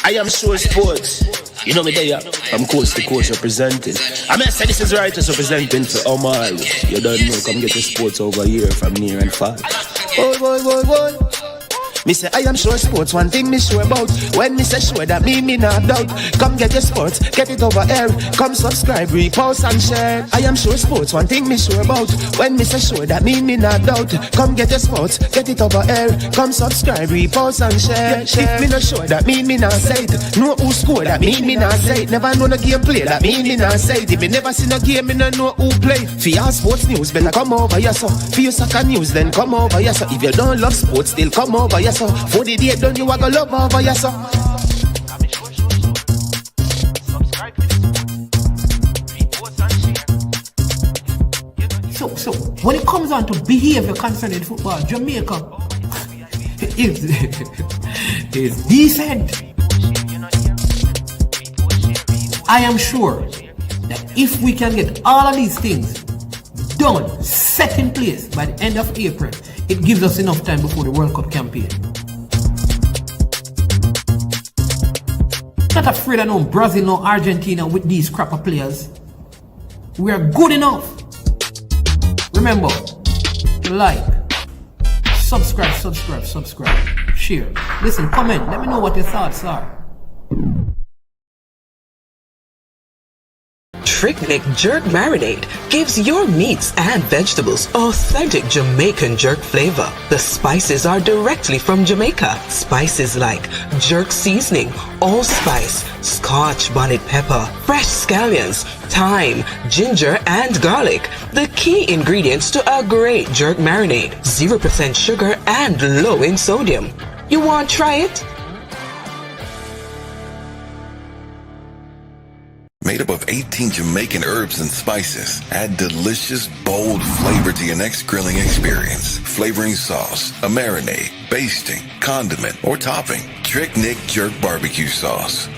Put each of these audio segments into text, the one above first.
I am sure sports. You know me there, I'm coast to coast representing. I mean, I say this is righteous representing for Omar. You don't know, come get the sports over here from near and far. Boy. Me say I am sure sports, one thing me sure about. When me say sure, that me not doubt. Come get your sports, get it over here. Come subscribe, repost and share. I am sure sports, one thing me sure about. When me say sure, that me not doubt. Come get your sports, get it over here. Come subscribe, repost and share. If me not sure, that me not say it. Know who score, that me not say it. Never know the game play, that me not say it. If me never see no game, me no know who play. For your sports news, better come over here so. For your soccer news, then come over here so. If you don't love sports, still come over here so. For the day done, you are gonna love over here so. So when it comes on to behavior concerning football, Jamaica is decent. I am sure that if we can get all of these things done, set in place by the end of April, it gives us enough time before the World Cup campaign. Not afraid of no Brazil, no Argentina with these crap of players. We are good enough. Remember, like, subscribe, share. Listen, comment, let me know what your thoughts are. Trick-Nick Jerk Marinade gives your meats and vegetables authentic Jamaican jerk flavor. The spices are directly from Jamaica. Spices like jerk seasoning, allspice, scotch bonnet pepper, fresh scallions, thyme, ginger, and garlic. The key ingredients to a great jerk marinade. 0% sugar and low in sodium. You want to try it? Made up of 18 Jamaican herbs and spices, add delicious, bold flavor to your next grilling experience. Flavoring sauce, a marinade, basting, condiment, or topping. Trick-Nick Jerk Barbecue Sauce.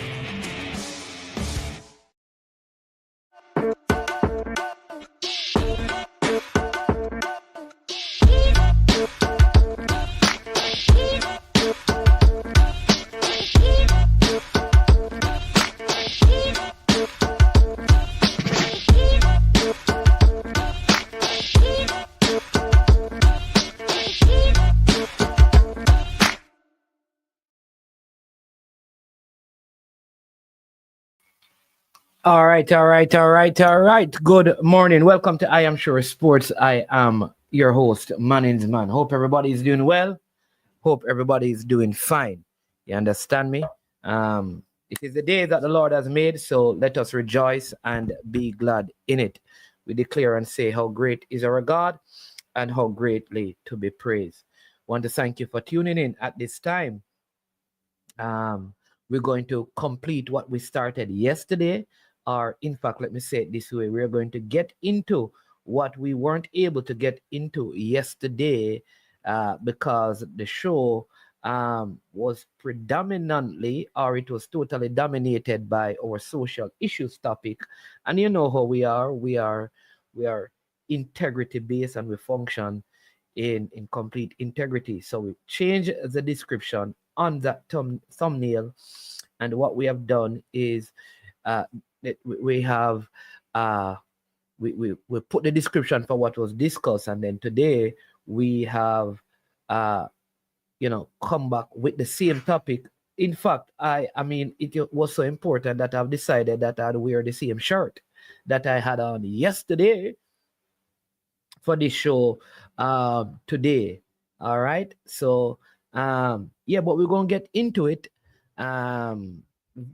All right. Good morning. Welcome to I Am Sure Sports. I am your host, Mannings Man. Hope everybody is doing well. Hope everybody is doing fine. You understand me? It is the day that the Lord has made, so let us rejoice and be glad in it. We declare and say how great is our God and how greatly to be praised. I want to thank you for tuning in at this time. We're going to complete what we started yesterday. Or in fact, let me say it this way, we're going to get into what we weren't able to get into yesterday because the show was predominantly, or it was totally dominated by our social issues topic. And you know how we are integrity based, and we function in complete integrity. So we changed the description on that thumbnail, and what we have done is we put the description for what was discussed, and then today we have come back with the same topic. In fact, I mean it was so important that I've decided that I'd wear the same shirt that I had on yesterday for this show today. All right, so but we're gonna get into it.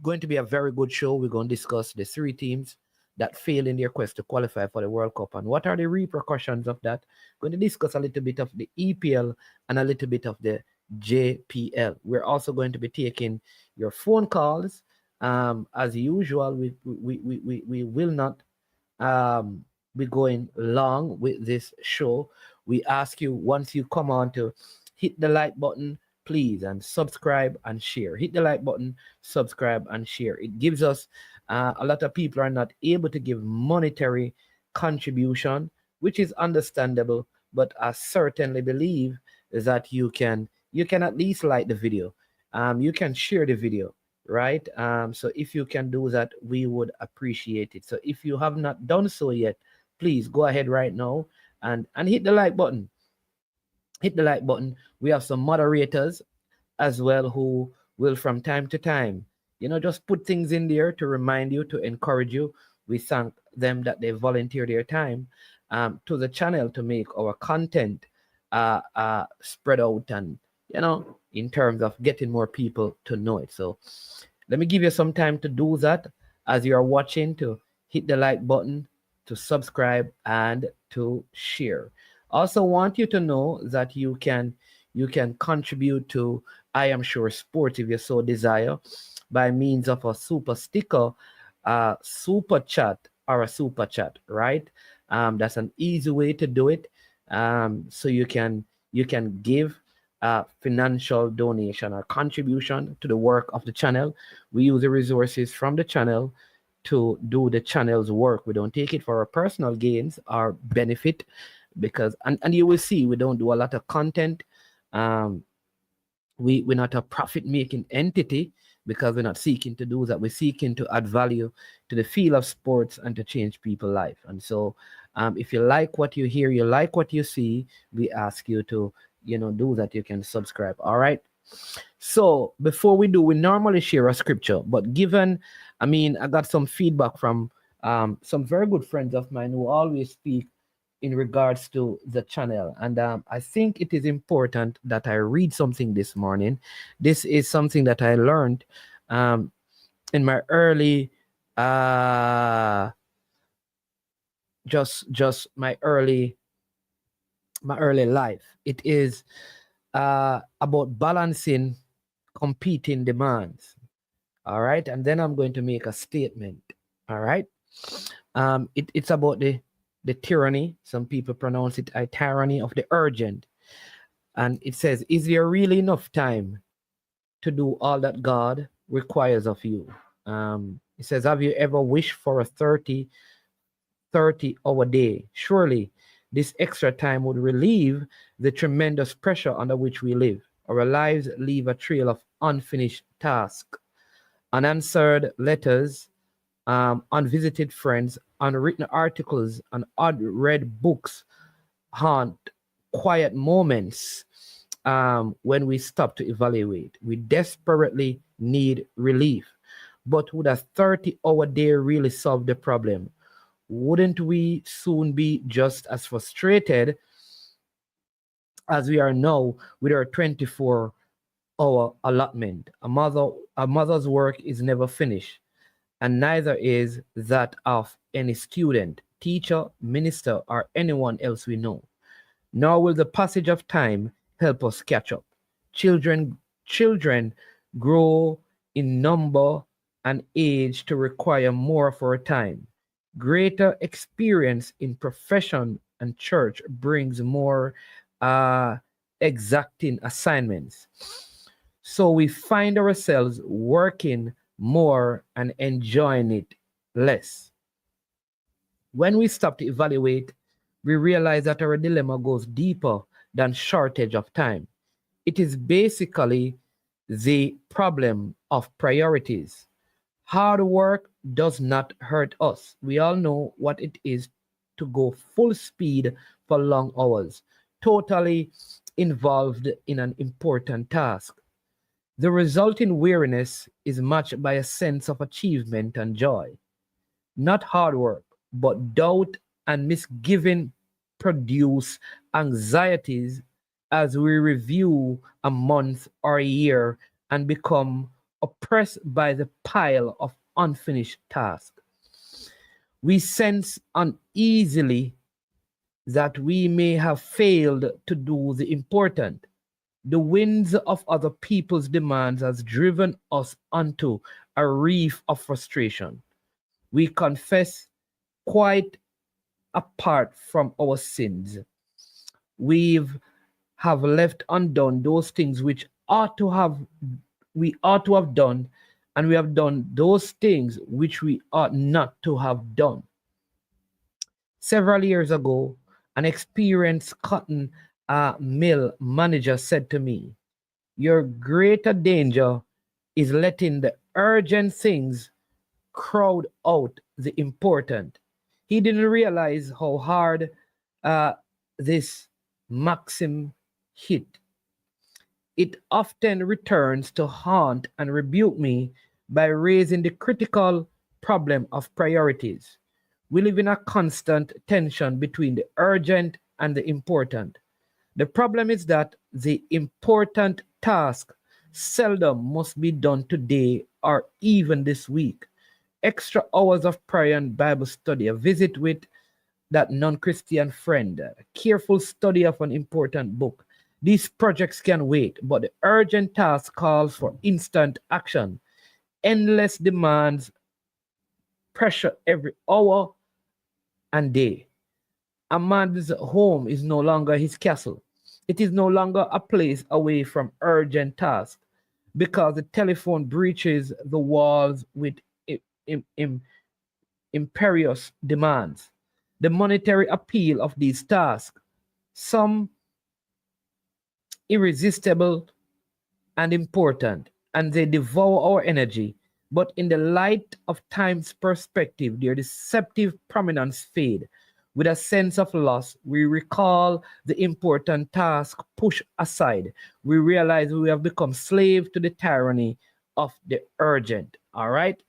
Going to be a very good show. We're going to discuss the three teams that failed in their quest to qualify for the World Cup and what are the repercussions of that. We're going to discuss a little bit of the EPL and a little bit of the JPL. We're also going to be taking your phone calls. As usual, we will not be going long with this show. We ask you, once you come on, to hit the like button, please, and subscribe and share. Hit the like button, subscribe and share. It gives us a lot of people are not able to give monetary contribution, which is understandable, but I certainly believe that you can at least like the video. You can share the video. right? So if you can do that, we would appreciate it. So if you have not done so yet, please go ahead right now and hit the like button. Hit the like button. We have some moderators as well who will from time to time, just put things in there to remind you, to encourage you. We thank them that they volunteer their time to the channel to make our content spread out, and in terms of getting more people to know it. So let me give you some time to do that as you are watching, to hit the like button, to subscribe, and to share. Also want you to know that you can contribute to I Am Sure Sports if you so desire by means of a super sticker, super chat, or a super chat, right? That's an easy way to do it. So you can give financial donation or contribution to the work of the channel. We use the resources from the channel to do the channel's work. We don't take it for our personal gains or benefit, because and you will see we don't do a lot of content. um we're not a profit making entity, because we're not seeking to do that. We're seeking to add value to the field of sports and to change people's life. And so if you like what you hear, you like what you see, we ask you to do that. You can subscribe. All right. So before we do, we normally share a scripture, but given, I got some feedback from some very good friends of mine who always speak in regards to the channel. And I think it is important that I read something this morning. This is something that I learned um, in my early, just my early life. It is about balancing competing demands. All right. And then I'm going to make a statement. All right. It's about the tyranny. Some people pronounce it a tyranny of the urgent. And it says, is there really enough time to do all that God requires of you? It says, have you ever wished for a 30-hour day? Surely this extra time would relieve the tremendous pressure under which we live. Our lives leave a trail of unfinished tasks, unanswered letters, unvisited friends, unwritten articles, and unread books haunt quiet moments when we stop to evaluate. We desperately need relief. But would a 30-hour day really solve the problem? Wouldn't we soon be just as frustrated as we are now with our 24-hour allotment? A mother's work is never finished, and neither is that of any student, teacher, minister, or anyone else we know. Nor will the passage of time help us catch up. Children grow in number and age to require more of our time. Greater experience in profession and church brings more uh, exacting assignments. So we find ourselves working more and enjoying it less. When we stop to evaluate, we realize that our dilemma goes deeper than shortage of time. It is basically the problem of priorities. Hard work does not hurt us. We all know what it is to go full speed for long hours, totally involved in an important task. The resulting weariness is matched by a sense of achievement and joy. Not hard work, but doubt and misgiving produce anxieties as we review a month or a year and become oppressed by the pile of unfinished tasks. We sense uneasily that we may have failed to do the important. The winds of other people's demands has driven us onto a reef of frustration. We confess quite apart from our sins. We've have left undone those things which we ought to have done, and we have done those things which we ought not to have done. Several years ago, an experienced cotton mill manager said to me, your greater danger is letting the urgent things crowd out the important. He didn't realize how hard this maxim hit. It often returns to haunt and rebuke me by raising the critical problem of priorities. We live in a constant tension between the urgent and the important. The problem is that the important task seldom must be done today or even this week. Extra hours of prayer and Bible study, a visit with that non-Christian friend, a careful study of an important book. These projects can wait, but the urgent task calls for instant action. Endless demands, pressure every hour and day. A man's home is no longer his castle. It is no longer a place away from urgent tasks because the telephone breaches the walls with imperious demands. The monetary appeal of these tasks, some irresistible and important, and they devour our energy. But in the light of time's perspective, their deceptive prominence fade. With a sense of loss, we recall the important task pushed aside. We realize we have become slaves to the tyranny of the urgent. All right?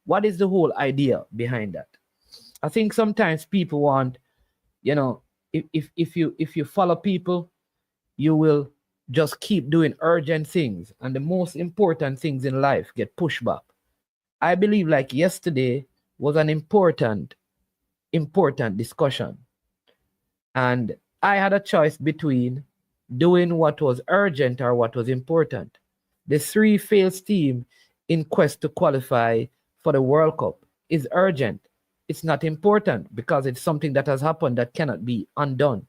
What is the whole idea behind that? I think sometimes people want, you know, if you follow people, you will just keep doing urgent things, and the most important things in life get pushed back. I believe like yesterday was an important discussion, and I had a choice between doing what was urgent or what was important. The three fails team in quest to qualify for the World Cup is urgent. It's not important because it's something that has happened that cannot be undone.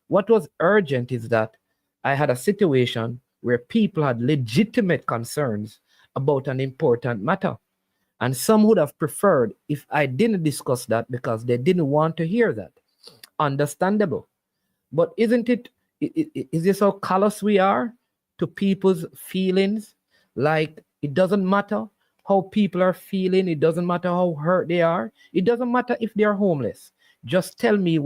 What was urgent is that I had a situation where people had legitimate concerns about an important matter. And some would have preferred if I didn't discuss that because they didn't want to hear that. Understandable. But isn't it, is this how callous we are to people's feelings? Like it doesn't matter how people are feeling, it doesn't matter how hurt they are, it doesn't matter if they are homeless. Just tell me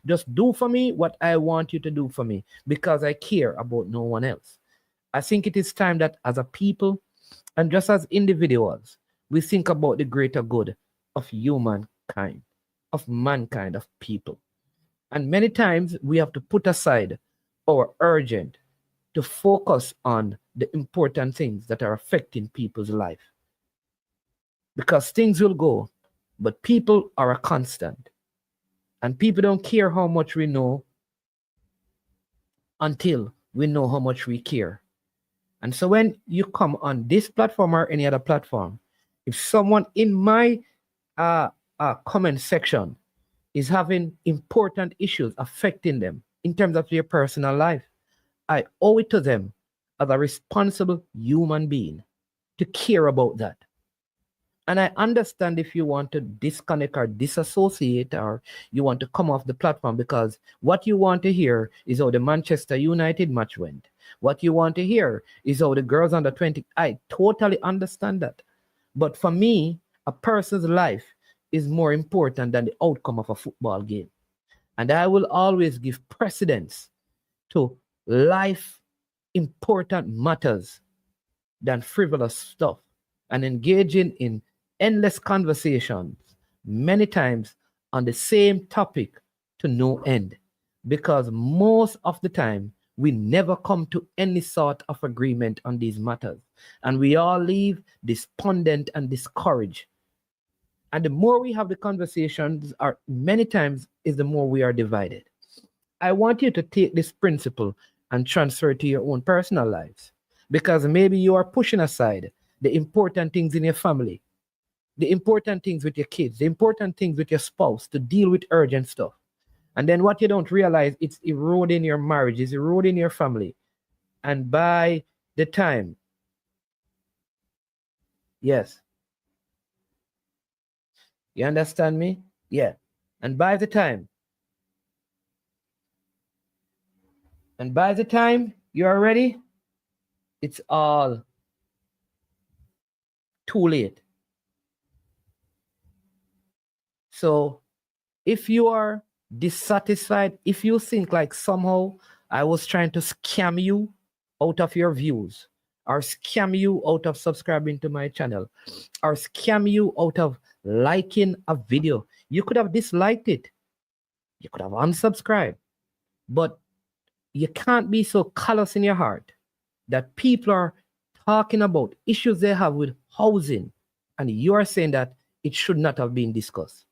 just do for me what I want you to do for me because I care about no one else. I think it is time that as a people and just as individuals, we think about the greater good of humankind, of mankind, of people. And many times we have to put aside our urgent to focus on the important things that are affecting people's life. Because things will go, but people are a constant. And people don't care how much we know until we know how much we care. And so when you come on this platform or any other platform, if someone in my comment section is having important issues affecting them in terms of their personal life, I owe it to them as a responsible human being to care about that. And I understand if you want to disconnect or disassociate or you want to come off the platform because what you want to hear is how the Manchester United match went. What you want to hear is how the girls under 20. I totally understand that. But for me, a person's life is more important than the outcome of a football game. And I will always give precedence to life important matters than frivolous stuff and engaging in endless conversations, many times on the same topic to no end. Because most of the time, we never come to any sort of agreement on these matters. And we all leave despondent and discouraged. And the more we have the conversations, are many times is the more we are divided. I want you to take this principle and transfer it to your own personal lives. Because maybe you are pushing aside the important things in your family, the important things with your kids, the important things with your spouse to deal with urgent stuff. And then what you don't realize, it's eroding your marriage, it's eroding your family. And by the time, yes, you understand me? Yeah. And by the time you are ready, it's all too late. So if you are dissatisfied, if you think like somehow I was trying to scam you out of your views, or scam you out of subscribing to my channel, or scam you out of liking a video, you could have disliked it. You could have unsubscribed. But you can't be so callous in your heart that people are talking about issues they have with housing, and you are saying that it should not have been discussed.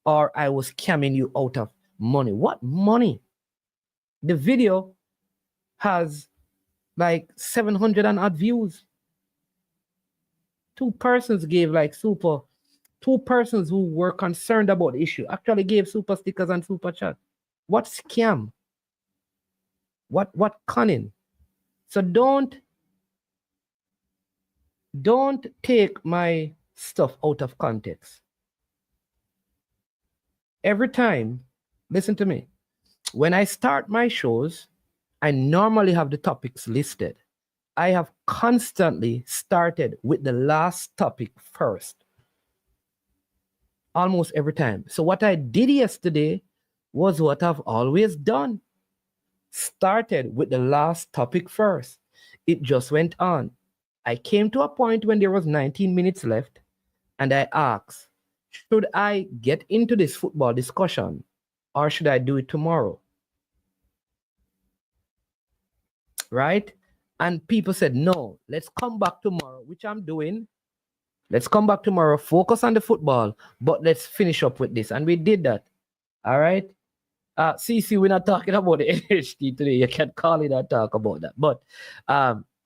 Or I was scamming you out of money. What money? The video has like 700 and odd views. Two persons who were concerned about the issue actually gave super stickers and super chat. What scam? What cunning? So don't take my stuff out of context. Every time, listen to me, when I start my shows, I normally have the topics listed. I have constantly started with the last topic first, almost every time. So what I did yesterday was what I've always done. Started with the last topic first. It just went on. I came to a point when there was 19 minutes left, and I asked, should I get into this football discussion or should I do it tomorrow? Right? And people said, no, let's come back tomorrow, which I'm doing. Let's come back tomorrow, focus on the football, but let's finish up with this. And we did that. All right? CC, we're not talking about the NHT today. You can call it or talk about that. But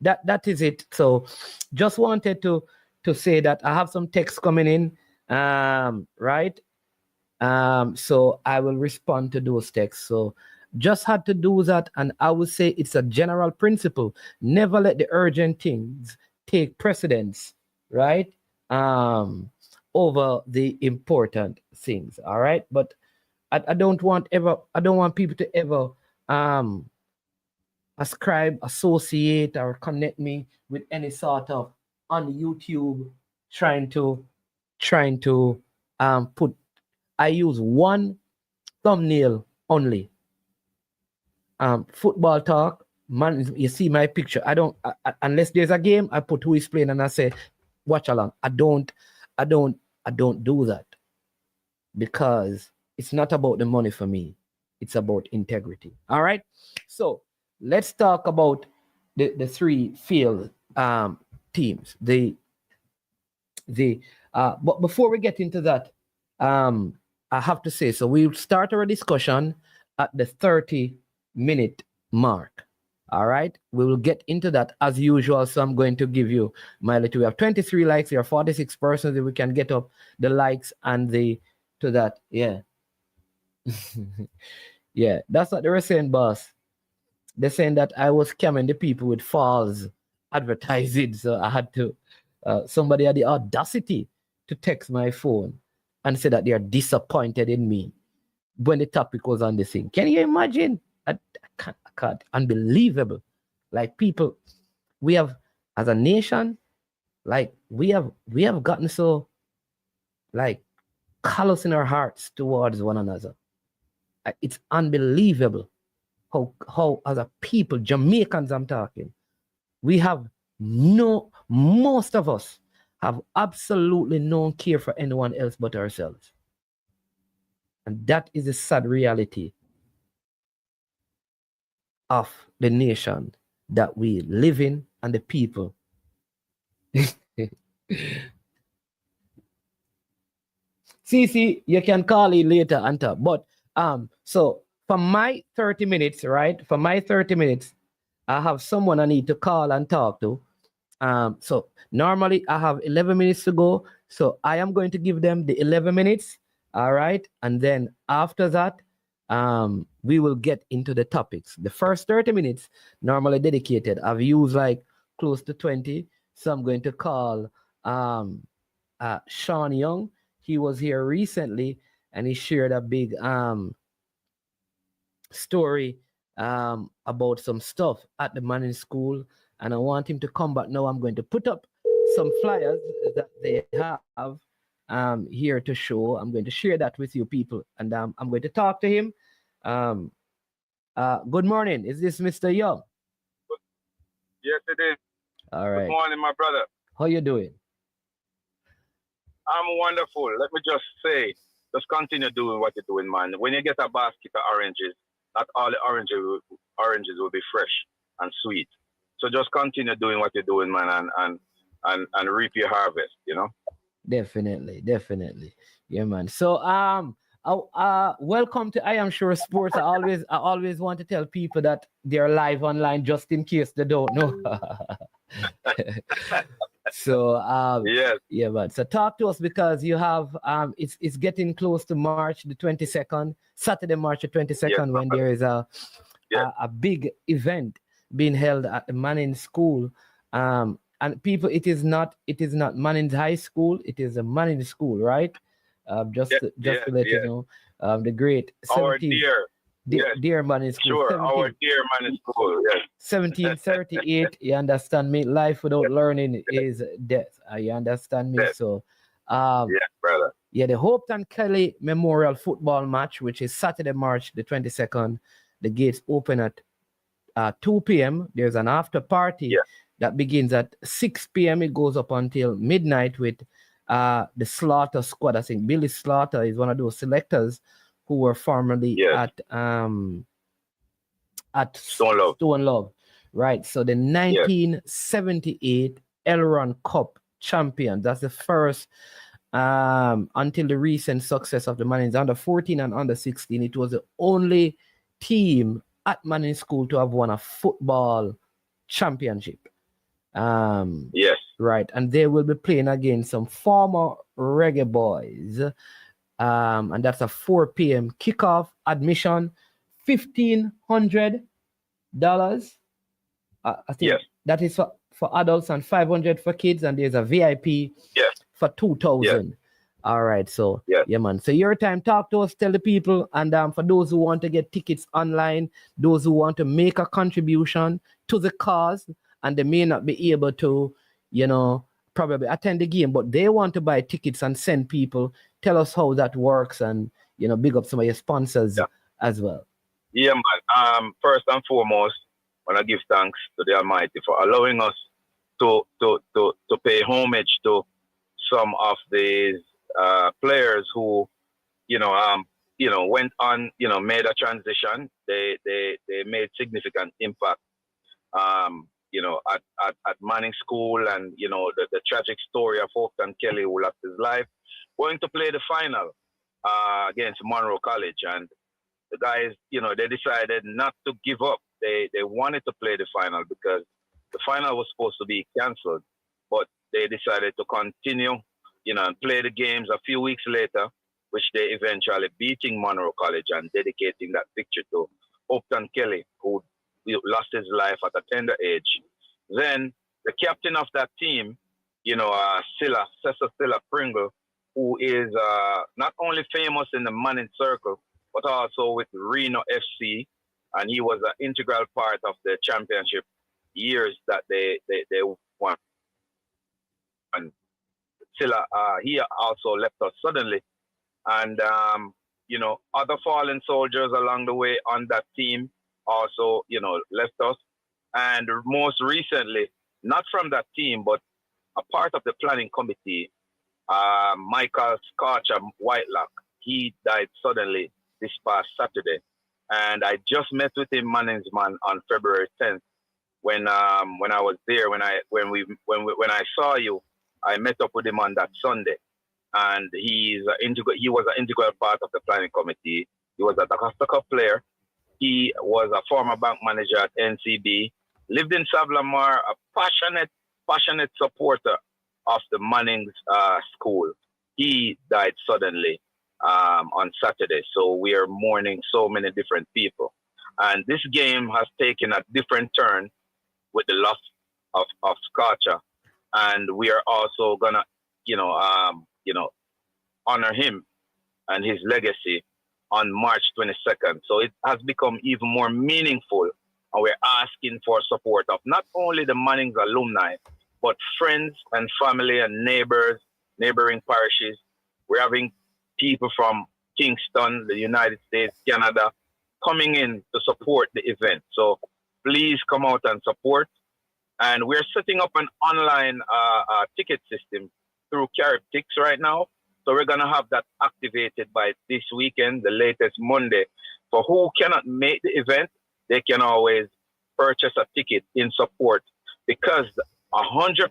that is it. So just wanted to say that I have some text coming in. Right? So I will respond to those texts. So just had to do that, and I would say it's a general principle. Never let the urgent things take precedence, right? Over the important things. All right. But I don't want people to ever associate or connect me with any sort of on YouTube trying to put. I use one thumbnail only. Football talk, man. You see my picture. I don't unless there's a game, I put who is playing and I say watch along. I don't do that because it's not about the money for me. It's about integrity. All right. So let's talk about the three field teams. But before we get into that, I have to say, so we'll start our discussion at the 30-minute mark. All right, we will get into that as usual. So I'm going to give you my little. We have 23 likes. There are 46 persons. If we can get up the likes and to that, yeah. Yeah, that's what they were saying, boss. They're saying that I was scamming the people with false advertising. So I had to, somebody had the audacity to text my phone and say that they are disappointed in me when the topic was on the thing. Can you imagine? I can't. Unbelievable. Like people, we have, as a nation, like we have gotten so like callous in our hearts towards one another. It's unbelievable how as a people, Jamaicans I'm talking, we have most of us have absolutely no care for anyone else but ourselves. And that is the sad reality of the nation that we live in and the people. CC, you can call it later and talk. But so for my 30 minutes, right? For my 30 minutes, I have someone I need to call and talk to. So normally I have 11 minutes to go. So I am going to give them the 11 minutes. All right. And then after that, we will get into the topics. The first 30 minutes normally dedicated. I've used like close to 20. So I'm going to call Sean Young. He was here recently and he shared a big story about some stuff at the Manning School, and I want him to come back now. I'm going to put up some flyers that they have here to show. I'm going to share that with you people, and I'm going to talk to him. Good morning. Is this Mr. Young? Yes, it is. All right. Good morning, my brother. How you doing? I'm wonderful. Let me just say, just continue doing what you're doing, man. When you get a basket of oranges, not all the oranges will be fresh and sweet. So just continue doing what you're doing, man, and reap your harvest, you know? Definitely. Yeah, man. So welcome to I Am Sure Sports. I always want to tell people that they're live online just in case they don't know. So yes. Yeah, man. So talk to us, because you have it's getting close to March the 22nd, Saturday, March the 22nd, yes, when there is a big event being held at the Manning School. And people, it is not Manning's High School, it is a Manning School, right? Just to let you know, the great our 17, dear Manning School. Sure, 17, our dear Manning School, yes. 1738, you understand me? Life without learning is death. You understand me? Death. So, yeah, brother. Yeah, the Hopeton Kelly Memorial Football Match, which is Saturday, March the 22nd. The gates open at 2 p.m. There's an after party that begins at 6 p.m. It goes up until midnight with the Slaughter Squad. I think Billy Slaughter is one of those selectors who were formerly at Stone Love. Right. So the 1978 Elron Cup champion. That's the first until the recent success of the Mannings under 14 and under 16. It was the only team at Manning School to have won a football championship. Right. And they will be playing against some former Reggae Boys. And that's a 4 p.m. kickoff. Admission $1,500. I think that is for adults and $500 for kids, and there's a VIP for $2,000. All right, so yeah, man. So your time, talk to us, tell the people, and for those who want to get tickets online, those who want to make a contribution to the cause, and they may not be able to, probably attend the game, but they want to buy tickets and send people. Tell us how that works, and big up some of your sponsors as well. Yeah, man. First and foremost, I want to give thanks to the Almighty for allowing us to pay homage to some of these players who, went on, made a transition. They made significant impact, at Manning School, and the tragic story of Hopeton Kelly, who lost his life, going to play the final against Monroe College. And the guys, they decided not to give up. They wanted to play the final because the final was supposed to be canceled, but they decided to continue, and play the games a few weeks later, which they eventually beating Monroe College and dedicating that victory to Hopeton Kelly, who lost his life at a tender age. Then the captain of that team, Cesar Silla Pringle, who is not only famous in the Manning circle, but also with Reno FC, and he was an integral part of the championship years that they won. And Silla, he also left us suddenly, and other fallen soldiers along the way on that team also, left us. And most recently, not from that team, but a part of the planning committee, Michael Scorcher Whitelock, he died suddenly this past Saturday. And I just met with him, Manning's man, on February 10th. When I was there, when I saw you, I met up with him on that Sunday. And he was an integral part of the planning committee. He was a Costa Cup player. He was a former bank manager at NCB, lived in Savlamar, a passionate supporter of the Manning's school. He died suddenly on Saturday. So we are mourning so many different people. And this game has taken a different turn with the loss of Scorcher. And we are also gonna, honor him and his legacy on March 22nd. So it has become even more meaningful. And we're asking for support of not only the Manning's alumni, but friends and family and neighbors, neighboring parishes. We're having people from Kingston, the United States, Canada, coming in to support the event. So please come out and support. And we're setting up an online ticket system through CaribTix right now. So we're going to have that activated by this weekend, the latest Monday. For who cannot make the event, they can always purchase a ticket in support, because 100%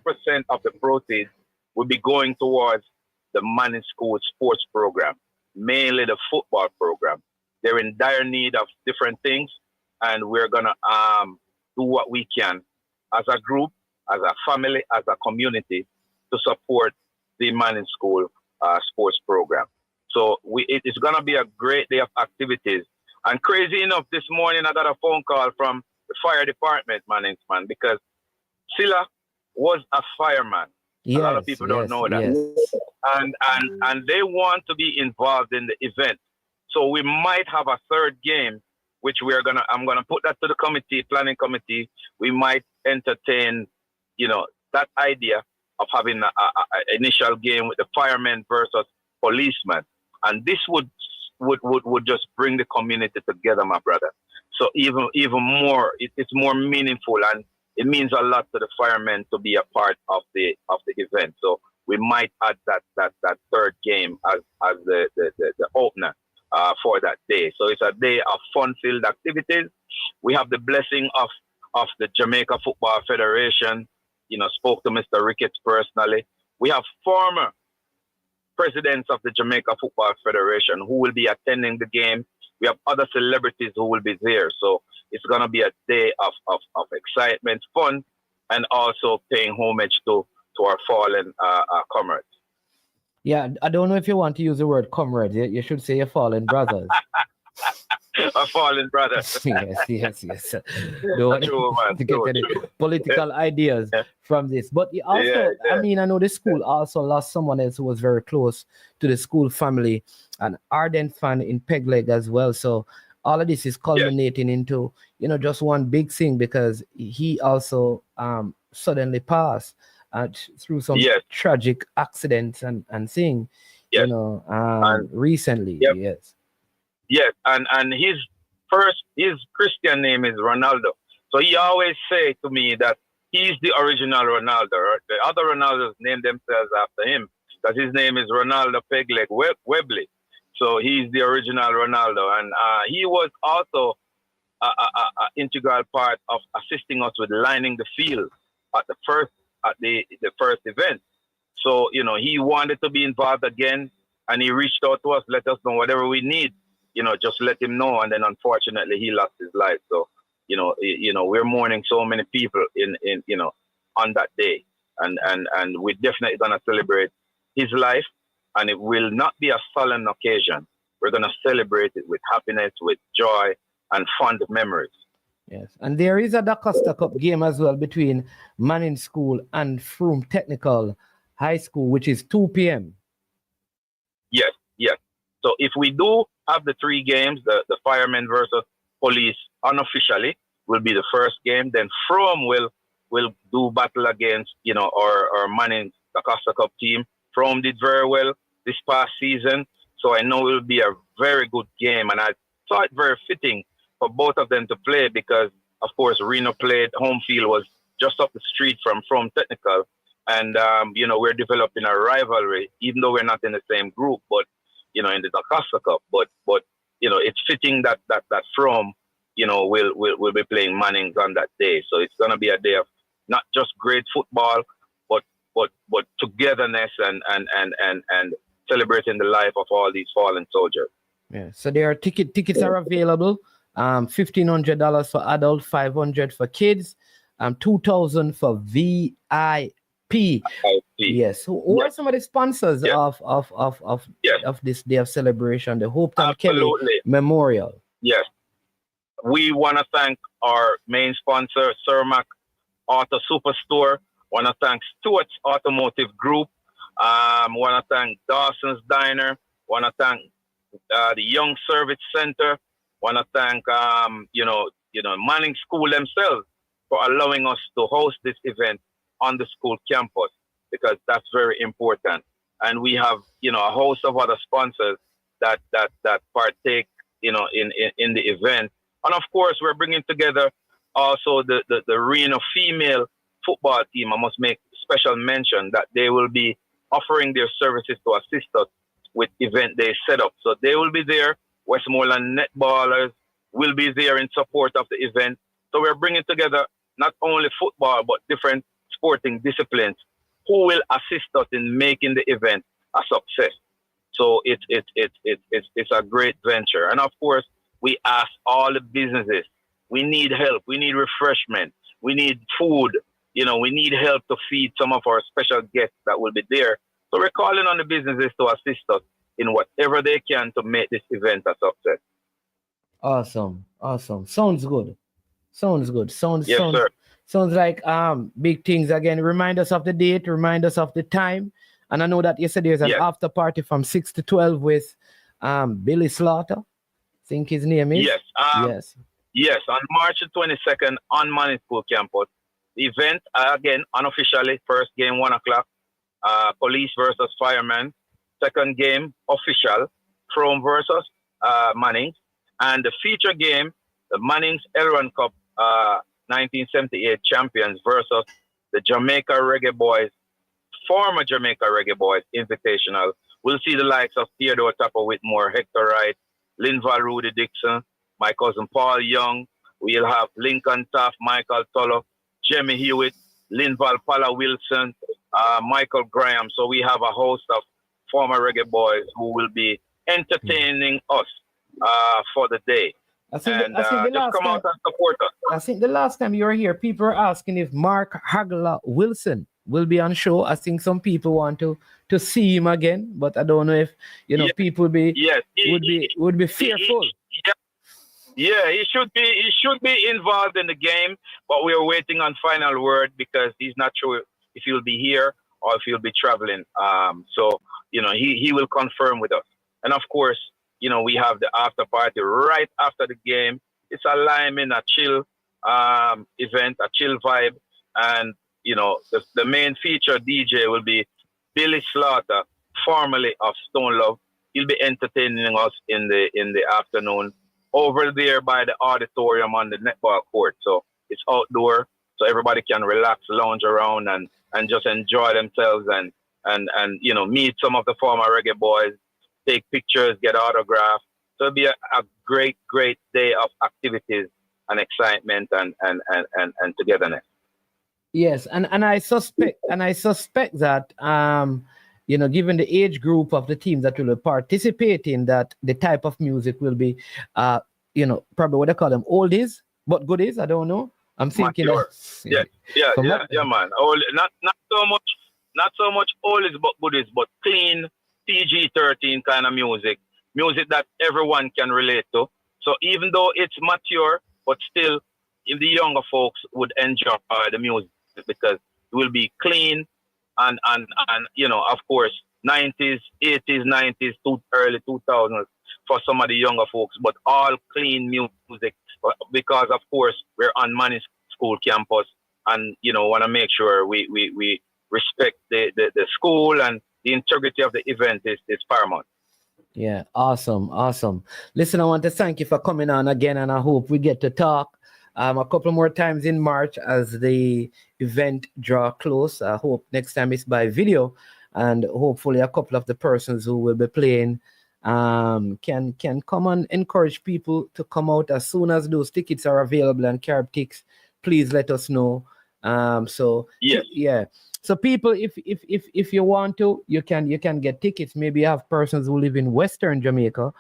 of the proceeds will be going towards the Manning School sports program, mainly the football program. They're in dire need of different things, and we're going to do what we can as a group, as a family, as a community to support the Manning School sports program. So it's going to be a great day of activities. And crazy enough, this morning I got a phone call from the fire department, man, because Silla was a fireman. Yes, a lot of people don't know that. Yes. And they want to be involved in the event. So we might have a third game, which I'm gonna put that to the planning committee. We might entertain, that idea of having an initial game with the firemen versus policemen. And this would just bring the community together, my brother. So even more, it's more meaningful, and it means a lot to the firemen to be a part of the event. So we might add that third game as the opener for that day. So it's a day of fun-filled activities. We have the blessing of the Jamaica Football Federation. Spoke to Mr. Ricketts personally. We have former presidents of the Jamaica Football Federation who will be attending the game. We have other celebrities who will be there. So it's going to be a day of excitement, fun, and also paying homage to our fallen comrades. Yeah, I don't know if you want to use the word comrades. You should say your fallen brothers. A fallen brother. yes. Don't to get any political ideas from this. But also, I know the school also lost someone else who was very close to the school family, an ardent fan in Peg Leg as well. So all of this is culminating into, just one big thing, because he also suddenly passed through some tragic accidents and thing, recently. Yes. Yes, and his Christian name is Ronaldo. So he always say to me that he's the original Ronaldo. Right? The other Ronaldos name themselves after him, because his name is Ronaldo Pegleg Webley. So he's the original Ronaldo, and he was also an integral part of assisting us with lining the field at the first event. So he wanted to be involved again, and he reached out to us, let us know whatever we need. Just let him know, and then unfortunately he lost his life. So, we're mourning so many people in on that day, and we're definitely gonna celebrate his life, and it will not be a solemn occasion. We're gonna celebrate it with happiness, with joy, and fond memories. Yes, and there is a DaCosta Cup game as well between Manning School and Froome Technical High School, which is 2 p.m. Yes. So if we do have the three games, the firemen versus police unofficially will be the first game. Then Froome will do battle against our Manning DaCosta Cup team. Froome did very well this past season, so I know it will be a very good game, and I thought very fitting for both of them to play, because of course Reno played home field was just up the street from Froome Technical, and we're developing a rivalry, even though we're not in the same group, but in the DaCosta Cup, but it's fitting that Froome, will be playing Mannings on that day. So it's gonna be a day of not just great football, but togetherness and celebrating the life of all these fallen soldiers. Yeah. So there are tickets are available. $1,500 for adult, $500 for kids, $2,000 for VIP. Yes. Who are some of the sponsors of this day of celebration? The Hope and Kelly Memorial. Yes. We want to thank our main sponsor, Cermak Auto Superstore. Want to thank Stewart's Automotive Group. Want to thank Dawson's Diner. Want to thank the Young Service Center. Want to thank Manning School themselves for allowing us to host this event on the school campus, because that's very important. And we have, a host of other sponsors that partake, in the event. And of course, we're bringing together also the Reno female football team. I must make special mention that they will be offering their services to assist us with event day setup. So they will be there. Westmoreland netballers will be there in support of the event. So we're bringing together not only football, but different sporting disciplines who will assist us in making the event a success. So it's a great venture. And of course, we ask all the businesses, we need help, we need refreshment, we need food, we need help to feed some of our special guests that will be there. So we're calling on the businesses to assist us in whatever they can to make this event a success. Awesome. Sounds good. Yes, sir. Sounds like big things again. Remind us of the date, remind us of the time. And I know that yesterday was an after party from 6 to 12 with Billy Slaughter. I think his name is. Yes. Yes, on March 22nd on Manning School campus. The event, again, unofficially, first game 1 o'clock. Police versus firemen. Second game, official, Chrome versus Mannings. And the feature game, the Mannings Elron Cup 1978 champions versus the Jamaica Reggae Boys, former Jamaica Reggae Boys Invitational. We'll see the likes of Theodore Tapper Whitmore, Hector Wright, Linval Rudy Dixon, my cousin Paul Young. We'll have Lincoln Taft, Michael Tulloch, Jimmy Hewitt, Linval Pala Wilson, Michael Graham. So we have a host of former reggae boys who will be entertaining us for the day. I think the last come out and support us. I think the last time you were here, people were asking if Mark Hagler Wilson will be on show. I think some people want to see him again, but I don't know if people would be fearful. Yeah, he should be involved in the game, but we are waiting on final word because he's not sure if he'll be here or if he'll be traveling. So he will confirm with us. And of course, we have the after party right after the game. It's a liming, a chill event, a chill vibe. And, the main feature DJ will be Billy Slaughter, formerly of Stone Love. He'll be entertaining us in the afternoon over there by the auditorium on the netball court. So it's outdoor, so everybody can relax, lounge around and just enjoy themselves and meet some of the former reggae boys, take pictures, get autographs. So it'll be a great, great day of activities and excitement and togetherness. Yes, and I suspect that given the age group of the teams that will be participating, that the type of music will be probably what they call them, oldies but goodies. I don't know. I'm thinking man. Not so much oldies but goodies, but clean PG-13 kind of music that everyone can relate to. So even though it's mature, but still, if the younger folks would enjoy the music because it will be clean and of course, 90s, 80s, 90s, early 2000s for some of the younger folks, but all clean music because, of course, we're on Manning School campus and, want to make sure we respect the school and the integrity of the event is paramount. Yeah, awesome. Listen, I want to thank you for coming on again, and I hope we get to talk a couple more times in March as the event draw close. I hope next time it's by video, and hopefully a couple of the persons who will be playing can come and encourage people to come out as soon as those tickets are available. And Caribtix, please let us know. So people, if you want to, you can get tickets. Maybe you have persons who live in Western Jamaica,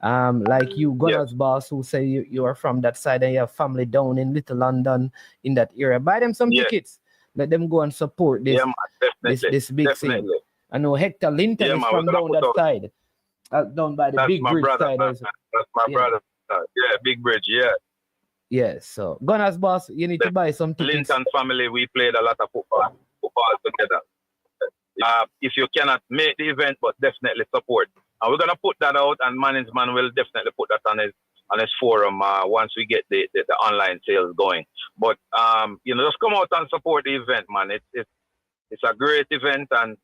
like you, Gunners Boss, who say you are from that side and you have family down in Little London in that area. Buy them some tickets. Let them go and support this this big thing. I know Hector Linton is from down that side, down by the Big Bridge side. That's my brother. Yeah, Big Bridge. Yeah. Yes. So Gunners Boss, you need to buy some tickets. Linton family, we played a lot of football together. If you cannot make the event, but definitely support. And we're gonna put that out, and Manning's man will definitely put that on on this forum once we get the online sales going. But just come out and support the event, man. It's a great event, and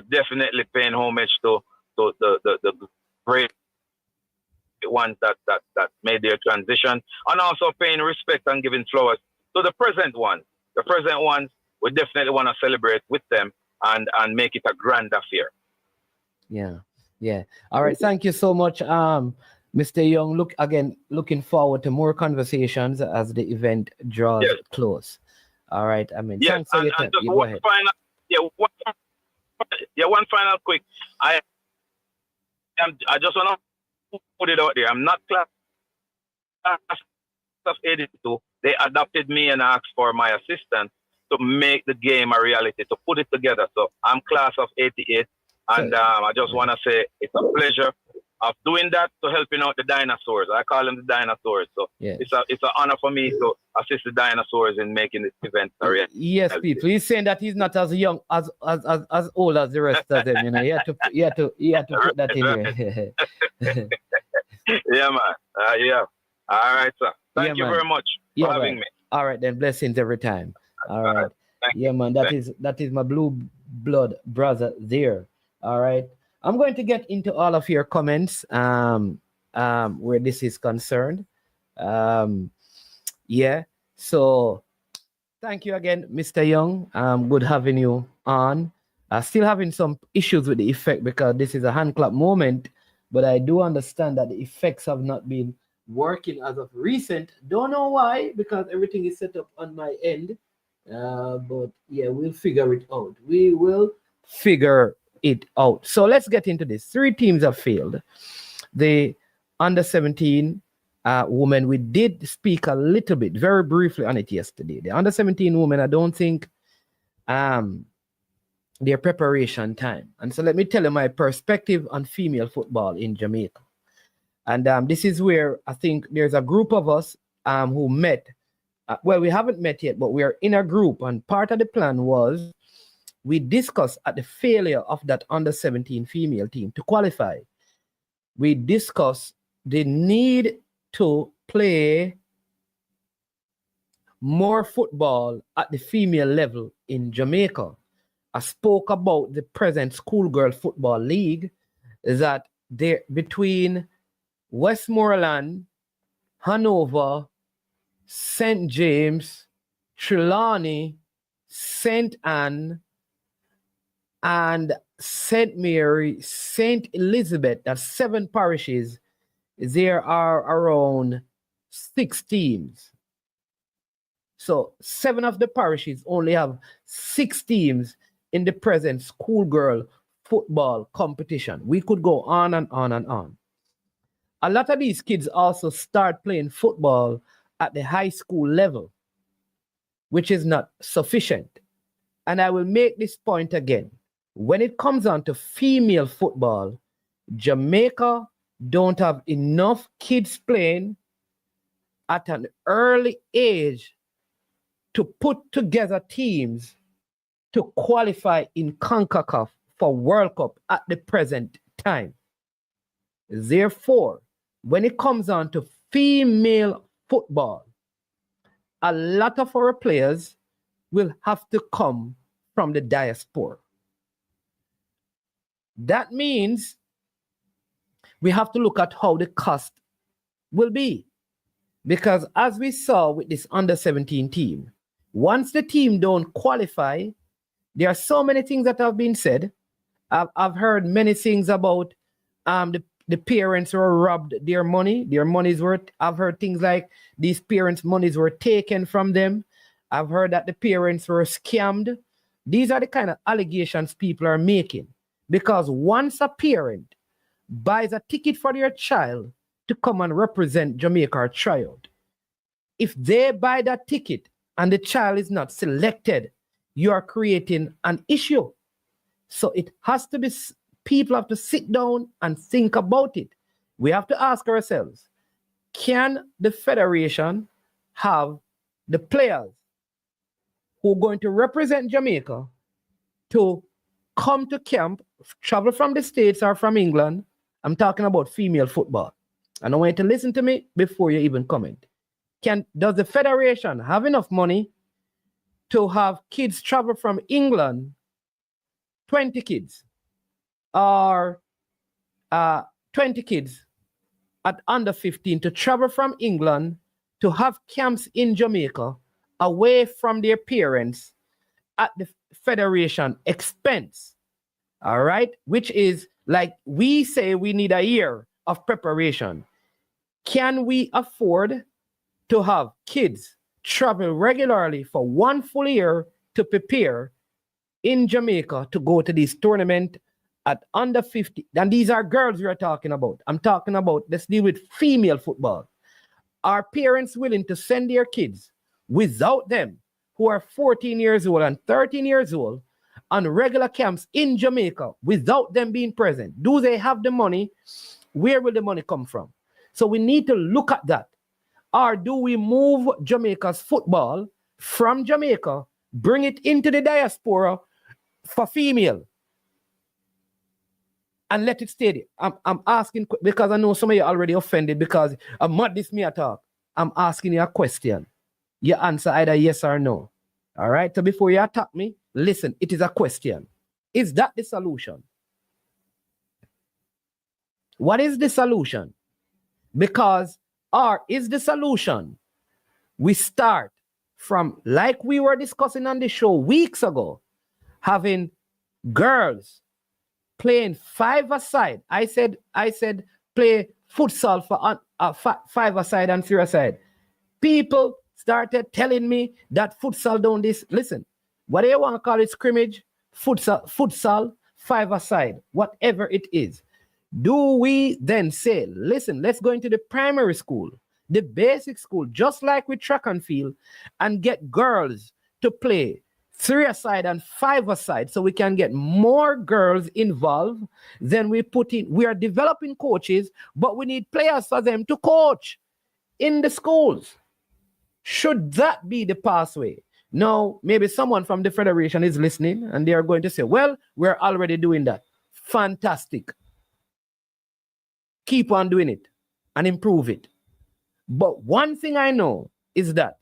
definitely paying homage to the great ones that made their transition, and also paying respect and giving flowers to the present ones. The present ones, we definitely want to celebrate with them and make it a grand affair. Yeah. All right. Thank you so much, Mr. Young. Looking forward to more conversations as the event draws close. All right. I mean, thanks for your time. Go ahead. One final quick. I just want to put it out there. I'm not class of 82. They adopted me and asked for my assistance to make the game a reality, to put it together. So I'm class of 88. And I just want to say it's a pleasure of doing that, to helping out the dinosaurs. I call them the dinosaurs. So it's an honor for me to assist the dinosaurs in making this event a reality. Yes, people. He's saying that he's not as young, as old as the rest of them. He had to put that in there. Yeah, man. Yeah. All right, sir. Thank you very much for having me. All right, then. Blessings every time. All right. Man. That is my blue blood brother there. All right. I'm going to get into all of your comments where this is concerned. So thank you again, Mr. Young. Good having you on. Still having some issues with the effect because this is a hand clap moment, but I do understand that the effects have not been working as of recent. Don't know why, because everything is set up on my end. But yeah, we'll figure it out. We will figure it out. So let's get into this. 3 teams have failed. The under 17 women, we did speak a little bit, very briefly on it yesterday. The under 17 women, I don't think their preparation time. And so let me tell you my perspective on female football in Jamaica. And this is where I think there's a group of us who met. Well, we haven't met yet, but we are in a group. And part of the plan was we discussed at the failure of that under 17 female team to qualify. We discussed the need to play more football at the female level in Jamaica. I spoke about the present schoolgirl football league that there between Westmoreland, Hanover, St. James, Trelawney, St. Anne, and St. Mary, St. Elizabeth, that's 7 parishes. There are around 6 teams. So 7 of the parishes only have 6 teams in the present schoolgirl football competition. We could go on and on and on. A lot of these kids also start playing football at the high school level, which is not sufficient. And I will make this point again. When it comes on to female football, Jamaica don't have enough kids playing at an early age to put together teams to qualify in CONCACAF for World Cup at the present time. Therefore, when it comes on to female football, a lot of our players will have to come from the diaspora. That means we have to look at how the cost will be. Because as we saw with this under 17 team, once the team don't qualify, there are so many things that have been said. I've heard many things about the parents were robbed their money. Their monies were, I've heard things like these parents' monies were taken from them. I've heard that the parents were scammed. These are the kind of allegations people are making. Because once a parent buys a ticket for their child to come and represent Jamaica or tryout, if they buy that ticket and the child is not selected, you are creating an issue. So it has to be, people have to sit down and think about it. We have to ask ourselves, can the federation have the players who are going to represent Jamaica to come to camp, travel from the States or from England? I'm talking about female football. And I want you to listen to me before you even comment. Does the federation have enough money to have kids travel from England, 20 kids, or 20 kids at under 15 to travel from England to have camps in Jamaica away from their parents at the federation expense? All right, which is like we say we need a year of preparation. Can we afford to have kids travel regularly for 1 full year to prepare in Jamaica to go to this tournament at under 50? And these are girls we are talking about. I'm talking about, let's deal with female football. Are parents willing to send their kids without them, who are 14 years old and 13 years old, on regular camps in Jamaica without them being present? Do they have the money? Where will the money come from? So we need to look at that. Or do we move Jamaica's football from Jamaica, bring it into the diaspora for female, and let it stay there? I'm asking, because I know some of you are already offended because I'm not this me at all. I'm asking you a question. You answer either yes or no. All right? So before you attack me, listen, it is a question. Is that the solution? What is the solution? Because, or is the solution we start from, like we were discussing on the show weeks ago, having girls playing 5-a-side. I said play futsal for 5-a-side and 3-a-side. People started telling me that futsal don't this. Listen, what do you want to call it, scrimmage, futsal, 5-a-side, whatever it is. Do we then say, listen, let's go into the primary school, the basic school, just like with track and field, and get girls to play 3-a-side and 5-a-side so we can get more girls involved? Then we are developing coaches, but we need players for them to coach in the schools. Should that be the pathway? Now, maybe someone from the federation is listening and they are going to say, well, we're already doing that. Fantastic. Keep on doing it and improve it. But one thing I know is that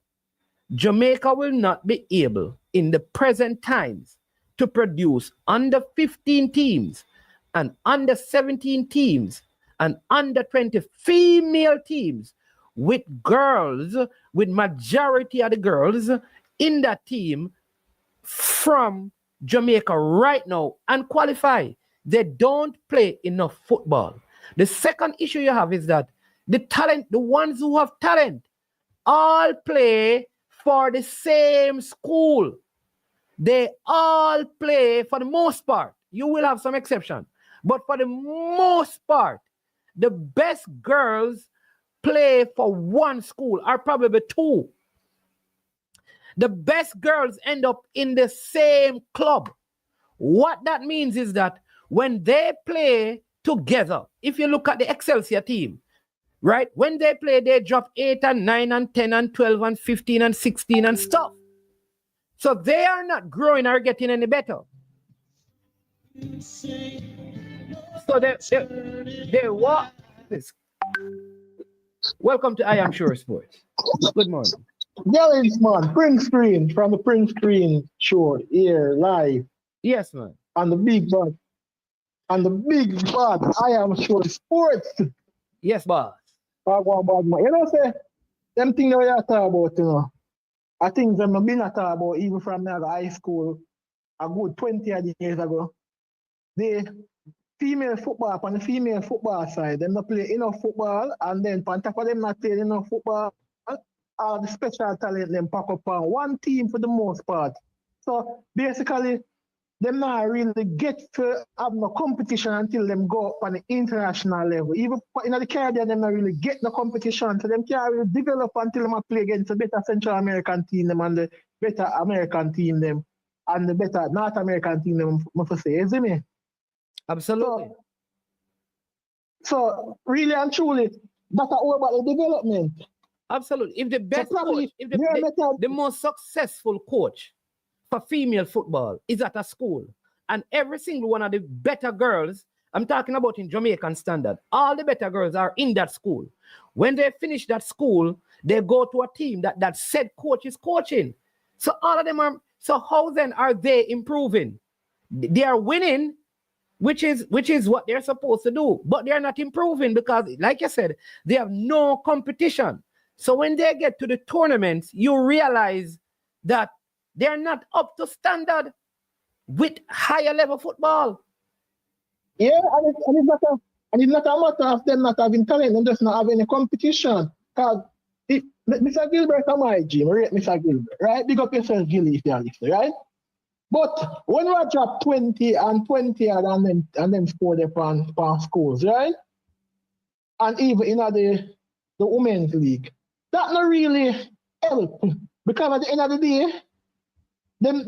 Jamaica will not be able in the present times to produce under 15 teams and under 17 teams and under 20 female teams with girls, with majority of the girls in that team from Jamaica right now and qualify. They don't play enough football. The second issue you have is that the talent, the ones who have talent, all play for the same school. They all play for the most part. You will have some exception. But for the most part, the best girls play for one school, or probably two. The best girls end up in the same club. What that means is that when they play together, if you look at the Excelsior team, right? When they play, they drop 8 and 9 and 10 and 12 and 15 and 16 and stuff. So they are not growing or getting any better. So they walk this. Welcome to I Am Sure Sports. Good morning. Yellings, man. Print screen from the print screen show here live. Yes, man. On the big bud. On the big bud. I Am Sure Sports. Yes, boss. You know, say, them things that we are talking about, you know, I think them have been talking about even from high school a good 20 years ago. The female football, on the female football side, them not play enough football, and then on top of them not playing enough football, the special talent them pack up on one team for the most part. So basically, them not really get to have no competition until them go up on the international level. Even in the Caribbean, them not really get no competition. So them can't really develop until them play against the better Central American team them and the better American team them and the better North American team them, must say, isn't it? Absolutely. So really and truly, that's all about the development. Absolutely. If the best probably coach, if the most successful coach for female football is at a school, and every single one of the better girls I'm talking about in Jamaican standard. All the better girls are in that school. When they finish that school, they go to a team that said coach is coaching. So all of them are, so how then are they improving? They are winning, which is what they're supposed to do, but they're not improving because, like I said, they have no competition. So when they get to the tournaments, you realize that they're not up to standard with higher level football. Yeah, and it's not a matter of them not having talent, them just not having any competition. Because Mr. Gilbert on my gym, right? Mr. Gilbert, right? Big up yourself, Gilly, if you're listening, right? But when we drop 20 and then score them on schools, right? And even in the women's league, that not really help. Because at the end of the day, them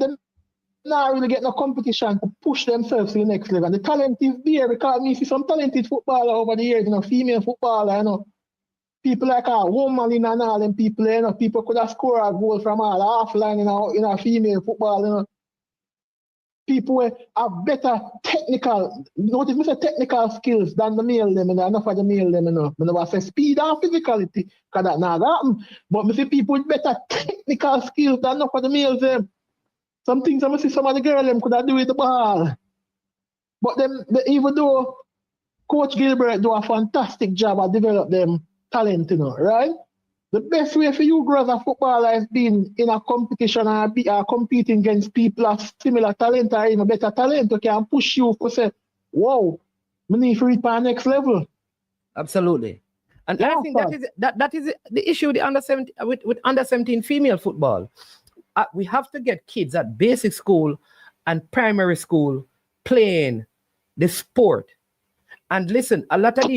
not really get no competition to push themselves to the next level. And the talent is there because me see some talented footballer over the years, female footballer, people like a woman and all them people, people could have scored a goal from all offline in a female football, People have better technical, notice me say technical skills than the male them, enough of the male them, I never say speed and physicality, because that not happen. But me see people with better technical skills than enough of the males them. Some things I see some of the girls them could have do with the ball. But even though Coach Gilbert do a fantastic job at develop them talent, right? The best way for you grow as a footballer is being in a competition and competing against people of similar talent or even better talent who can push you to say, wow, we need to reach our next level. Absolutely. And I think that is the issue with under 17 female football. We have to get kids at basic school and primary school playing the sport. And listen, a lot of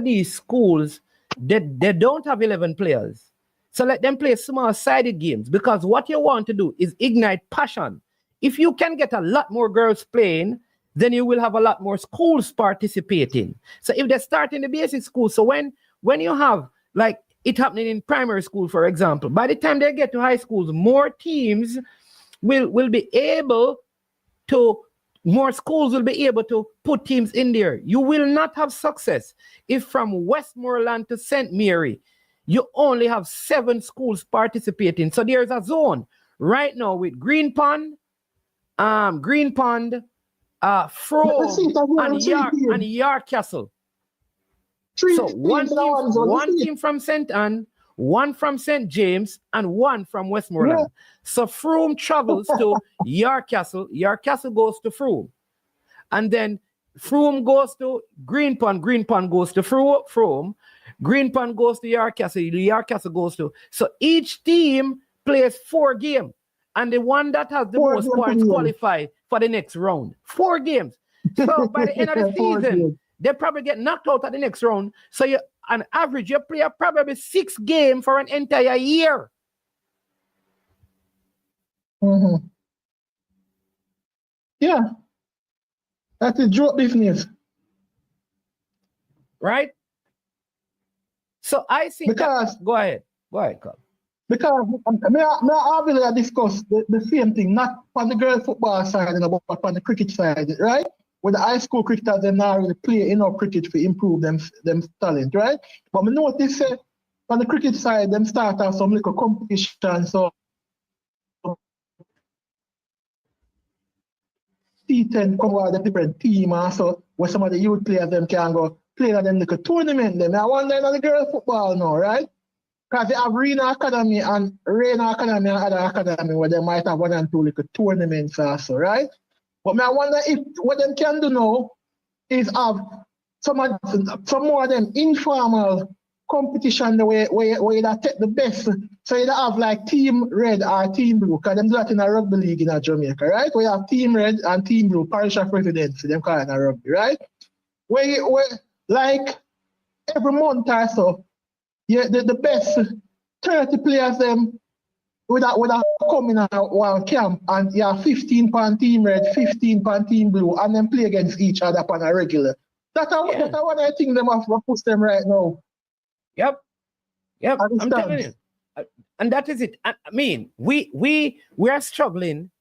these schools, they don't have 11 players. So let them play small-sided games, because what you want to do is ignite passion. If you can get a lot more girls playing, then you will have a lot more schools participating. So if they start in the basic school, so when you have like it happening in primary school, for example, by the time they get to high schools, more teams will be able to, more schools will be able to put teams in there. You will not have success if from Westmoreland to St. Mary, you only have 7 schools participating. So there's a zone right now with Green Pond, Frome, and York Castle. So one team from St. Anne, one from St. James, and one from Westmoreland. Yeah. So Frome travels to York Castle. York Castle goes to Frome. And then Frome goes to Green Pond. Green Pond goes to Frome. Green Pond goes to York Castle. York Castle goes to... So each team plays 4 games. And the one that has the most points qualify for the next round. 4 games. So by the end of the season, they probably get knocked out at the next round. So on average, you play probably 6 games for an entire year. Mm-hmm. Yeah. That's a joke business. Right? So I think because go ahead, Carl. Because I will discuss the same thing, not on the girls' football side, but on the cricket side, right? With the high school cricketers, they not really play enough cricket to improve them talent, right? But I notice on the cricket side, them start have some little competition, so T10 come out the different team, so where some of the youth players them can go play at them little tournament. Them I wonder in the girls' football now, right? Because they have Reina Academy and other academy where they might have 1 and 2 little tournaments also, right? But I wonder if what them can do now is have some more of them informal competition the way you take the best. So you have like Team Red or Team Blue, because them do that in a rugby league in Jamaica, right? We have Team Red and Team Blue, parish of residence, them call it a rugby, right? Where like every month or so, the best 30 players them with a come in a camp, and 15 pan Team Red, 15 pan Team Blue, and then play against each other on a regular. That's what I think them have to push them right now. Yep. I'm telling you. And that is it. I mean, we are struggling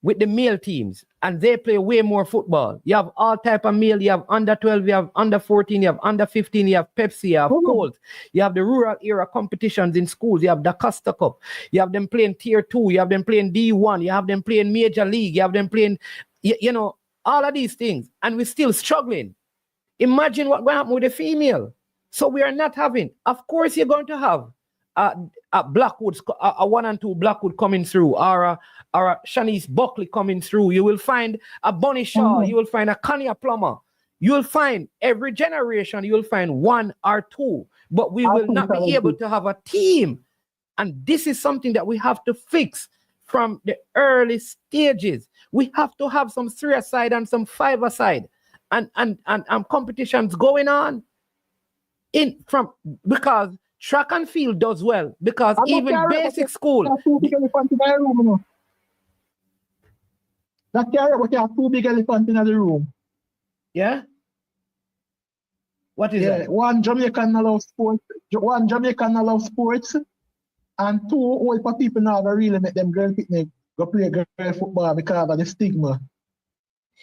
with the male teams, and they play way more football. You have all type of male. You have under 12, you have under 14, you have under 15, you have Pepsi, you have Colt. You have the rural era competitions in schools. You have the Costa Cup. You have them playing Tier 2. You have them playing D1. You have them playing Major League. You have them playing, you know, all of these things. And we're still struggling. Imagine what will happen with the female. So we are not having. Of course, you're going to have a Blackwood, a 1 and 2 Blackwood coming through, or a Shanice Buckley coming through. You will find a Bonnie Shaw. You will find a Kanye Plummer. You will find every generation, you will find 1 or 2, but we will not be able to have a team. And this is something that we have to fix from the early stages. We have to have some 3-a-side and some 5-a-side and competitions going on because track and field does well, because even basic school. That carry, but you have 2 big elephants in the room. Yeah? What is that? One Jamaican allow sports, and 2 old for people now that really make them girl picnic go play girl football because of the stigma.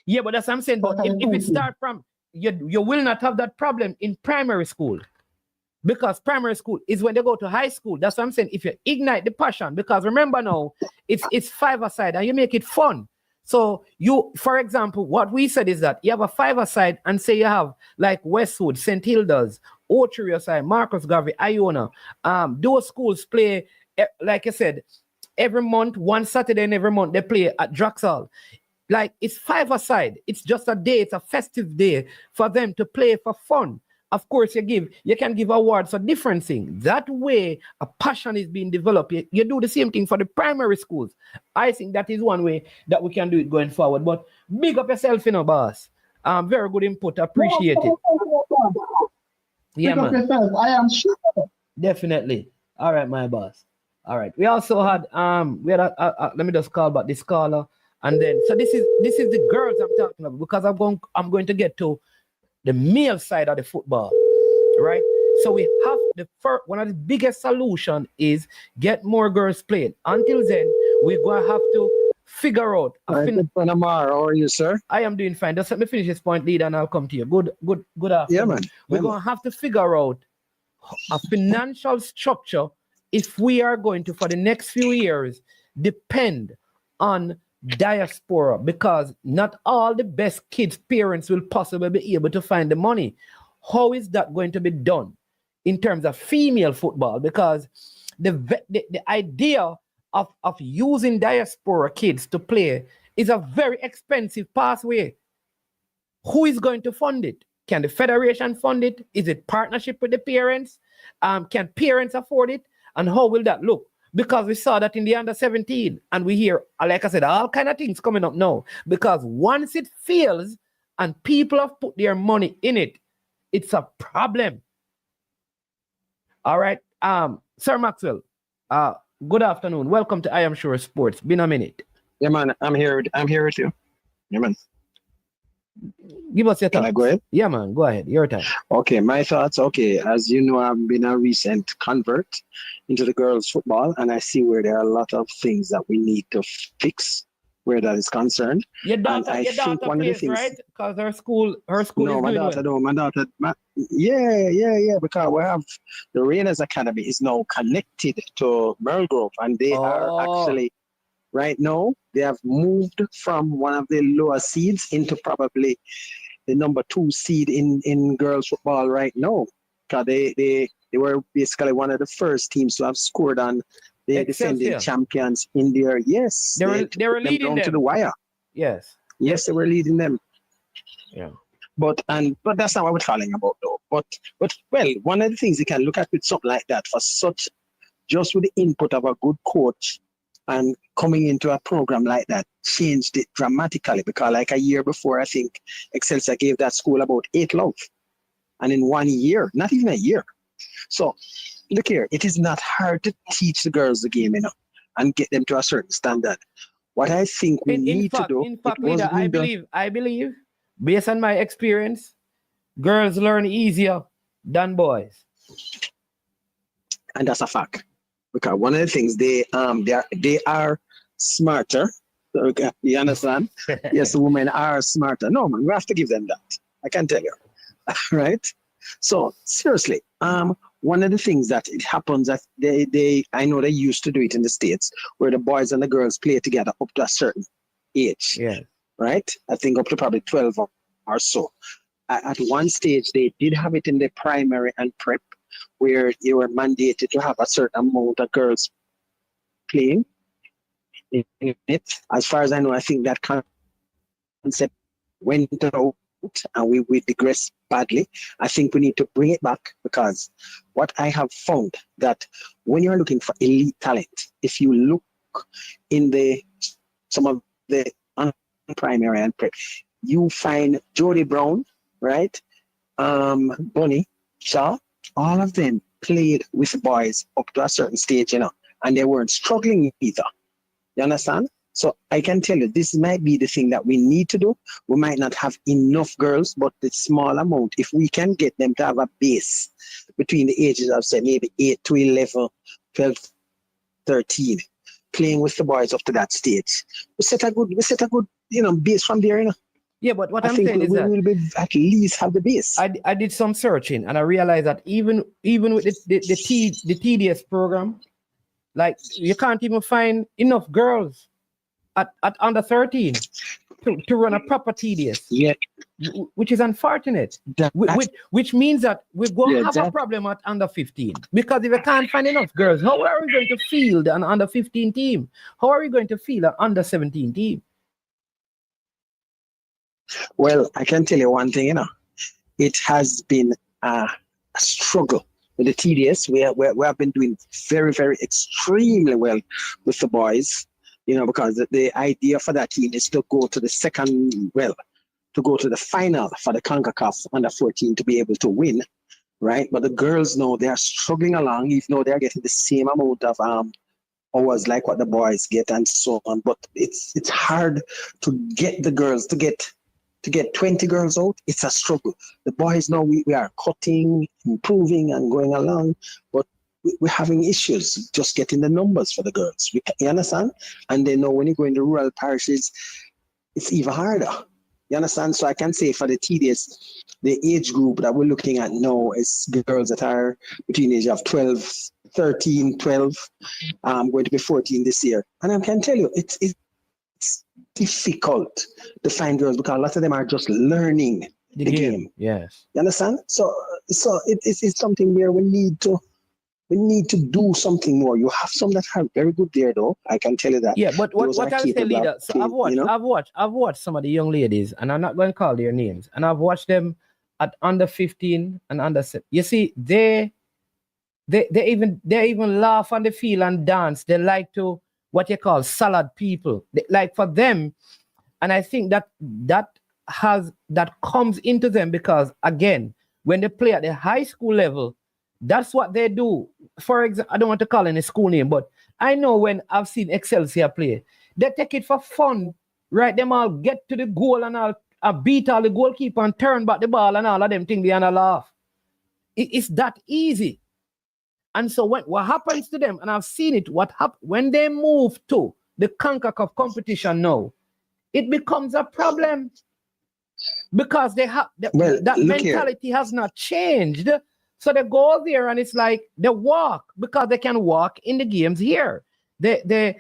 Yeah, but that's what I'm saying. But if it start from, you will not have that problem in primary school. Because primary school is when they go to high school. That's what I'm saying. If you ignite the passion, because remember now, it's 5-a-side and you make it fun. So you, for example, what we said is that you have a 5-a-side and say you have like Westwood, St. Hilda's, Ocho side, Marcus Garvey, Iona. Those schools play, like I said, every month, one Saturday and every month they play at Draxall. Like it's 5-a-side. It's just a day. It's a festive day for them to play for fun. Of course, you can give awards for different things. That way, a passion is being developed. You do the same thing for the primary schools. I think that is one way that we can do it going forward. But big up yourself, boss. Very good input. Appreciate it. Yeah, man. I am sure. Definitely. All right, my boss. All right. We also had let me just call back this caller, and then so this is the girls I'm talking about, because I'm going to get to the male side of the football, right? So we have one of the biggest solution is get more girls playing. Until then, we're going to have to figure out. How are you, sir? I am doing fine. Just let me finish this point, leader, and I'll come to you. Good afternoon. Yeah, man. We're going to have to figure out a financial structure if we are going to, for the next few years, depend on diaspora, because not all the best kids' parents will possibly be able to find the money. How is that going to be done in terms of female football? Because the idea of using diaspora kids to play is a very expensive pathway. Who is going to fund it? Can the federation fund it? Is it partnership with the parents? Can parents afford it? And how will that look? Because we saw that in the under 17, and we hear, like I said, all kind of things coming up now. Because once it fails and people have put their money in it, it's a problem. All right. Sir Maxwell, good afternoon. Welcome to I Am Sure Sports. Been a minute. Yeah, man. I'm here with you. Yeah, man. Give us your thoughts. Can I go ahead? Yeah, man. Go ahead. Your time. Okay, my thoughts. Okay, as you know, I've been a recent convert into the girls' football, and I see where there are a lot of things that we need to fix where that is concerned. Your daughter plays, right? Because her school no, is my daughter don't. My daughter, yeah. Because we have the Rainers Academy is now connected to Merle Grove, and they are actually. Right now, they have moved from one of the lower seeds into probably the number 2 seed in girls football right now. Because they were basically one of the first teams to have scored on the defending champions in their They were leading them to the wire. Yes, they were leading them. Yeah. But that's not what we're talking about though. But well, one of the things you can look at with something like that just with the input of a good coach. And coming into a program like that changed it dramatically, because like a year before, I think Excelsior gave that school about 8 love. And in 1 year, not even a year. So look here, it is not hard to teach the girls the game, and get them to a certain standard. What I think we need to do. In fact, leader, I believe, based on my experience, girls learn easier than boys. And that's a fact. Because one of the things they are smarter, Okay, you understand? Yes, the women are smarter. No, man, we have to give them that. I can tell you. Right? So seriously, one of the things that it happens that I know they used to do it in the States where the boys and the girls play together up to a certain age. Yeah. Right? I think up to probably 12 or so. At one stage, they did have it in the primary and prep where they were mandated to have a certain amount of girls playing in it. As far as I know, I think that concept went out and we digressed badly. I think we need to bring it back because what I have found that when you're looking for elite talent, if you look in some of the primary and prep, you find Jody Brown, right? Bunny, Shaw, all of them played with the boys up to a certain stage, and they weren't struggling either. You understand? So I can tell you, this might be the thing that we need to do. We might not have enough girls, but the small amount, if we can get them to have a base between the ages of, say, maybe 8 to 11, 12, 13, playing with the boys up to that stage, we set a good, base from there, Yeah, but what I I'm think saying is we that will be at least have the base. I did some searching and I realized that even with the TDS program, like you can't even find enough girls at under 13 to run a proper TDS. Yeah. Which is unfortunate. Which means that we're going to have a problem at under 15. Because if we can't find enough girls, how are we going to field an under 15 team? How are we going to field an under 17 team? Well, I can tell you one thing, it has been a struggle with the TDS. We have been doing very, very extremely well with the boys, because the idea for that team is to go to the final for the CONCACAF under 14 to be able to win, right? But the girls know they are struggling along, even though they're getting the same amount of hours like what the boys get and so on. But it's hard to get the girls to get 20 girls out. It's a struggle. The boys know we are cutting, improving, and going along, but we're having issues just getting the numbers for the girls. You understand? And they know when you go in the rural parishes, it's even harder. You understand? So I can say for the TDS, the age group that we're looking at now is girls that are between the age of 12, 13, 12, going to be 14 this year. And I can tell you, it's difficult to find girls because a lot of them are just learning the game. Yes. You understand? So it's something where we need to do something more. You have some that are very good there, though. I can tell you that. Yeah, but what I'll say, leader. So I've watched some of the young ladies, and I'm not going to call their names. And I've watched them at under 15 and under 7. You see, they even laugh on the field and dance. They like to what you call salad people. Like for them, and I think that comes into them because again, when they play at the high school level, that's what they do. For example, I don't want to call any school name, but I know when I've seen Excelsior play, they take it for fun, right? Them all get to the goal and I'll beat all the goalkeeper and turn back the ball and all of them things and I laugh. It's that easy. And so what happens to them, and I've seen it, when they move to the CONCACAF competition now, it becomes a problem because they have that mentality has not changed. So they go there and it's like they walk because they can walk in the games here. They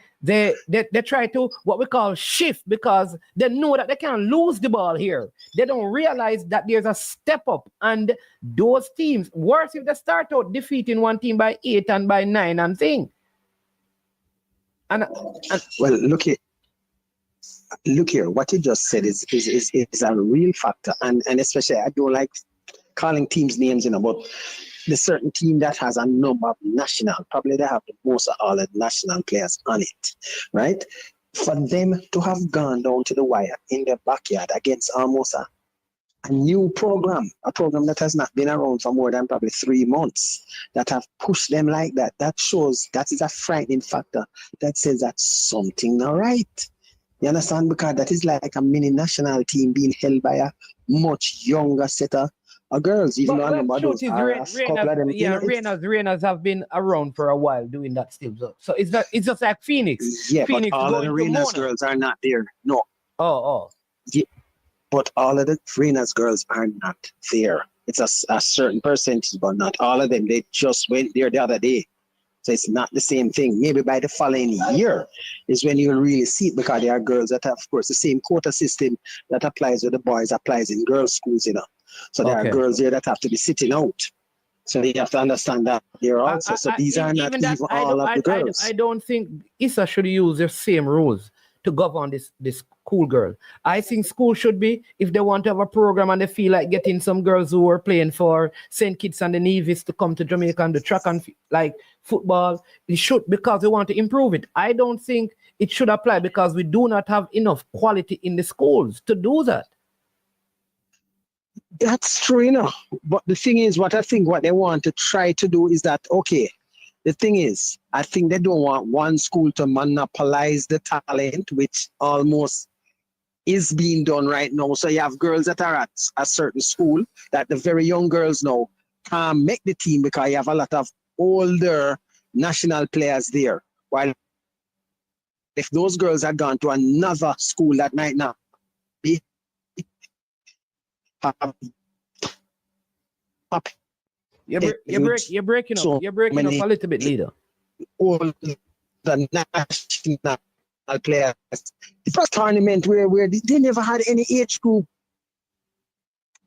try to what we call shift because they know that they can lose the ball here. They don't realize that there's a step up, and those teams, worse if they start out defeating one team by 8 and by 9 and thing. And well, look here. What you just said is a real factor, and especially I don't like calling teams names, but the certain team that has a number of national, probably they have the most of all the national players on it, right? For them to have gone down to the wire in their backyard against almost a new program, a program that has not been around for more than probably 3 months, that have pushed them like that, that shows that is a frightening factor that says that something not right. You understand? Because that is like a mini national team being held by a much younger set of are girls, even though a Well, number of truth those is, are a couple of them. Reinas have been around for a while doing that still. So it's just like Phoenix. Yeah, but Phoenix all of the going to Renas Mona. girls are not there. No. Oh. Yeah, but all of the Renas girls are not there. It's a certain percentage, but not all of them. They just went there the other day. So it's not the same thing. Maybe by the following year is when you'll really see it, because there are girls that have, of course, the same quota system that applies with the boys applies in girls' schools, So there are girls there that have to be sitting out. So you have to understand that here also. So these are not even all of the girls. I don't think ISA should use the same rules to govern this school girl. I think school should be, if they want to have a program and they feel like getting some girls who are playing for St. Kitts and the Nevis to come to Jamaica and do track and like football, it should, because we want to improve it. I don't think it should apply because we do not have enough quality in the schools to do that. That's true, But the thing is, what they want to try to do is that, okay, the thing is, I think they don't want one school to monopolize the talent, which almost is being done right now. So you have girls that are at a certain school that the very young girls now can't make the team because you have a lot of older national players there. While if those girls had gone to another school that might not be up. You're breaking up. You're breaking up a little bit, leader. All the national players. The first tournament where they never had any age group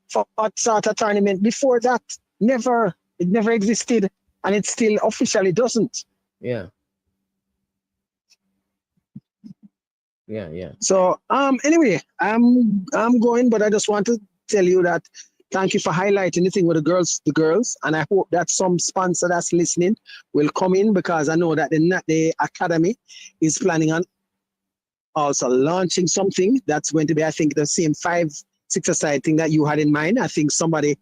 for that sort of tournament. Before that, it never existed, and it still officially doesn't. Yeah. So anyway, I'm going, but I just want to tell you that thank you for highlighting the thing with the girls, and I hope that some sponsor that's listening will come in, because I know that the academy is planning on also launching something that's going to be, I think, the same 5-6-a-side thing that you had in mind. I think somebody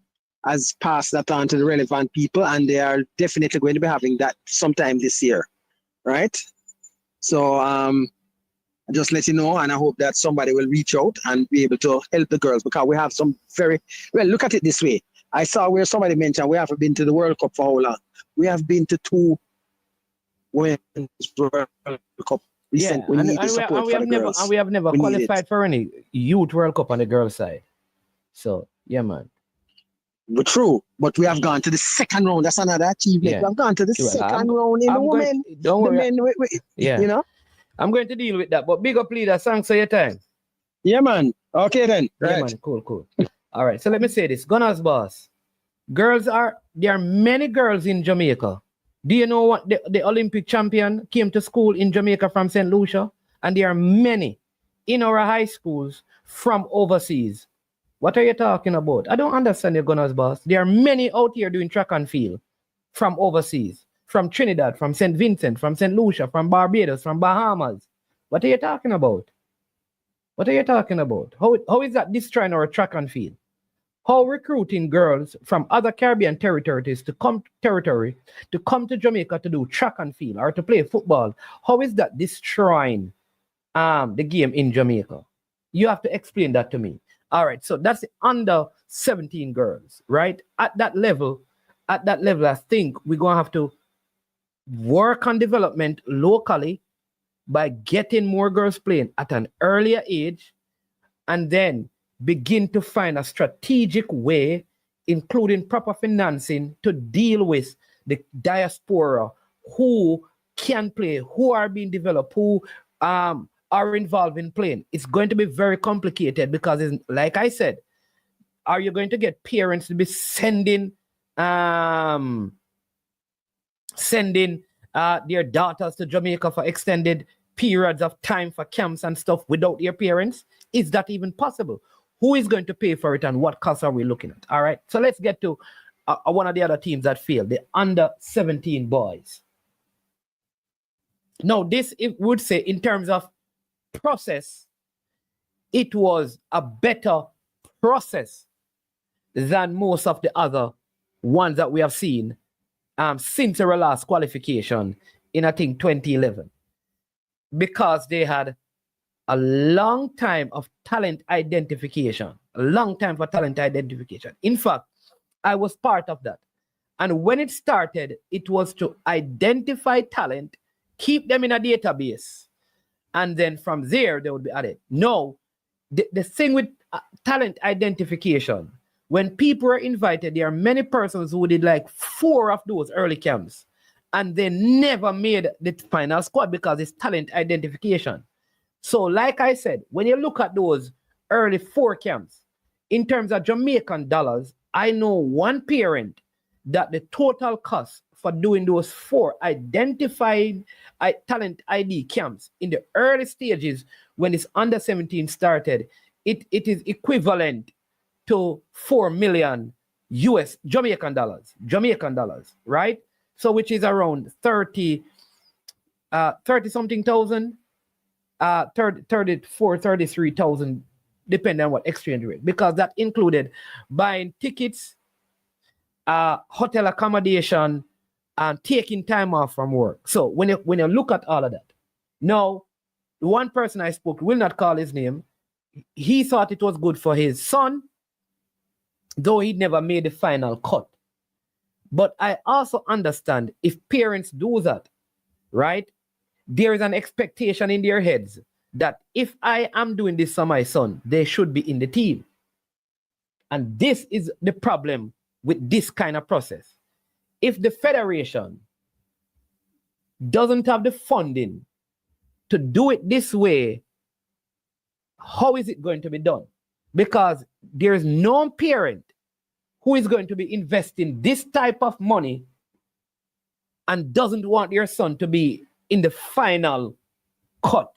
has passed that on to the relevant people, and they are definitely going to be having that sometime this year, right? So just let you know, and I hope that somebody will reach out and be able to help the girls, because we have some look at it this way. I saw where somebody mentioned we haven't been to the World Cup for how long? We have been to 2 Women's World Cup recently. We have never qualified for any Youth World Cup on the girls' side. So, yeah, man. But true, but we have gone to the second round. That's another achievement. Yeah. We have gone to the second round in the women. Don't worry. The men, I'm going to deal with that, but big up, leader. Thanks for your time. Yeah, man. Okay, then. Right. Yeah, man. Cool. All right. So let me say this. Gunners boss. There are many girls in Jamaica. Do you know what the Olympic champion came to school in Jamaica from St. Lucia? And there are many in our high schools from overseas. What are you talking about? I don't understand your Gunners boss. There are many out here doing track and field from overseas. From Trinidad, from St. Vincent, from St. Lucia, from Barbados, from Bahamas. What are you talking about? How is that destroying our track and field? How recruiting girls from other Caribbean territories to come to Jamaica to do track and field or to play football? How is that destroying the game in Jamaica? You have to explain that to me. All right, so that's the under 17 girls, right? At that level, I think we're gonna have to work on development locally by getting more girls playing at an earlier age, and then begin to find a strategic way, including proper financing, to deal with the diaspora who can play, who are being developed, who are involved in playing. It's going to be very complicated because, like I said, are you going to get parents to be sending their daughters to Jamaica for extended periods of time for camps and stuff without their parents? Is that even possible? Who is going to pay for it, and what costs are we looking at? All right, so let's get to one of the other teams that failed, the under 17 boys. Now, this would say in terms of process, it was a better process than most of the other ones that we have seen since our last qualification in, I think, 2011, because they had a long time of talent identification, In fact, I was part of that. And when it started, it was to identify talent, keep them in a database, and then from there, they would be added. No, the thing with talent identification, when people are invited, there are many persons who did like 4 of those early camps, and they never made the final squad because it's talent identification. So like I said, when you look at those early 4 camps, in terms of Jamaican dollars, I know one parent that the total cost for doing those 4 identified talent ID camps in the early stages when it's under 17 started, it is equivalent to 4 million Jamaican dollars, right? So which is around 30 something thousand, 34, 33,000, depending on what exchange rate, because that included buying tickets, hotel accommodation, and taking time off from work. So when you look at all of that, now, the one person I spoke, will not call his name, he thought it was good for his son, though he never made the final cut. But I also understand if parents do that, right, there is an expectation in their heads that if I am doing this for my son, they should be in the team. And this is the problem with this kind of process. If the federation doesn't have the funding to do it this way, how is it going to be done? Because there is no parent who is going to be investing this type of money and doesn't want their son to be in the final cut.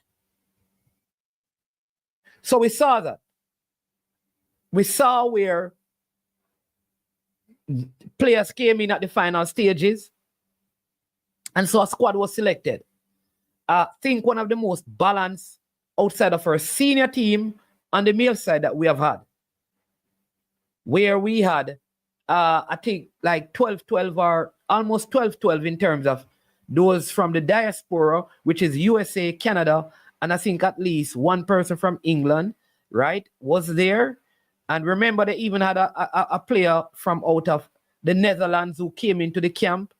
So we saw that. We saw where players came in at the final stages, and so a squad was selected. I think one of the most balanced outside of our senior team on the male side that we have had, where we had, I think, like 12-12 or almost 12-12 in terms of those from the diaspora, which is USA, Canada, and I think at least one person from England, right, was there. And remember, they even had a player from out of the Netherlands who came into the camp.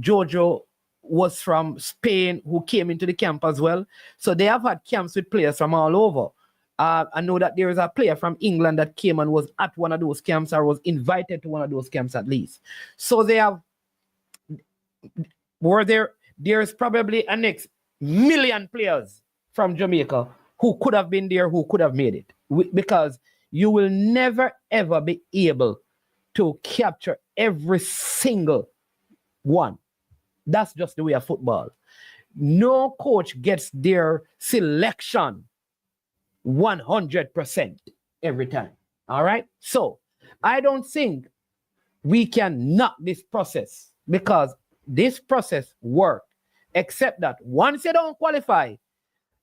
Jojo was from Spain who came into the camp as well. So they have had camps with players from all over. I know that there is a player from England that came and was at one of those camps or was invited to one of those camps at least. So they have, there's probably a next million players from Jamaica who could have been there, who could have made it. Because you will never, ever be able to capture every single one. That's just the way of football. No coach gets their selection 100% every time. All right? So I don't think we can knock this process because this process worked, except that once you don't qualify,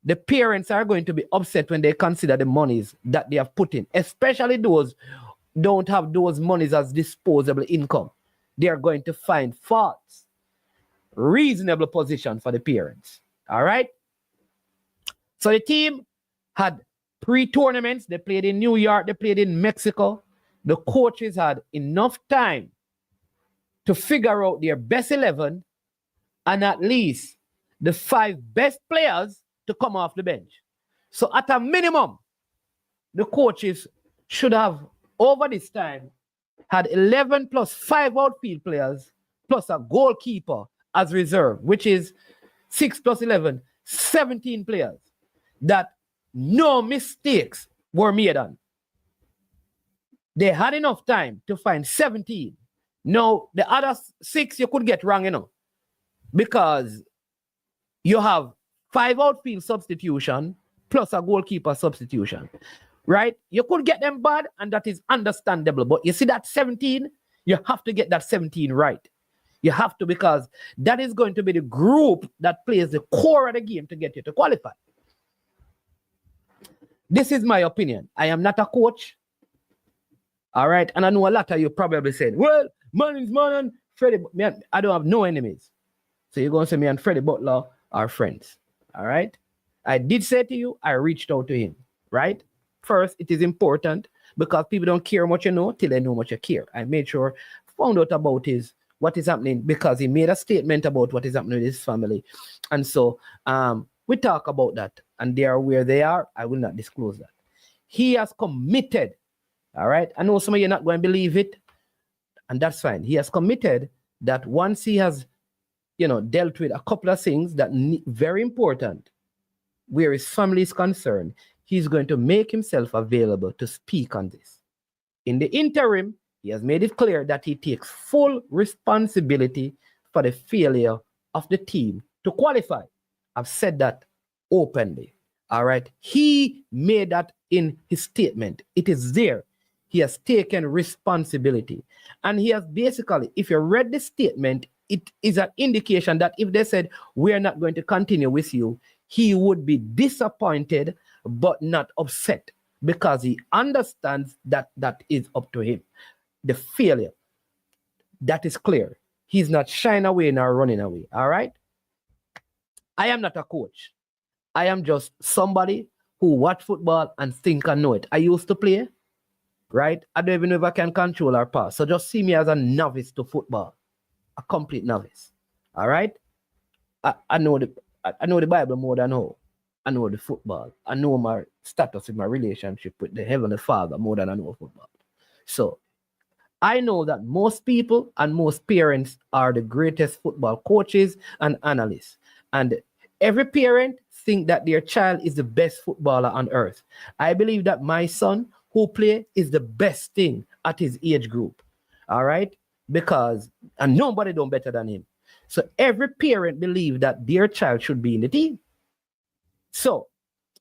the parents are going to be upset when they consider the monies that they have put in, especially those don't have those monies as disposable income. They are going to find faults. Reasonable position for the parents. All right? So the team had pre-tournaments. They played in New York. They played in Mexico. The coaches had enough time to figure out their best 11 and at least the 5 best players to come off the bench. So at a minimum, the coaches should have, over this time, had 11 plus 5 outfield players plus a goalkeeper as reserve, which is 6 plus 11, 17 players that no mistakes were made on. They had enough time to find 17. No, the other 6 you could get wrong, because you have 5 outfield substitution plus a goalkeeper substitution, right? You could get them bad, and that is understandable. But you see that 17, you have to get that 17 right. You have to, because that is going to be the group that plays the core of the game to get you to qualify. This is my opinion. I am not a coach. All right? And I know a lot of you probably said, well, man is man and Freddie. Man, I don't have no enemies. So you're going to say me and Freddie Butler are friends. All right? I did say to you, I reached out to him. Right? First, it is important because people don't care what you know till they know what you care. I made sure, found out about what is happening, because he made a statement about what is happening with his family. And so we talk about that, and they are where they are. I will not disclose that. He has committed, all right? I know some of you are not going to believe it, and that's fine. He has committed that once he has, dealt with a couple of things that very important, where his family is concerned, he's going to make himself available to speak on this. In the interim, he has made it clear that he takes full responsibility for the failure of the team to qualify. I've said that openly. All right. He made that in his statement. It is there. He has taken responsibility. And he has basically, if you read the statement, it is an indication that if they said, we're not going to continue with you, he would be disappointed but not upset, because he understands that that is up to him. The failure, that is clear. He's not shying away nor running away. All right. I am not a coach. I am just somebody who watch football and think I know it. I used to play, right? I don't even know if I can control or pass. So just see me as a novice to football, a complete novice. All right. I know the Bible more than how. I know the football. I know my status in my relationship with the Heavenly Father more than I know football. So I know that most people and most parents are the greatest football coaches and analysts. And every parent think that their child is the best footballer on earth. I believe that my son who play is the best thing at his age group. All right? And nobody done better than him. So every parent believe that their child should be in the team. So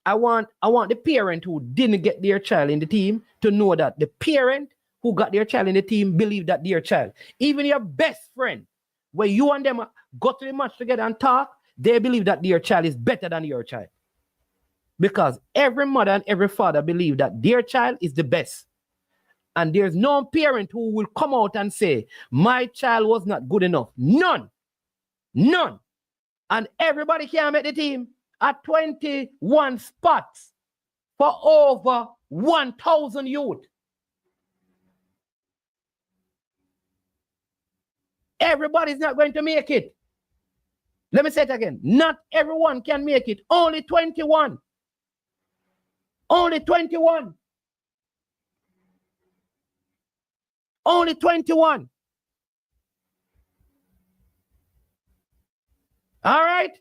I want the parent who didn't get their child in the team to know that the parent who got their child in the team believe that their child, even your best friend, where you and them go to the match together and talk, they believe that their child is better than your child. Because every mother and every father believe that their child is the best. And there's no parent who will come out and say, my child was not good enough. None. And everybody can make the team at 21 spots for over 1,000 youth. Everybody's not going to make it. Let me say it again. Not everyone can make it. Only 21. Only 21. Only 21. All right?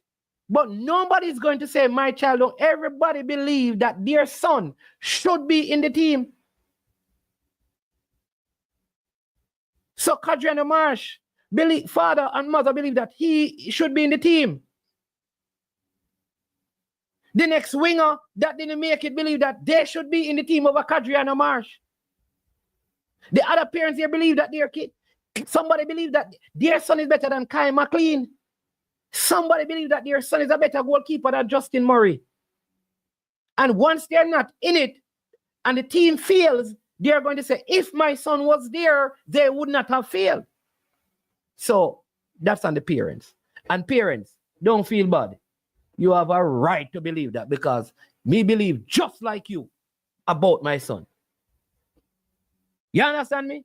But nobody's going to say, my child, don't. Everybody believe that their son should be in the team. So Kadriana Marsh, father and mother believe that he should be in the team. The next winger that didn't make it believe that they should be in the team over Kadriana Marsh. The other parents here believe that their kid, somebody believe that their son is better than Kai McLean. Somebody believe that their son is a better goalkeeper than Justin Murray. And once they're not in it and the team fails, they're going to say, if my son was there, they would not have failed. So that's on the parents. And parents, don't feel bad. You have a right to believe that, because me believe just like you about my son. You understand me?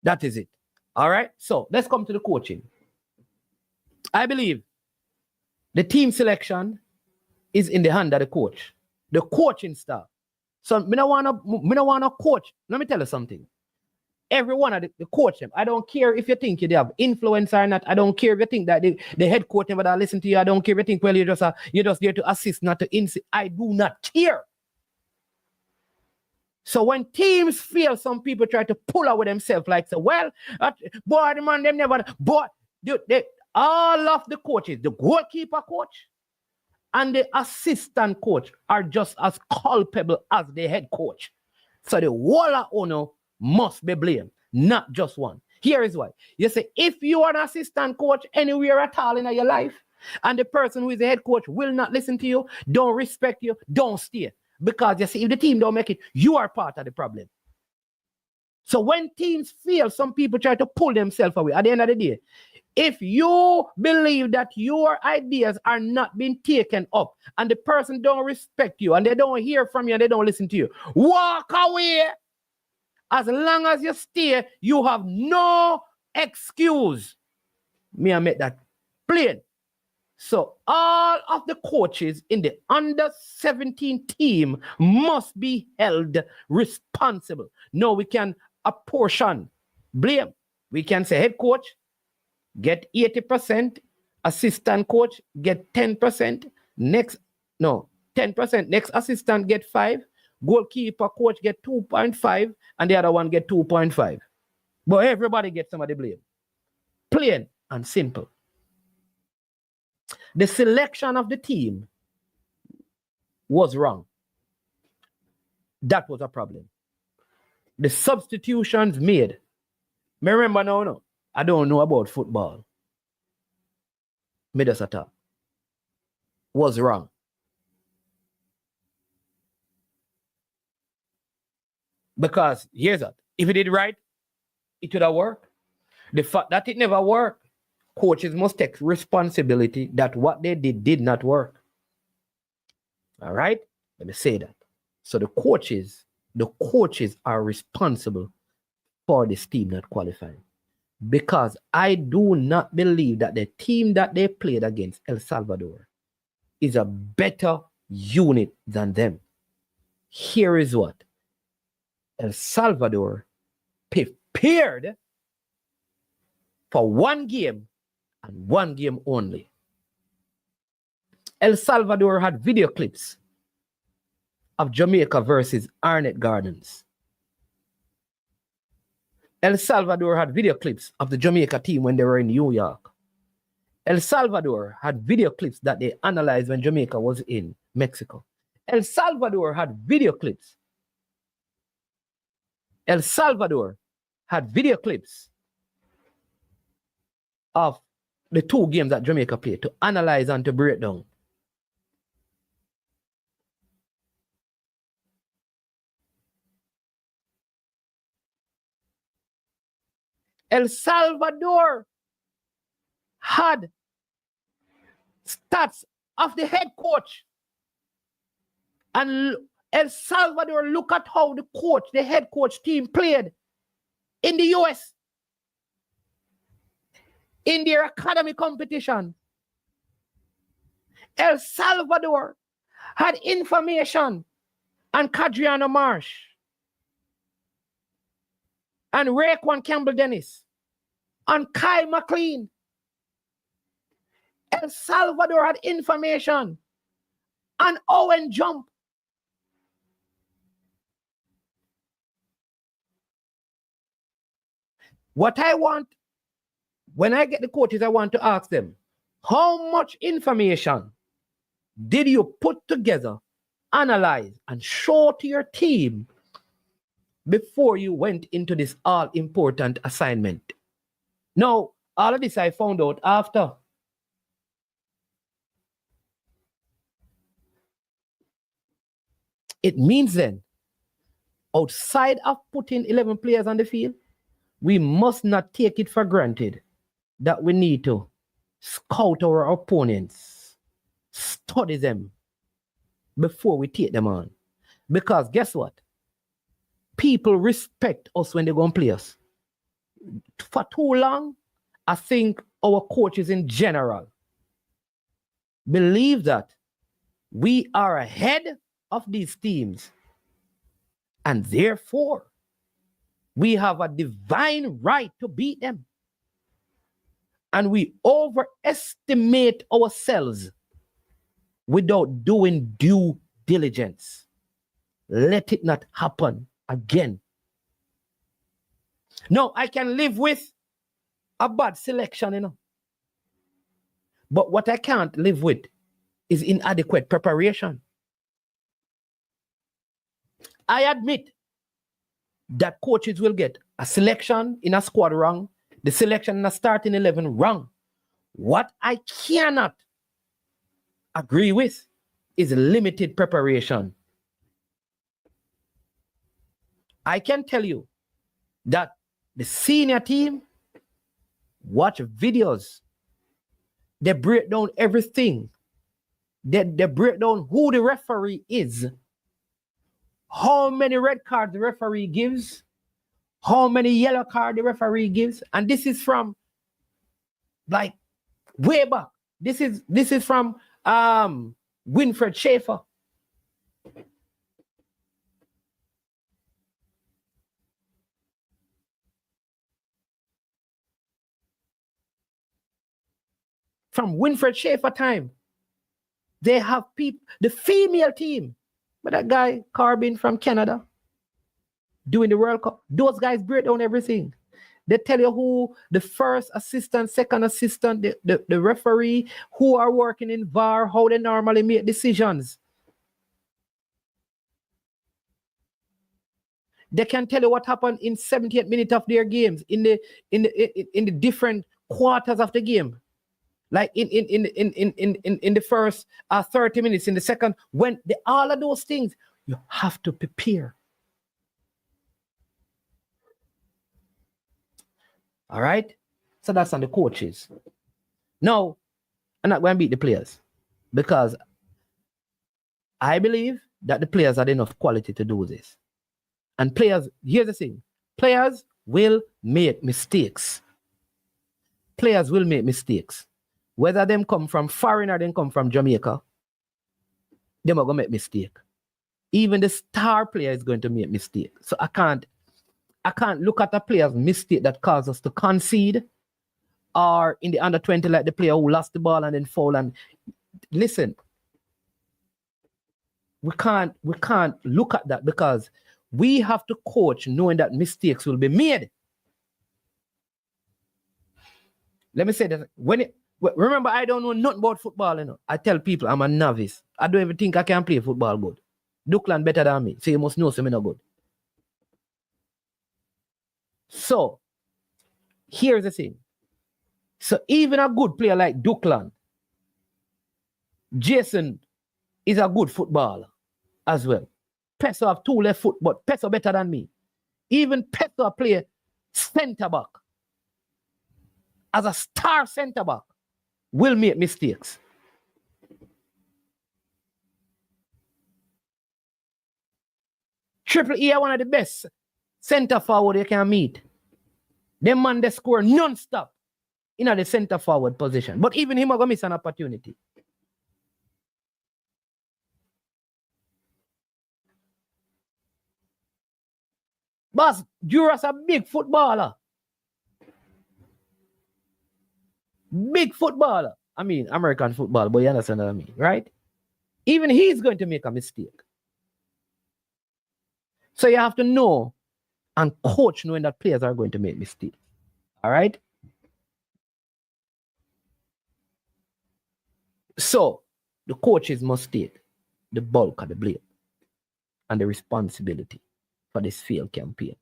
That is it. All right. So let's come to the coaching. I believe the team selection is in the hand of the coach, the coaching staff. So me don't wanna coach. Let me tell you something. Every one of the coach them. I don't care if you think they have influence or not. I don't care if you think that the head coach never listen to you. I don't care if you think, well, you're just there to assist, not to insist. I do not care. So when teams feel, some people try to pull out with themselves, like, so, well, boy, the man, them never, but all of the coaches, the goalkeeper coach and the assistant coach are just as culpable as the head coach. So the whole owner must be blamed, not just one. Here is why. You say, if you are an assistant coach anywhere at all in your life, and the person who is the head coach will not listen to you, don't respect you, don't stay. Because you see, if the team don't make it, you are part of the problem. So when teams fail, some people try to pull themselves away. At the end of the day, if you believe that your ideas are not being taken up and the person don't respect you and they don't hear from you and they don't listen to you, walk away. As long as you stay, you have no excuse. Me, I make that plain. So all of the coaches in the under 17 team must be held responsible. No, we can apportion blame. We can say head coach, get 80%, assistant coach, get 10%, 10%, next assistant get 5, goalkeeper coach get 2.5, and the other one get 2.5. But everybody gets some of the blame. Plain and simple. The selection of the team was wrong. That was a problem. The substitutions made. Me remember now, no, I don't know about football. Me just attack. Was wrong. Because here's that. If it did right, it would have worked. The fact that it never worked, coaches must take responsibility that what they did not work. All right? Let me say that. So the coaches are responsible for this team not qualifying. Because I do not believe that the team that they played against, El Salvador, is a better unit than them. Here is what. El Salvador prepared for one game and one game only. El Salvador had video clips of Jamaica versus Arnett Gardens. El Salvador had video clips of the Jamaica team when they were in New York. El Salvador had video clips that they analyzed when Jamaica was in Mexico. El Salvador had video clips. El Salvador had video clips of the two games that Jamaica played to analyze and to break down. El Salvador had stats of the head coach. And El Salvador, look at how the head coach team played in the US. In their academy competition. El Salvador had information on Cadriano Marsh and Raekwon Campbell-Dennis and Kyle McLean. El Salvador had information on Owen Jump. What I want, when I get the coaches, I want to ask them, how much information did you put together, analyze, and show to your team before you went into this all-important assignment? Now, all of this I found out after. It means then, outside of putting 11 players on the field, we must not take it for granted that we need to scout our opponents, study them before we take them on. Because guess what? People respect us when they go and play us. For too long, I think our coaches in general believe that we are ahead of these teams, and therefore we have a divine right to beat them. And we overestimate ourselves without doing due diligence. Let it not happen again. No, I can live with a bad selection, you know. But what I can't live with is inadequate preparation. I admit that coaches will get a selection in a squad wrong, the selection in a starting 11 wrong. What I cannot agree with is limited preparation. I can tell you that the senior team watch videos. They break down everything. They break down who the referee is, how many red cards the referee gives, how many yellow cards the referee gives. And this is from like way back. This is from Winfred Schaefer. From Winfred Schaefer time. They have people, the female team, but that guy Carbin from Canada doing the World Cup. Those guys break down everything. They tell you who the first assistant, second assistant, the referee, who are working in VAR, how they normally make decisions. They can tell you what happened in 78 minutes of their games, in the different quarters of the game. Like in the first 30 minutes, in the second, when all of those things, you have to prepare. All right? So that's on the coaches. No, I'm not going to beat the players because I believe that the players had enough quality to do this. And players, here's the thing, players will make mistakes. Players will make mistakes. Whether them come from foreign or them come from Jamaica, them are going to make mistake. Even the star player is going to make mistake. So I can't look at a player's mistake that caused us to concede, or in the under 20 like the player who lost the ball and then foul. And listen, we can't look at that because we have to coach knowing that mistakes will be made. Let me say that remember, I don't know nothing about football. You know? I tell people I'm a novice. I don't even think I can play football good. Duckland better than me, so you must know something not good. So, here's the thing. So even a good player like Duckland, Jason is a good footballer as well. Peso have 2 left foot, but Peso better than me. Even Peso play centre back. As a star centre back, will make mistakes. Triple E are one of the best centre forward you can meet. Them man they score non-stop in the centre forward position. But even him are gonna miss an opportunity. Boss, Duras a big footballer. Big footballer. I mean, American football, but you understand what I mean, right? Even he's going to make a mistake. So you have to know and coach knowing that players are going to make mistakes. All right? So the coaches must take the bulk of the blame and the responsibility for this failed campaign.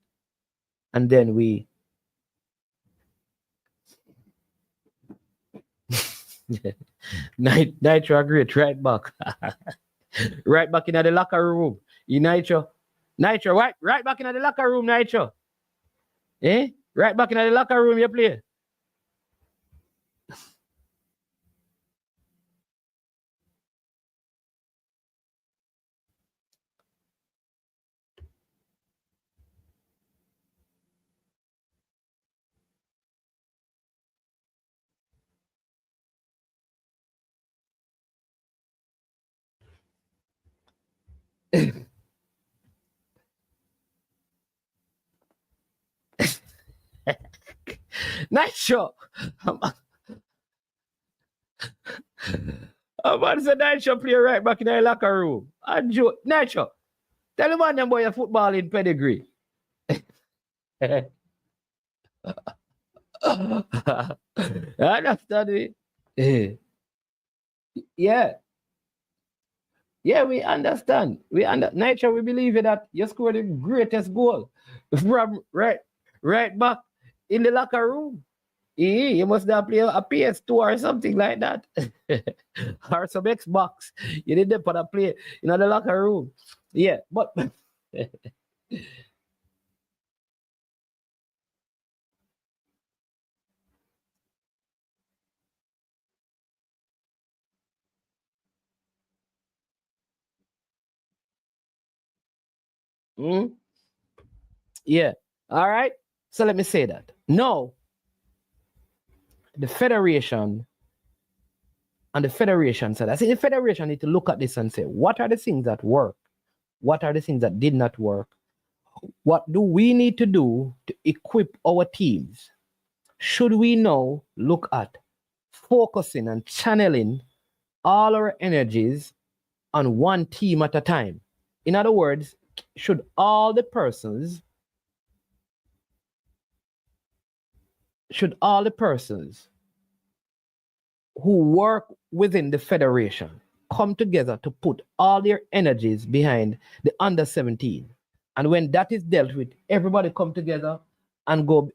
And then we Nitro great right back. Right back in the locker room. Nitro, right back in the locker room, Nitro. Eh? Right back in the locker room you play. Nitro. I'm about to say Nitro play right back in the locker room. And Joe, Nitro, tell the man them boy your football in pedigree. I understand it. Yeah. Yeah, we understand. Nitro, we believe that you scored the greatest goal from right back in the locker room. You must have played a PS2 or something like that. Or some Xbox. You didn't put a play in the locker room. Yeah, but Mm? Yeah. All right. So let me say that. No, the federation and the federation said, I think the federation need to look at this and say, what are the things that work? What are the things that did not work? What do we need to do to equip our teams? Should we now look at focusing and channeling all our energies on one team at a time? In other words, should all the persons who work within the federation come together to put all their energies behind the under 17? And when that is dealt with, everybody come together and go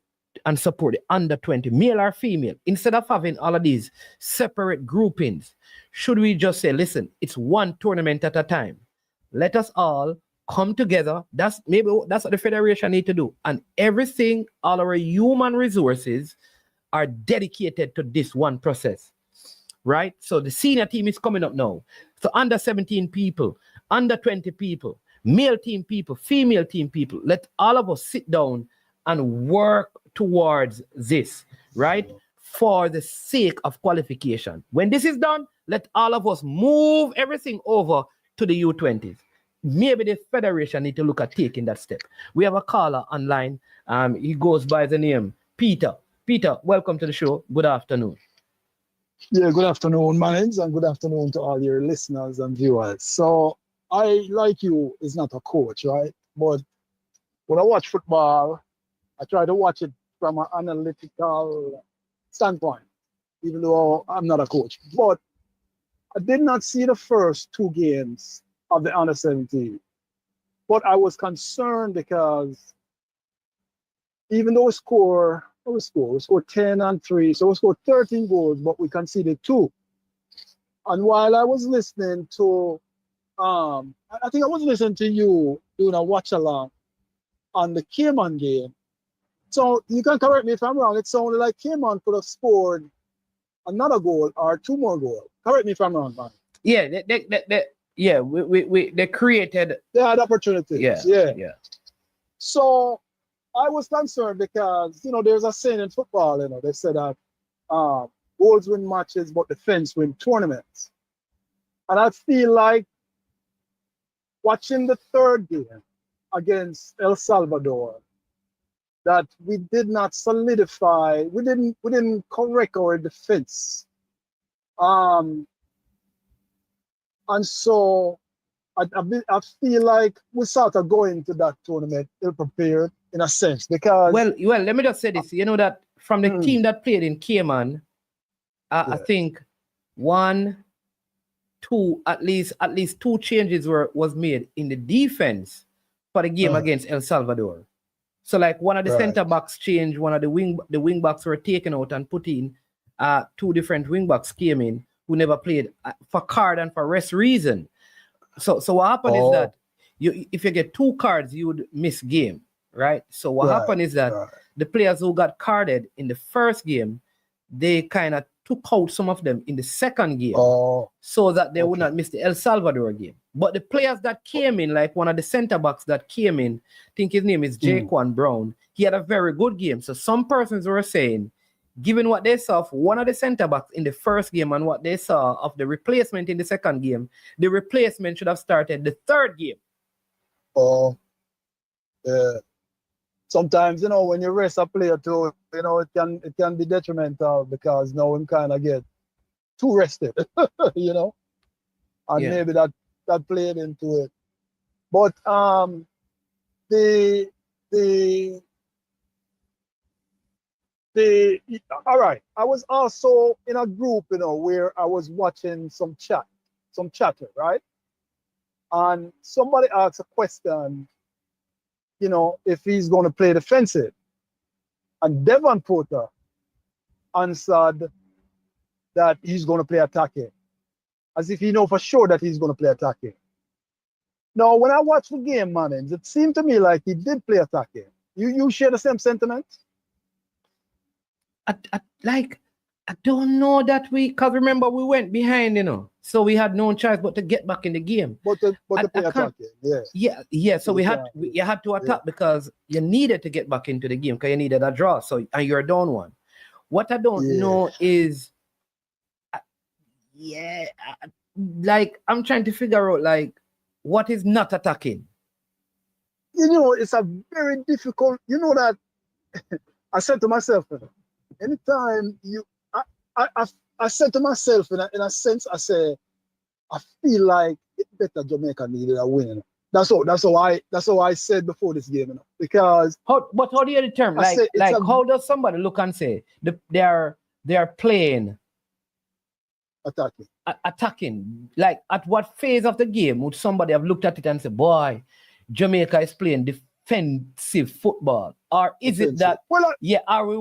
and support the under 20, male or female, instead of having all of these separate groupings. Should we just say, listen, it's one tournament at a time? Let us all come together. That's what the federation need to do. And everything, all our human resources are dedicated to this one process, right? So the senior team is coming up now. So under 17 people, under 20 people, male team people, female team people, let all of us sit down and work towards this, right? For the sake of qualification. When this is done, let all of us move everything over to the U20s. Maybe the federation need to look at taking that step. We have a caller online. He goes by the name Peter. Peter, welcome to the show. Good afternoon. Yeah, good afternoon, Manage, and good afternoon to all your listeners and viewers. So I, like you, is not a coach, right? But when I watch football, I try to watch it from an analytical standpoint, even though I'm not a coach. But I did not see the first two games of the under 17. But I was concerned because even though we scored 10-3, so we scored 13 goals, but we conceded 2. And while I was listening to, I think I was listening to you doing a watch along on the Cayman game. So you can correct me if I'm wrong. It sounded like Cayman could have scored another goal or 2 more goals. Correct me if I'm wrong, man. Yeah, they created. They had opportunities. Yeah. So I was concerned because, there's a saying in football, they said that goals win matches, but defense win tournaments. And I feel like watching the third game against El Salvador, that we did not solidify, we didn't correct our defense. And so I feel like we sort of go into that tournament ill-prepared in a sense, because... Well, let me just say this. You know that from the team that played in Cayman, I think at least 2 changes was made in the defense for the game against El Salvador. So like one of the center backs changed, one of the wing backs were taken out and put in. 2 different wing backs came in who never played for card and for rest reason. So what happened is that if you get 2 cards, you would miss game, right? So what happened is that the players who got carded in the first game, they kind of took out some of them in the second game so that they would not miss the El Salvador game. But the players that came in, like one of the center backs that came in, I think his name is Jaquan Brown, he had a very good game. So some persons were saying, given what they saw of one of the center backs in the first game and what they saw of the replacement in the second game, the replacement should have started the third game. Sometimes, when you rest a player too, it can be detrimental because now him kind of get too rested, and maybe that played into it. But all right. I was also in a group, where I was watching some chatter, right? And somebody asked a question, if he's going to play defensive. And Devon Porter answered that he's going to play attacking, as if he know for sure that he's going to play attacking. Now, when I watched the game, man, it seemed to me like he did play attacking. You share the same sentiment? I don't know that because remember we went behind, so we had no choice but to get back in the game. But to play attacking, Yeah. So you had to attack because you needed to get back into the game because you needed a draw. So and you're down one. What I don't know is, like I'm trying to figure out like what is not attacking. It's a very difficult. You know that I said to myself, anytime I said to myself in a sense, I say, I feel like it better Jamaica needed a win. That's how I said before this game, because how do you determine? How does somebody look and say they are playing attacking? Like at what phase of the game would somebody have looked at it and say, boy, Jamaica is playing defensive football? Or is it that we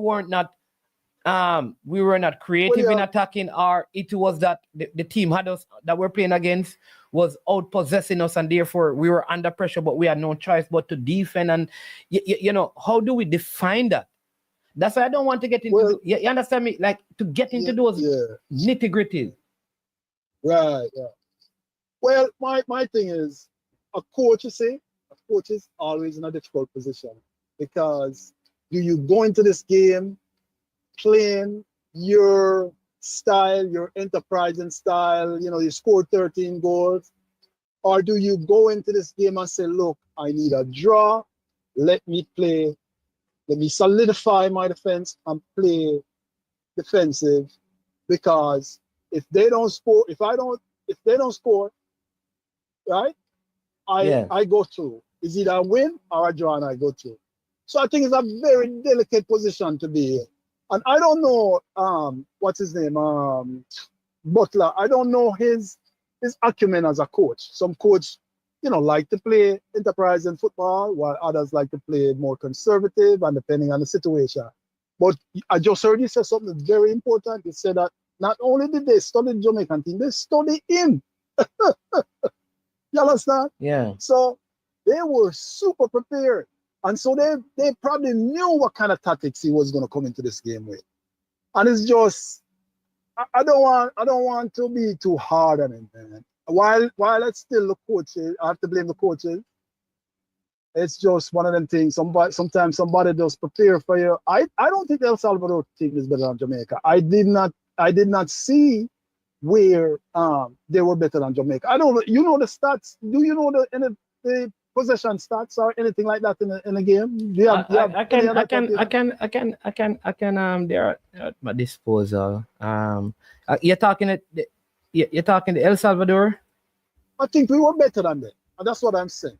were not creative in attacking, or it was that the team had us that we're playing against was out possessing us and therefore we were under pressure, but we had no choice but to defend? And how do we define that? That's why I don't want to get into you understand me, like to get into those nitty-gritties. Right. Well, my thing is, a coach is always in a difficult position, because do you go into this game playing your style, your enterprising style, you scored 13 goals, or do you go into this game and say, look, I need a draw, let me solidify my defense and play defensive, because if they don't score, if they don't score, right, I go through. Is it a win or a draw and I go through? So I think it's a very delicate position to be in. And I don't know what's his name, Butler. I don't know his acumen as a coach. Some coach, like to play enterprising football, while others like to play more conservative and depending on the situation. But I just heard you say something very important. You said that not only did they study the Jamaican team, they studied him. You understand? Yeah. So they were super prepared. And so they probably knew what kind of tactics he was going to come into this game with. And it's just, I don't want to be too hard on him, man. While it's still the coaches, I have to blame the coaches. It's just one of them things. Sometimes somebody does prepare for you. I don't think the El Salvador team is better than Jamaica. I did not see where they were better than Jamaica. I don't know. You know the stats? Do you know the possession stats or anything like that in the game? I can. They're at my disposal. You're talking the El Salvador. I think we were better than them, and that's what I'm saying.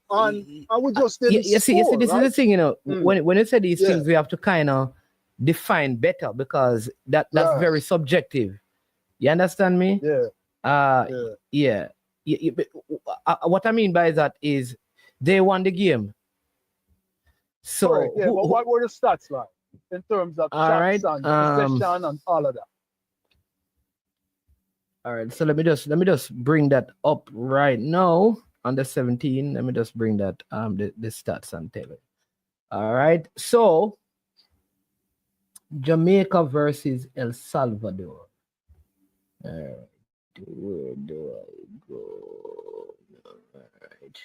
And I would just say you see, this right? is the thing. When you say these things, we have to kind of define better, because that's very subjective. You understand me? Yeah. What I mean by that is they won the game. So correct, but what were the stats like in terms of shots and possession and all of that? All right, so let me just bring that up right now on the 17. Let me just bring that the stats and tell it. All right, so Jamaica versus El Salvador. All right, where do I go? All right.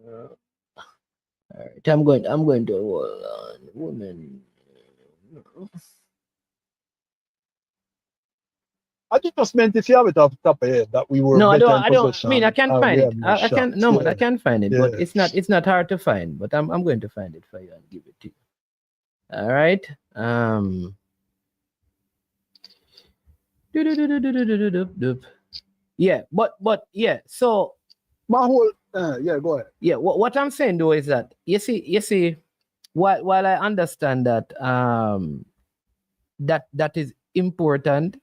All right, I'm going to hold on. Women. I just meant if you have it off the top of your head that we were. No, better I don't. I mean, I can't find it. I can't. No, I can't find it. But it's not hard to find. But I'm going to find it for you and give it to you. All right. Yeah, but yeah. So my whole go ahead. Yeah, what I'm saying though is that you see, while I understand that that is important.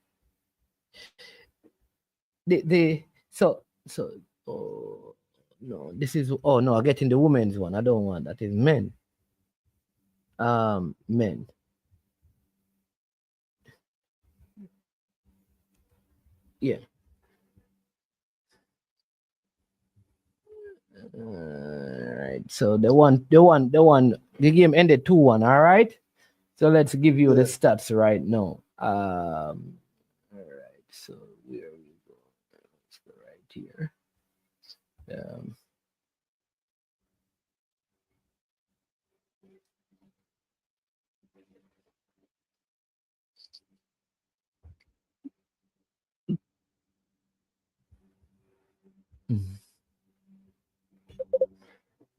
Oh no, this is I'm getting the women's one. I don't want that. Is men. Men. Yeah. All right. So the one The game ended 2-1, all right? So let's give you the Yeah. stats right now. All right, so where we go? Let's go right here.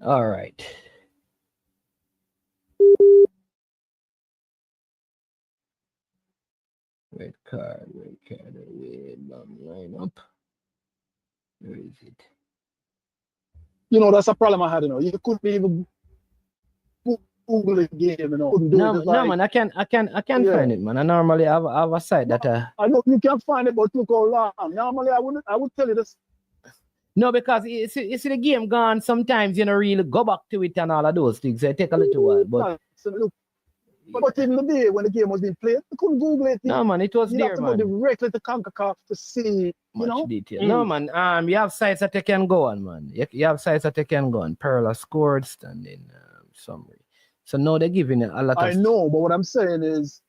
All right. Red card, away, line up. Where is it? You know, that's a problem I had, you know. You couldn't even Google the game, you know. Couldn't do No, it. no, man, I can't Yeah. find it, man. I normally have a site that I know you can find it, but look how long. Normally, I would tell you this. no, because it's the game gone. Sometimes you know really go back to it and all of those things. So it take a little while, but So look, but in the day when the game was being played, you couldn't Google it. no, man, it was You there, have to man. go directly to CONCACAF to see, you know. Much detail. No, man. You have sites that you can go on, man. You have sites that you can go on. Perla scored, standing summary. So now they're giving a lot of. I know, but what I'm saying is,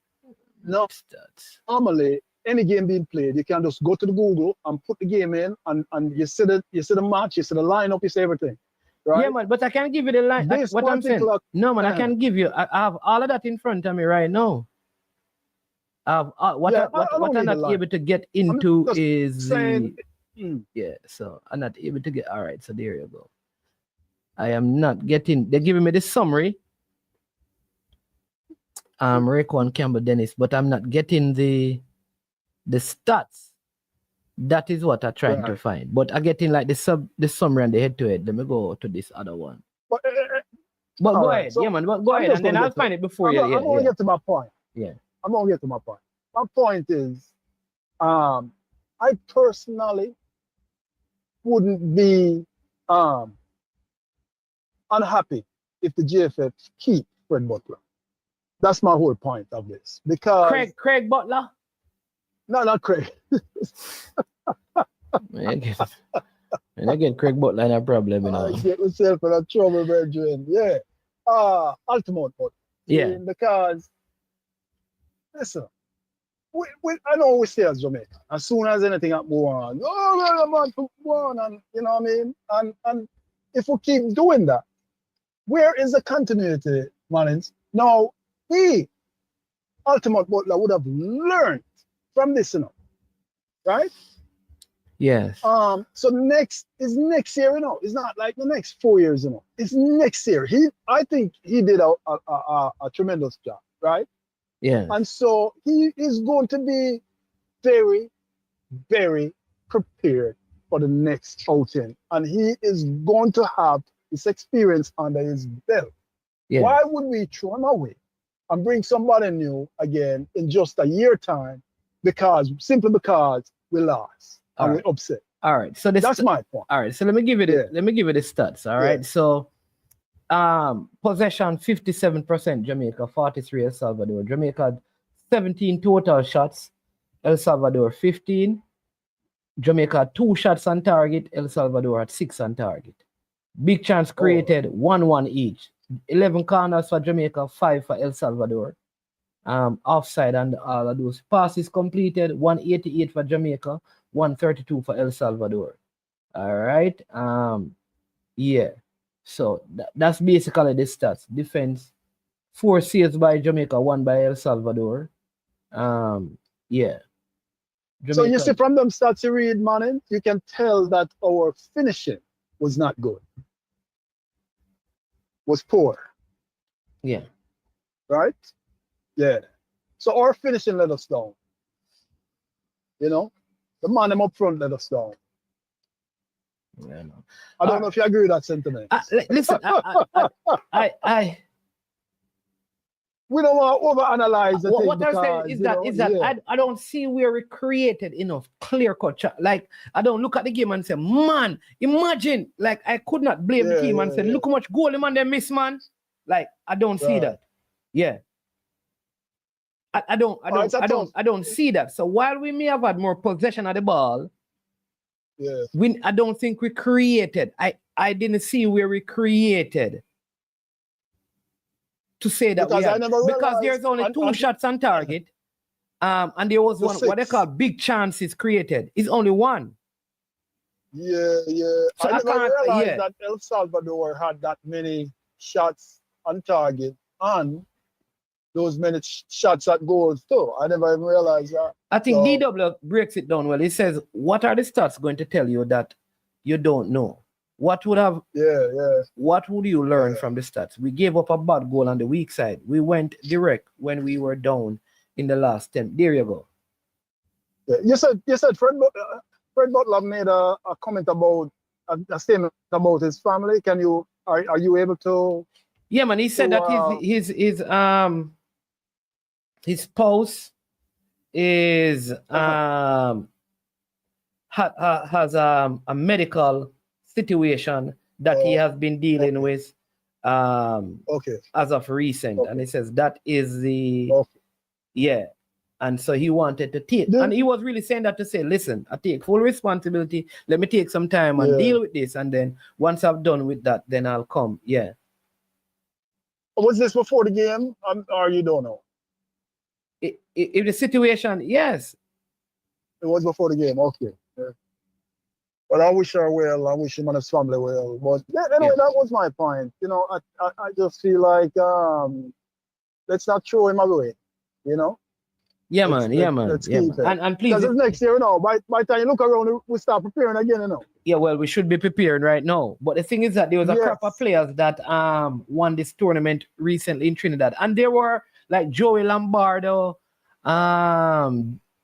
no. Stats. Normally, any game being played, you can just go to the Google and put the game in, and you see the match, you see the lineup, you see everything, right? Yeah, man. But I can give you the line. This What I'm saying. particular No, man. I can give you. I have all of that in front of me right now. What Yeah, I'm need the not line. able to get into just is saying, yeah. So I'm not able to get. All right. So there you go. I am not getting. They're giving me the summary. Raekwon Campbell Dennis, but I'm not getting the stats. That is what I'm trying to find. But I'm getting like the summary and the head to head. Let me go to this other one. But go right, ahead, so yeah, man. But go I'm ahead, just and then gonna I'll get to find it. it before I'm you. gonna get to my point. Yeah. I'm gonna get to my point. My point is, I personally wouldn't be unhappy if the GFF keep Fred Butler. That's my whole point of this. Because Craig Butler? No, not Craig. Man, I get Craig Butler in a problem, you know. I get myself in a trouble, brethren. Yeah. Ultimate Butler. Yeah. Because listen, I know we stay as Jamaica. As soon as anything go on, man, go on, and you know what I mean? And if we keep doing that, where is the continuity, man? Now, Ultimate Butler would have learned from this, you know, right? Yes. So next year, you know. It's not like the next 4 years, you know. It's next year. I think he did a tremendous job, right? Yeah. And so he is going to be very, very prepared for the next outing. And he is going to have his experience under his belt. Yeah. Why would we throw him away and bring somebody new again in just a year time? Simply because we lost and we're upset. All right. So that's my point. All right. So let me give you the stats. All right. So possession 57%, Jamaica 43, El Salvador. Jamaica had 17 total shots, El Salvador 15. Jamaica had 2 shots on target, El Salvador had 6 on target. Big chance created, 1-1 each. 11 corners for Jamaica, 5 for El Salvador. Offside and all of those passes completed, 188 for Jamaica, 132 for El Salvador. All right. Yeah. So that's basically the stats. Defense, 4 saves by Jamaica, 1 by El Salvador. Yeah. Jamaica. So you see from them stats you read, man, you can tell that our finishing was not good. Was poor. Yeah. Right? Yeah. So our finishing let us down. You know? The man them up front let us down. Yeah, no. I don't know if you agree with that sentiment. Listen, we don't want to overanalyze the thing. What I'm saying is that I don't see where we created enough clear cut. Like I don't look at the game and say, man, imagine. Like I could not blame the team and say, look how much goal the man they miss, man. Like I don't see that. Yeah. I don't see that. So while we may have had more possession of the ball, I don't think we created. I didn't see where we created to say that Because I never because realized, there's only two shots on target, and there was one what they call big chances created. It's only one. Yeah. So I never realized yeah. that El Salvador had that many shots on target and those many shots at goals too. I never even realized that. I think DW breaks it down well. He says, what are the stats going to tell you that you don't know? What would have what would you learn from the stats? We gave up a bad goal on the weak side. We went direct when we were down in the last 10. There you go. Yeah. You said Fred Butler made a comment about a statement about his family. Are you able to? Yeah, man. He said that his spouse is has a medical situation that he has been dealing with as of recent, and he says that is the and so he wanted to take, and he was really saying that to say, listen, I take full responsibility, let me take some time and deal with this, and then once I've done with that, then I'll come. Was this before the game, or you don't know? If the situation, yes, it was before the game. Okay. But I wish her well. I wish him and his family well. But anyway, that was my point. You know, I just feel like let's not throw him away. You know. Yeah, man. Let's keep it. And please, because next year, you know, by the time you look around, we start preparing again. You know. Yeah, well, we should be preparing right now. But the thing is that there was a crop of players that won this tournament recently in Trinidad, and there were like Joey Lombardo.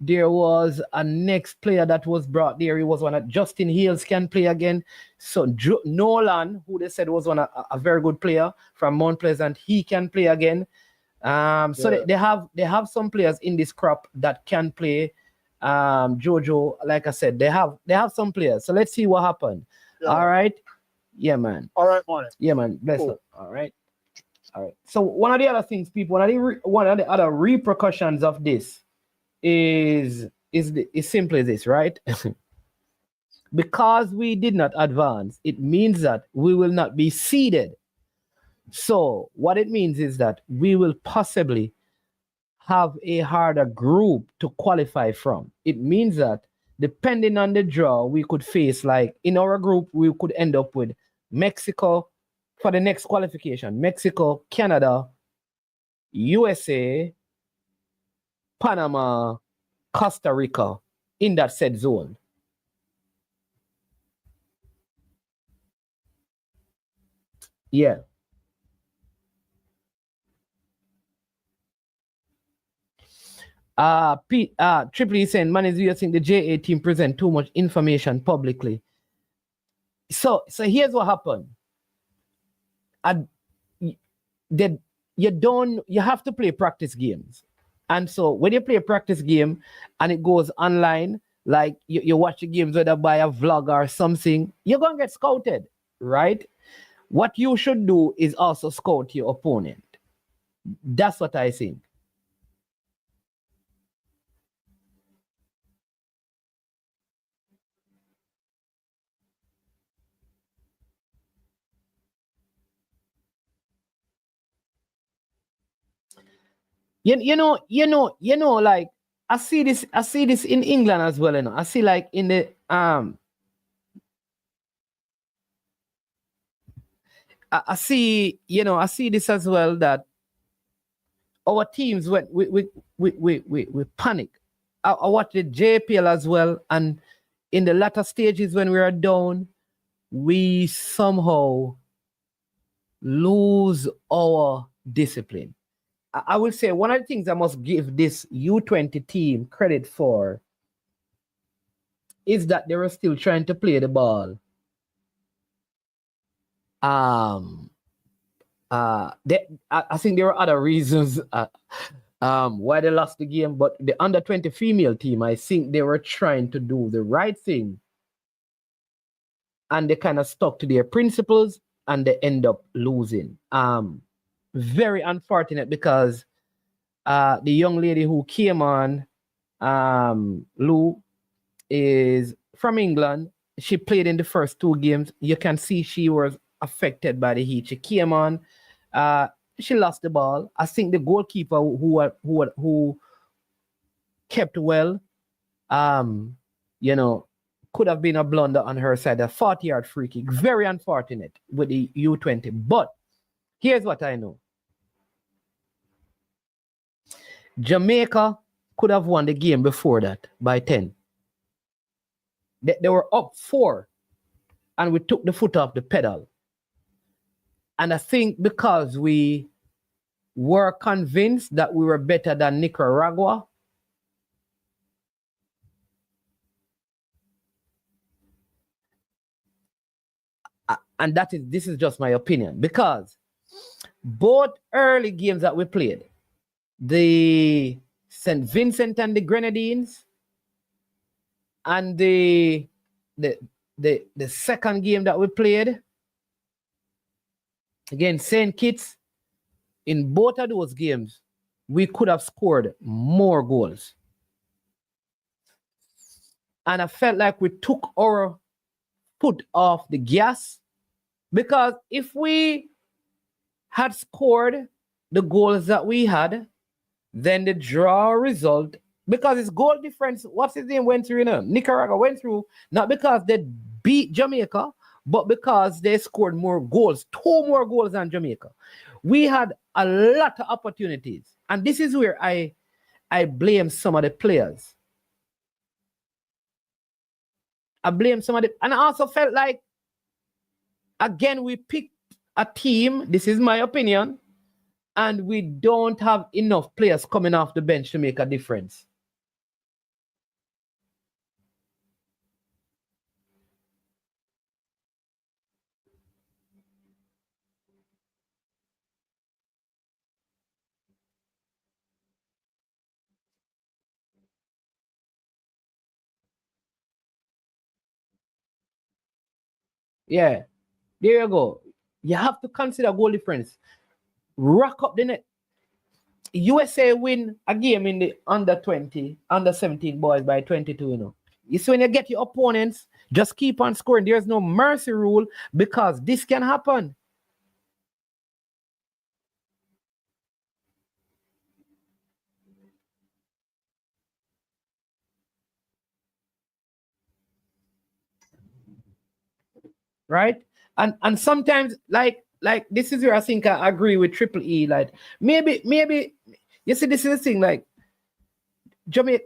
There was a next player that was brought there. He was one that Justin Hales can play again. So Nolan, who they said was a very good player from Mount Pleasant, he can play again. So they have some players in this crop that can play. Jojo, like I said, they have some players. So let's see what happens. All right. Yeah, man. All right, man. Yeah, man. Best luck. All right. So one of the other things, people, one of the other repercussions of this is simply this, right? Because we did not advance, it means that we will not be seeded. So what it means is that we will possibly have a harder group to qualify from. It means that depending on the draw, we could face, like in our group, we could end up with Mexico for the next qualification. Mexico, Canada, USA, Panama, Costa Rica in that said zone. Yeah. Triple E saying, man, is you think the JA team present too much information publicly. So here's what happened. You have to play practice games. And so when you play a practice game and it goes online, like you watch the games whether by a vlog or something, you're going to get scouted, right? What you should do is also scout your opponent. That's what I think. You know, like I see this in England as well, you know. I see like in the I see this as well, that our teams when we panic. I watch the JPL as well, and in the latter stages when we are down, we somehow lose our discipline. I will say one of the things I must give this U20 team credit for is that they were still trying to play the ball. I think there were other reasons why they lost the game, but the under-20 female team, I think they were trying to do the right thing, and they kind of stuck to their principles, and they end up losing. Very unfortunate, because the young lady who came on, Lou, is from England. She played in the first two games. You can see she was affected by the heat. She came on. she lost the ball. I think the goalkeeper who kept well, you know, could have been a blunder on her side. A 40-yard free kick. Very unfortunate with the U20. But here's what I know. Jamaica could have won the game before that by 10. They were up 4, and we took the foot off the pedal. And I think because we were convinced that we were better than Nicaragua, and this is just my opinion, because both early games that we played, the St. Vincent and the Grenadines, and the second game that we played against St. Kitts, in both of those games, we could have scored more goals. And I felt like we took our foot off the gas, because if we had scored the goals that we had, then the draw result, because it's goal difference, what's his name went through, you know? Nicaragua went through, not because they beat Jamaica, but because they scored more goals, 2 more goals than Jamaica. We had a lot of opportunities. And this is where I blame some of the players. I blame some of the, and I also felt like, again, we picked a team, this is my opinion, and we don't have enough players coming off the bench to make a difference. Yeah, there you go. You have to consider goal difference. Rack up the net. USA win a game in the under 20, under 17 boys by 22, you know. You see, when you get your opponents, just keep on scoring. There's no mercy rule, because this can happen. Right? And sometimes, like this is where I think I agree with Triple E. Like maybe you see, this is the thing, like Jamaica,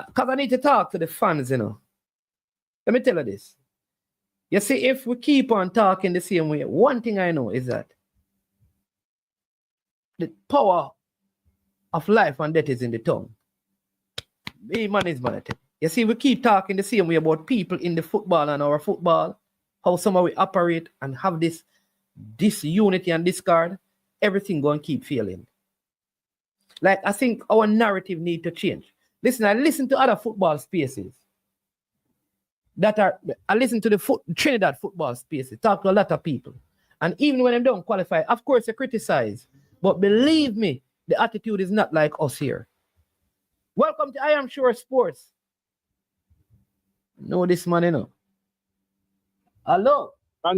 because I need to talk to the fans, you know. Let me tell you this. You see, if we keep on talking the same way, one thing I know is that the power of life and death is in the tongue. Hey, man is man. You see, we keep talking the same way about people in the football and our football, how somehow we operate and have this unity and discard, everything going to keep failing. Like, I think our narrative need to change. Listen, I listen to other football spaces I listen to the Trinidad football spaces, talk to a lot of people. And even when they don't qualify, of course, they criticize. But believe me, the attitude is not like us here. Welcome to I Am Sure Sports. Know this man, you know. Hello. I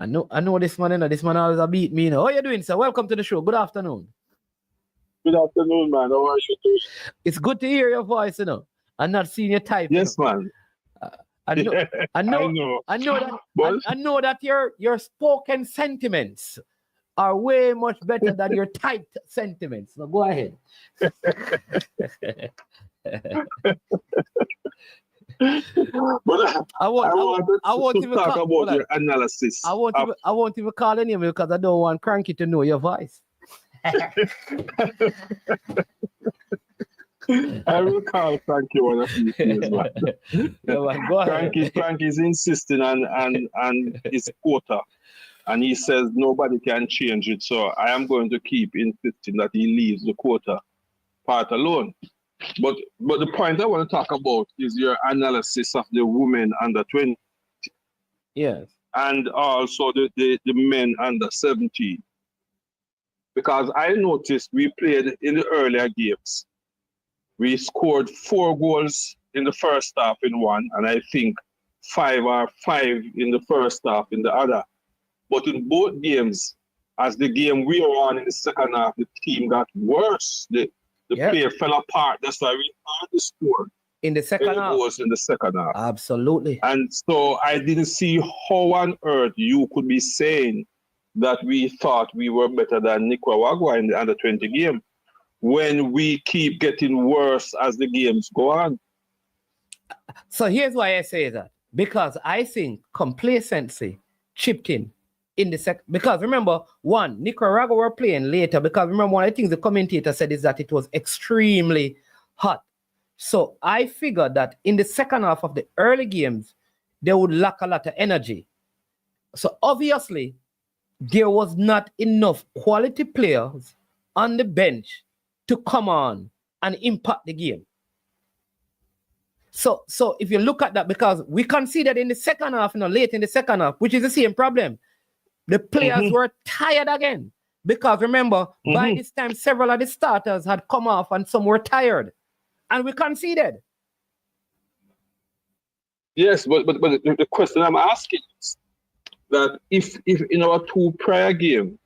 know this man, you know. This man always a beat me, you know. How you doing, sir? Welcome to the show. Good afternoon. Good afternoon, man. How are you doing? It's good to hear your voice, you know. I'm not seeing your type. Yes, you know. man. I know that your spoken sentiments are way much better than your typed sentiments. Now go ahead. I want to talk about your analysis. I won't even call any of you because I don't want Cranky to know your voice. I will call Frankie one of these days, man. Go ahead. Frankie's insisting on his quota, and he says nobody can change it. So I am going to keep insisting that he leaves the quota part alone. But the point I want to talk about is your analysis of the women under 20. Yes. And also the men under 17. Because I noticed we played in the earlier games. We scored 4 goals in the first half in one, and I think 5 in the first half in the other. But in both games, as the game we were on in the second half, the team got worse. The player fell apart. That's why we had to score in the second half. Goals in the second half. Absolutely. And so I didn't see how on earth you could be saying that we thought we were better than Nicaragua in the under 20 game when we keep getting worse as the games go on. So here's why I say that. Because I think complacency chipped in the second. Because remember, one, Nicaragua were playing later. Because remember, one of the things the commentator said is that it was extremely hot. So I figured that in the second half of the early games, they would lack a lot of energy. So obviously, there was not enough quality players on the bench to come on and impact the game. So if you look at that, because we conceded in the second half, late in the second half, which is the same problem. The players were tired again. Because remember, by this time, several of the starters had come off and some were tired. And we conceded. Yes, but the question I'm asking is that if in our two prior games,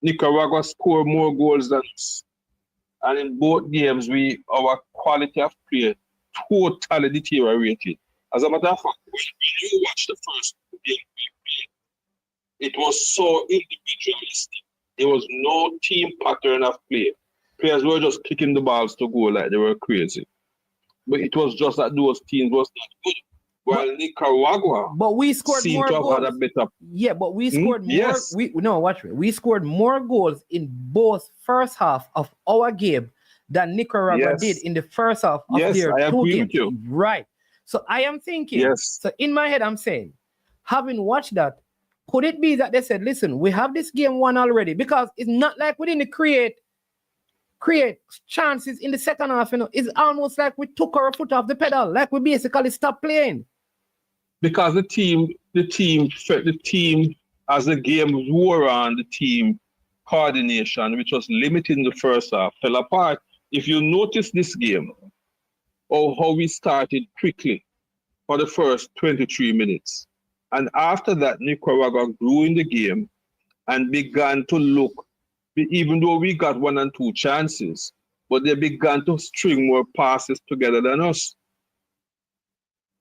Nicaragua scored more goals than us, and in both games, our quality of play totally deteriorated. As a matter of fact, when you watch the first game we played, it was so individualistic. There was no team pattern of play. Players were just kicking the balls to goal like they were crazy. But it was just that those teams was not good. While Nicaragua we scored more goals. Had a better... Yeah, but we scored more. Yes. We scored more goals in both first half of our game than Nicaragua did in the first half of their two games. With you. Right. So I am thinking, so in my head I'm saying, having watched that, could it be that they said, listen, we have this game won already? Because it's not like we didn't create chances in the second half. It's almost like we took our foot off the pedal, like we basically stopped playing. Because the team as the game wore on, the team coordination, which was limited in the first half, fell apart. If you notice this game, how we started quickly for the first 23 minutes. And after that, Nicaragua grew in the game and began to look, even though we got 1 and 2 chances, but they began to string more passes together than us.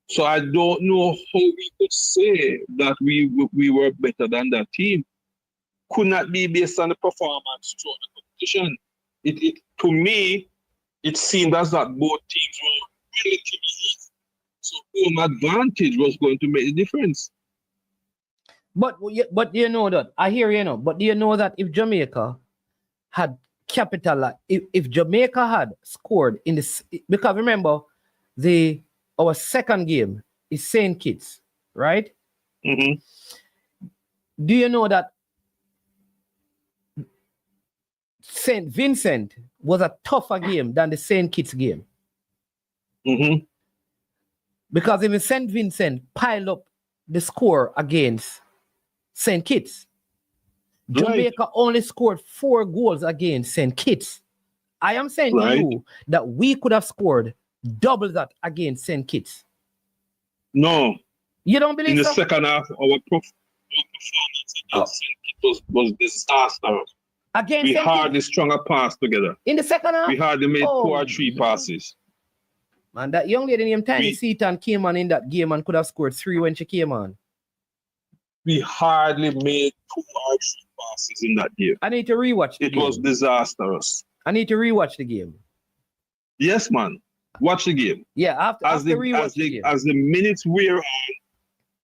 So I don't know how we could say that we were better than that team. Could not be based on the performance throughout the competition. To me, it seemed as that both teams were relatively easy. So home advantage was going to make the difference. But you know that, I hear but do you know that if Jamaica had capitalized, if Jamaica had scored in this, because remember, our second game is St. Kitts, right? Mm-hmm. Do you know that St. Vincent was a tougher game than the St. Kitts game? Mm-hmm. Because even St. Vincent piled up the score against St. Kitts. Jamaica only scored 4 goals against St. Kitts. I am saying to you that we could have scored double that against St. Kitts. No. You don't believe in the so? second half, our performance against St. Kitts was disastrous. Against we hardly strung a pass together. In the second half? We hardly made 2 or 3 passes. Man, that young lady named Tiny Seaton came on in that game and could have scored 3 when she came on. We hardly made 2 or 3 passes in that game. I need to rewatch the game. It was disastrous. I need to rewatch the game. Yes, man. Watch the game. Yeah, after the game. As the minutes wear on,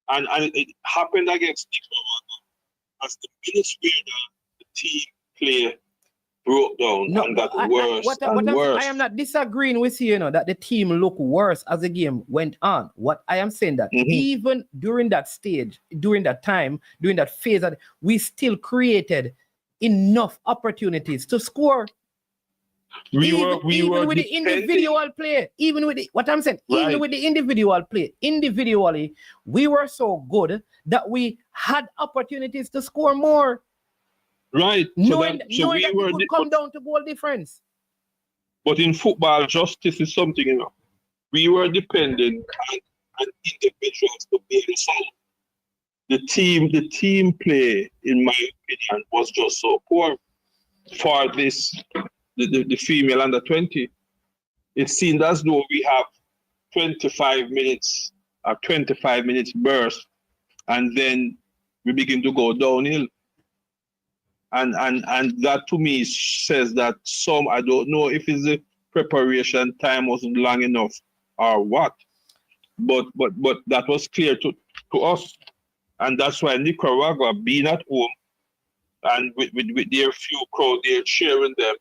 and it happened against Nicaragua, as the minutes wear on, the team play broke down and got worse and worse. I am not disagreeing with you, that the team looked worse as the game went on. What I am saying that even during that stage, during that time, during that phase, we still created enough opportunities to score. Even with the individual play, even with what I'm saying, even with the individual play, individually, we were so good that we had opportunities to score more. Right. Knowing that it could come down to goal difference. But in football, justice is something, We were dependent on individuals to be the side. the team play, in my opinion, was just so poor for the female under 20. It seemed as though we have 25 minutes burst, and then we begin to go downhill. And that to me says that I don't know if it's the preparation time wasn't long enough or what, but that was clear to us. And that's why Nicaragua, being at home and with their few crowd there cheering them,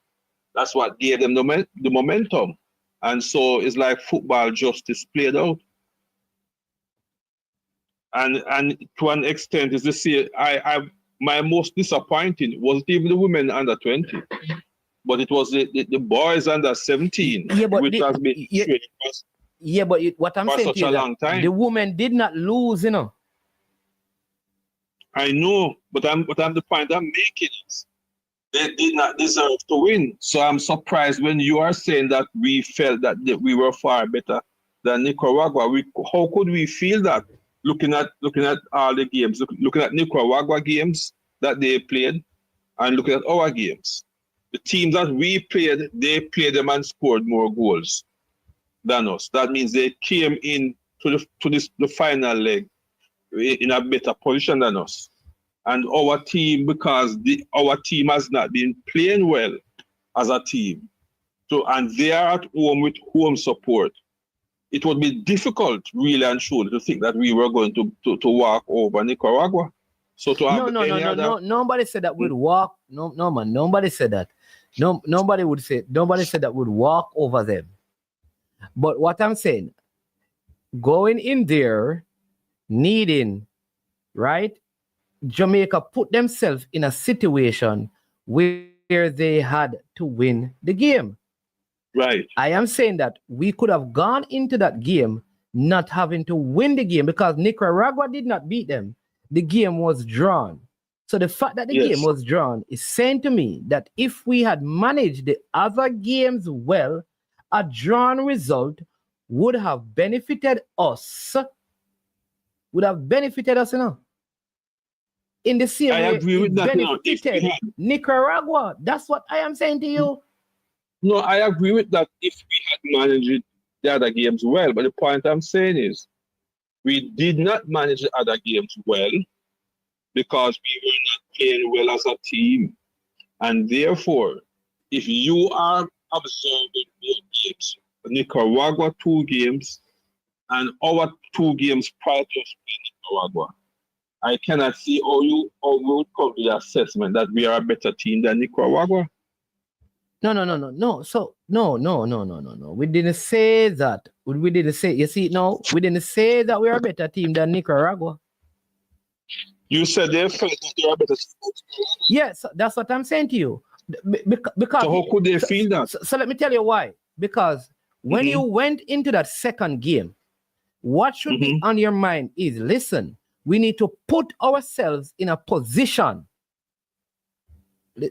that's what gave them the momentum. And so it's like football justice played out. And to an extent, is to say, my most disappointing wasn't even the women under 20, but it was the boys under 17, which has been what I'm saying such a long time. The women did not lose, you know. I know, but the point I'm making is they did not deserve to win. So I'm surprised when you are saying that we felt that we were far better than Nicaragua. How could we feel that? Looking at all the games, looking at Nicaragua games that they played, and looking at our games. The teams that we played, they played them and scored more goals than us. That means they came in to the final leg in a better position than us. And our team, because our team has not been playing well as a team, and they are at home with home support, it would be difficult, really and truly, to think that we were going to walk over Nicaragua. So to have no. Nobody said that we'd walk. No, man. Nobody said that. No, nobody said that we'd walk over them. But what I'm saying, going in there, needing, right? Jamaica put themselves in a situation where they had to win the game. Right. I am saying that we could have gone into that game not having to win the game because Nicaragua did not beat them. The game was drawn. So the fact that the game was drawn is saying to me that if we had managed the other games well, a drawn result would have benefited us. You know? In the same way, it benefited Nicaragua. That's what I am saying to you. No, I agree with that if we had managed the other games well. But the point I'm saying is we did not manage the other games well because we were not playing well as a team. And therefore, if you are observing your games, Nicaragua 2 games and our 2 games prior to us playing Nicaragua, I cannot see how we would come to the assessment that we are a better team than Nicaragua. No. So no. We didn't say that. We didn't say. You see, no, we didn't say that we are a better team than Nicaragua. You said they felt that they are a better team. Yes, that's what I'm saying to you. Because so how could they feel that? So let me tell you why. Because when you went into that second game, what should be on your mind is, listen, we need to put ourselves in a position.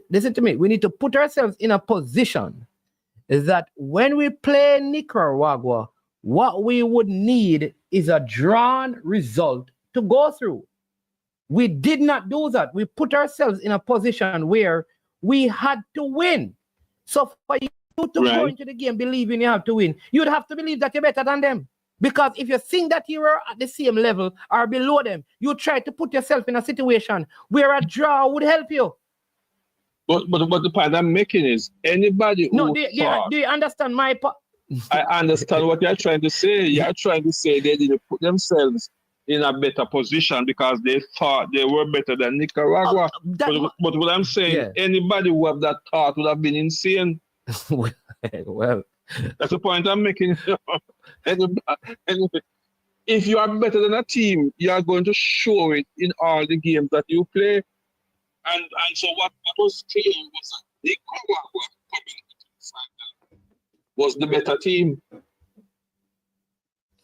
Listen to me. We need to put ourselves in a position that when we play Nicaragua, what we would need is a drawn result to go through. We did not do that. We put ourselves in a position where we had to win. So for you to go into the game believing you have to win, you'd have to believe that you're better than them. Because if you think that you are at the same level or below them, you try to put yourself in a situation where a draw would help you. But the point I'm making is anybody who do you understand my point? I understand what you're trying to say. You're trying to say they didn't put themselves in a better position because they thought they were better than Nicaragua. But what I'm saying, anybody who have that thought would have been insane. Well, that's the point I'm making. If you are better than a team, you are going to show it in all the games that you play. And so what was clear was that Nicaragua coming into the final was the better team.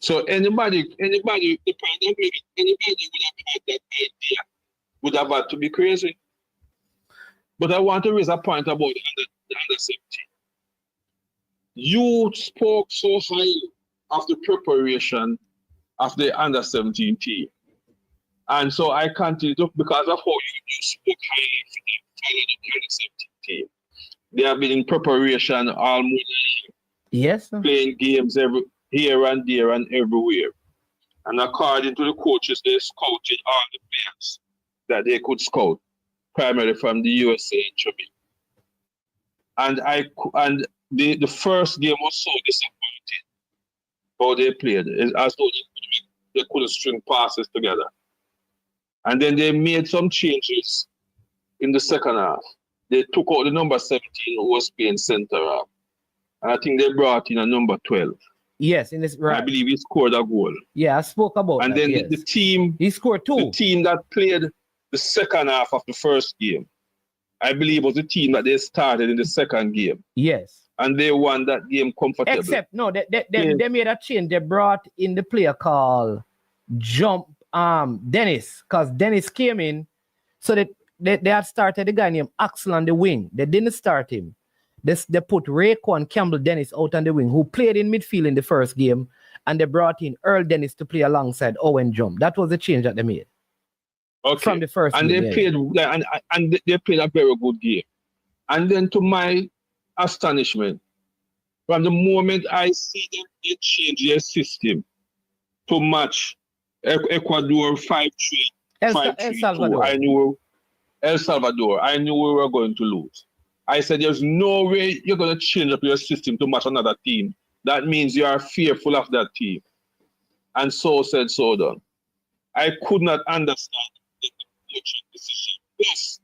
So anybody the pandemic, anybody would have had that idea would have had to be crazy. But I want to raise a point about the under 17. You spoke so highly of the preparation of the under 17 team. And so I continue to, because of how you spoke highly for the team. They have been in preparation almost Yes. playing games here and there and everywhere. And according to the coaches, they scouted all the players that they could scout, primarily from the USA and Jamaica. And the first game was so disappointing how they played, as though they couldn't string passes together. And then they made some changes in the second half. They took out the number 17 who was playing center half. And I think they brought in a number 12. Yes, in this right. I believe he scored a goal. Yeah, I spoke about and that. And then yes. the team, he scored 2. The team that played the second half of the first game, I believe was the team that they started in the second game. Yes. And they won that game comfortably. Except, no, they made a change. They brought in the player called Dennis, because Dennis came in, so they had started the guy named Axel on the wing. They didn't start him. They put Raekwon Campbell Dennis out on the wing, who played in midfield in the first game, and they brought in Earl Dennis to play alongside Owen Jump. That was the change that they made. Okay. From the first and game. They played and they played a very good game. And then to my astonishment, from the moment I see them, they change their system to match Ecuador 5-3, 5-3-2. I knew El Salvador. I knew we were going to lose. I said, there's no way you're going to change up your system to match another team. That means you are fearful of that team. And so said, so done. I could not understand the coaching decision. Yes,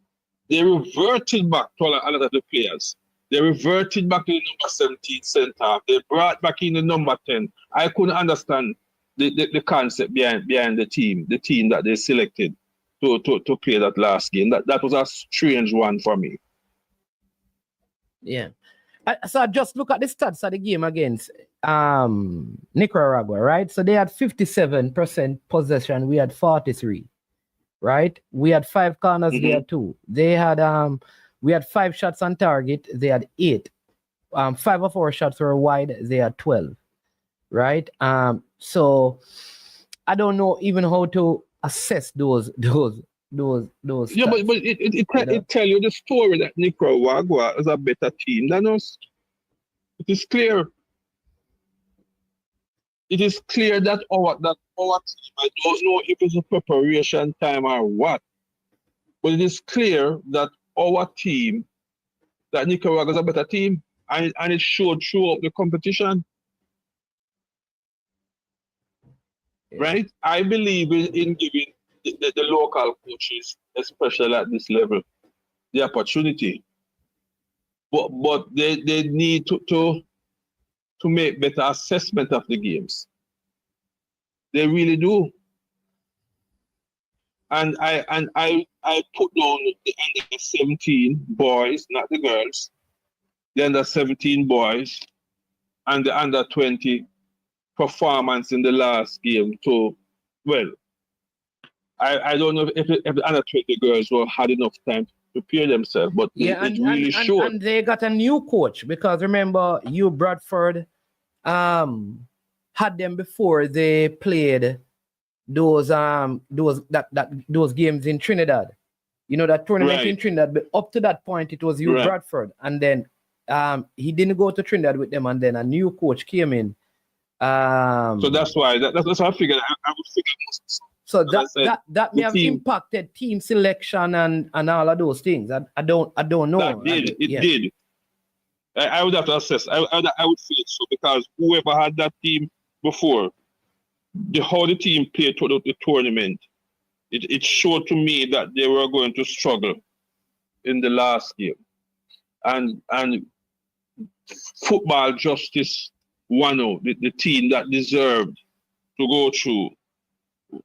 they reverted back to a lot of the players. They reverted back to the number 17 center. They brought back in the number 10. I couldn't understand the concept behind the team that they selected to play that last game. That was a strange one for me. Yeah. So I just look at the stats of the game against Nicaragua, right? So they had 57% possession. We had 43, right? We had 5 corners. They had 2. They had we had 5 shots on target. They had 8. 5 of our shots were wide. They had 12, right? So I don't know even how to assess those. Yeah, but it tell you the story that Nicaragua is a better team than us. It is clear. It is clear that our team, I don't know if it's a preparation time or what, but it is clear that our team, that Nicaragua is a better team, and it showed throughout the competition. Yeah. Right? I believe in giving the local coaches, especially at this level, the opportunity. But they need to make better assessment of the games. They really do. And I put down the under 17 boys, not the girls, the under 17 boys and the under 20 performance in the last game to, well, I don't know if the under 20 girls had enough time to prepare themselves, but it really showed. And they got a new coach, because remember, Hugh Bradford had them before they played those games in Trinidad. You know, that tournament in Trinidad. But up to that point, it was Hugh Bradford, and then he didn't go to Trinidad with them, and then a new coach came in. So that's why that's how I figured. I would figure. So that may have impacted team selection and all of those things. I don't know. It did. I would have to assess. I would feel so, because whoever had that team before, how the team played throughout the tournament, it showed to me that they were going to struggle in the last game. And football justice won out. The team that deserved to go through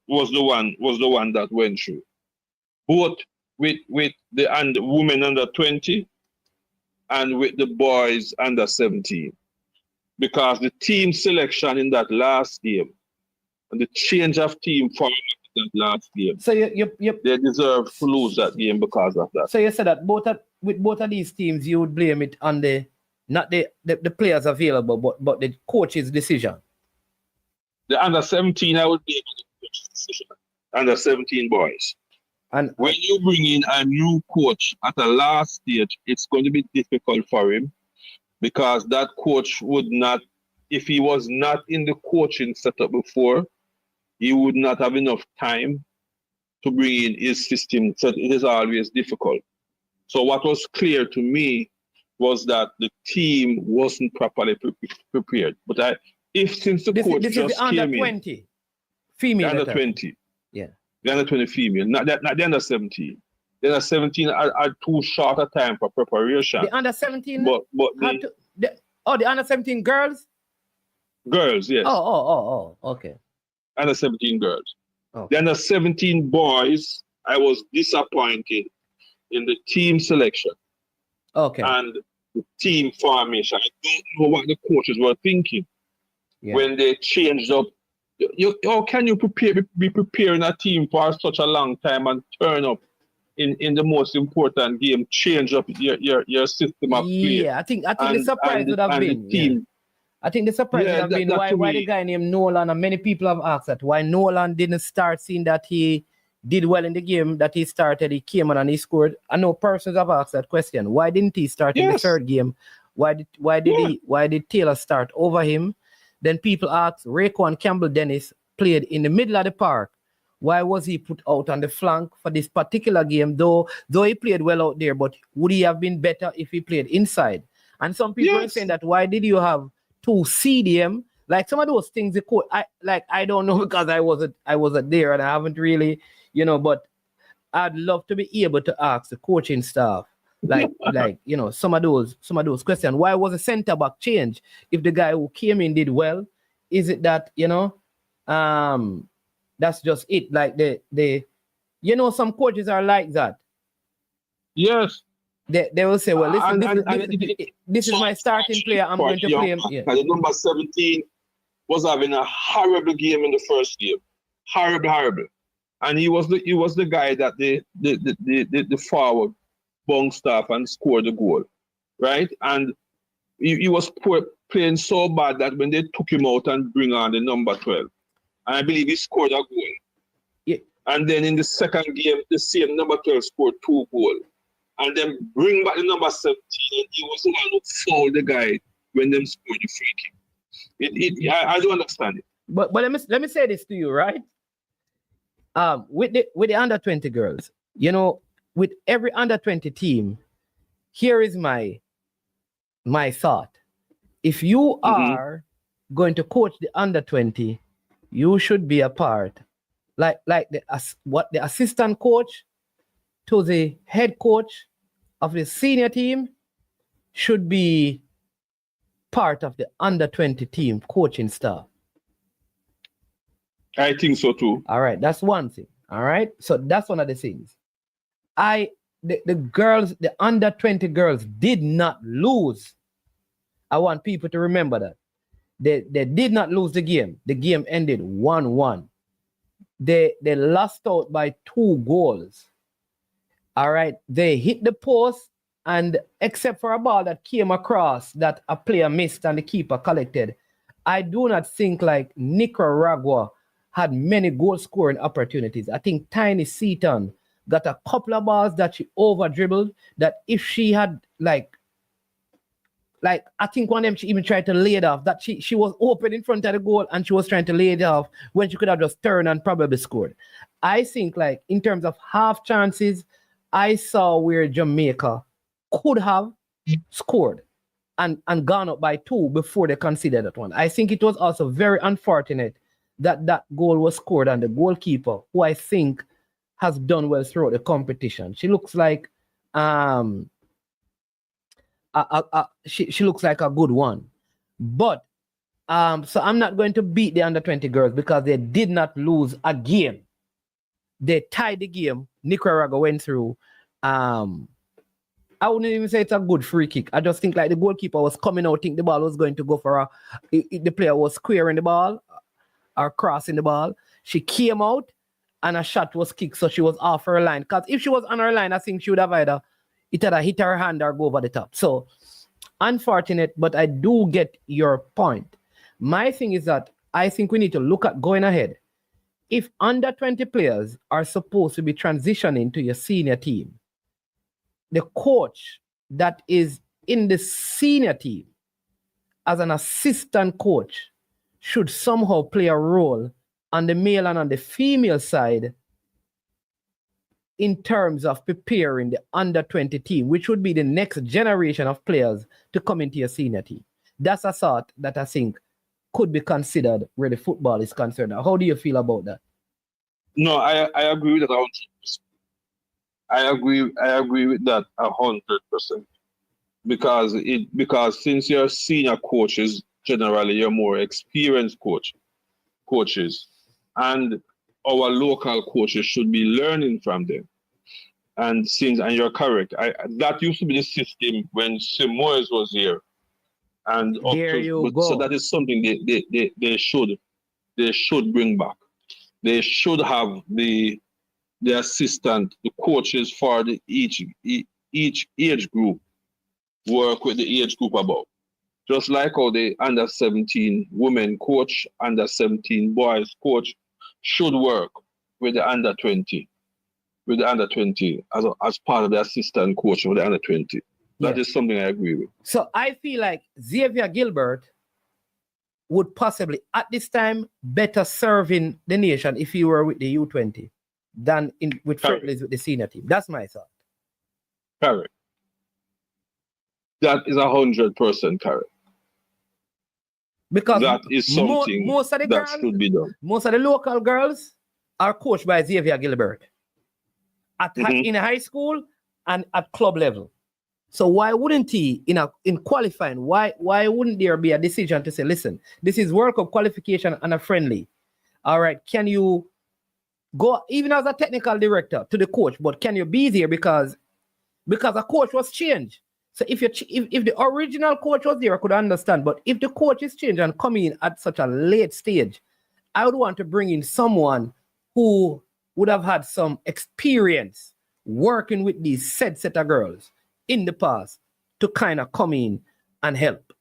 was the one that went through. Both with the women under 20 and with the boys under 17. Because the team selection in that last game and the change of team format in that last game, so they deserve to lose that game because of that. So you said that with both of these teams, you would blame it on not the players available, but the coach's decision. The under 17, I would blame on the coach's decision. under 17 boys. And when you bring in a new coach at the last stage, it's going to be difficult for him because that coach would not, if he was not in the coaching setup before, he would not have enough time to bring in his system. So it is always difficult. So what was clear to me was that the team wasn't properly prepared. But since the coach this just is the under came 20 in, female. the under 20, yeah, the under 20 female, not the under 17. The under 17 are too short a time for preparation. The under 17, but the under 17 girls. Girls, yes. Oh, okay. Under 17 girls. Oh. The under 17 boys, I was disappointed in the team selection. Okay. And the team formation. I don't know what the coaches were thinking when they changed up. How can you be preparing a team for such a long time and turn up in the most important game, change up your system of play? Yeah, I think the surprise would have been. Team. I think the surprise would have been why the guy named Nolan, and many people have asked that, why Nolan didn't start, seeing that he did well in the game that he started, he came on and he scored. I know persons have asked that question. Why didn't he start in the third game? Why did Taylor start over him? Then people ask, Raekwon Campbell-Dennis played in the middle of the park. Why was he put out on the flank for this particular game? Though he played well out there, but would he have been better if he played inside? And some people are saying that, why did you have two CDM? Like some of those things, I don't know, because I wasn't there and I haven't really, but I'd love to be able to ask the coaching staff, some of those questions. Why was the center back change if the guy who came in did well? Is it that, that's just it? Like some coaches are like that. Yes. They will say, well, listen, this is my starting player. I'm going to play him. Yeah. The number 17 was having a horrible game in the first game. Horrible. And he was the guy that the forward bounced off and scored the goal. Right? And he was playing so bad that when they took him out and bring on the number 12, and I believe he scored a goal. Yeah. And then in the second game, the same number 12 scored 2 goals. And then bring back the number 17, and he was the one who fouled the guy when them scored the free kick. I don't understand it. But let me say this to you, right? With the under 20 girls, with every under 20 team, here is my thought. If you are going to coach the under 20, you should be a part, like the assistant coach to the head coach of the senior team should be part of the under 20 team coaching staff. I think so too. All right, that's one thing. All right, so that's one of the things. The girls, the under 20 girls did not lose. I want people to remember that. They did not lose the game. The game ended 1-1. They lost out by 2 goals. All right, they hit the post, and except for a ball that came across that a player missed and the keeper collected, I do not think like Nicaragua had many goal scoring opportunities. I think Tiny Seaton got a couple of balls that she over dribbled, that if she had like I think one of them she even tried to lay it off, that she was open in front of the goal and she was trying to lay it off when she could have just turned and probably scored. I think like in terms of half chances, I saw where Jamaica could have scored and gone up by 2 before they conceded that one. I think it was also very unfortunate that goal was scored on the goalkeeper, who I think has done well throughout the competition. She looks like she looks like a good one. But so I'm not going to beat the under 20 girls because they did not lose a game. They tied the game. Nicaragua went through. I wouldn't even say it's a good free kick. I just think like the goalkeeper was coming out, think the ball was going to go for the player was squaring the ball or crossing the ball. She came out and a shot was kicked, so she was off her line. Because if she was on her line, I think she would have either hit her hand or go over the top. So unfortunate, but I do get your point. My thing is that I think we need to look at going ahead. if under 20 players are supposed to be transitioning to your senior team, the coach that is in the senior team as an assistant coach should somehow play a role on the male and on the female side in terms of preparing the under 20 team, which would be the next generation of players to come into your senior team. That's a thought that I think could be considered where the football is concerned. How do you feel about that? No, I agree with that 100%. I agree with that 100%. Because since you're senior coaches, generally you're more experienced coaches, and our local coaches should be learning from them. And you're correct, that used to be the system when Simoes was here. And so that is something they should bring back. They should have the assistant, the coaches for each age group work with the age group above. Just like how the under 17 women coach, under 17 boys coach should work with the under 20, as part of the assistant coach of the under 20. That is something I agree with. So I feel like Xavier Gilbert would possibly, at this time, better serving the nation if he were with the U20 than with the senior team. That's my thought. Correct. That is 100% correct. Because that is something most of the that should be done. Most of the local girls are coached by Xavier Gilbert in high school and at club level. So why wouldn't he, in qualifying, why wouldn't there be a decision to say, listen, this is World Cup qualification and a friendly. All right, can you go, even as a technical director, to the coach, but can you be there because a coach was changed? So if the original coach was there, I could understand. But if the coach is changed and coming in at such a late stage, I would want to bring in someone who would have had some experience working with these set of girls in the past to kind of come in and help.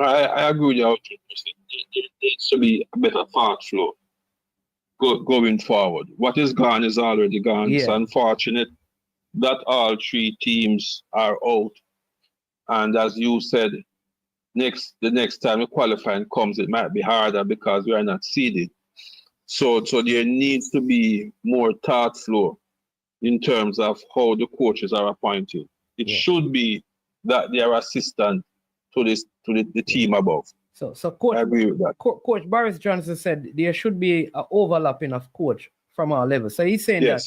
I agree with you. There needs to be a better thought flow going forward. What is gone is already gone. Yeah. It's unfortunate that all three teams are out. And as you said, the next time the qualifying comes, it might be harder because we are not seeded. So there needs to be more thought flow in terms of how the coaches are appointed. It should be that they are assistant to the team above. So Coach, I agree with that. Coach Boris Johnson said there should be an overlapping of coach from our level. So he's saying that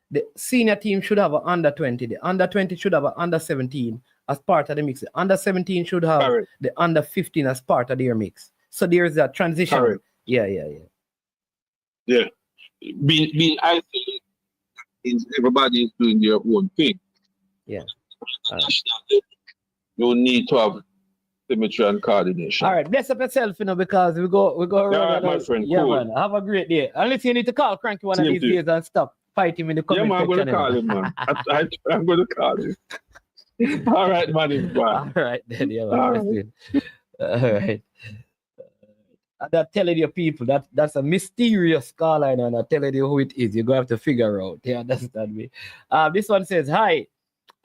the senior team should have an under 20, the under 20 should have an under 17 as part of the mix. The under 17 should have the under 15 as part of their mix. So there's a transition. Correct. Yeah. Being isolated means everybody is doing their own thing. Yeah. You need to have symmetry and coordination. All right, bless up yourself, because we go around. My friend. Yeah, cool. Man. Have a great day. Unless you need to call Cranky one of these days and stop fighting in the comment section. Yeah, man, I'm going to call him, man. I'm going to call him. All right, man. Bye. All right, then. Yeah, man. All right. I'm telling you, people, that's a mysterious call line, and I'm telling you who it is. You're going to have to figure out. You understand me? This one says, hi,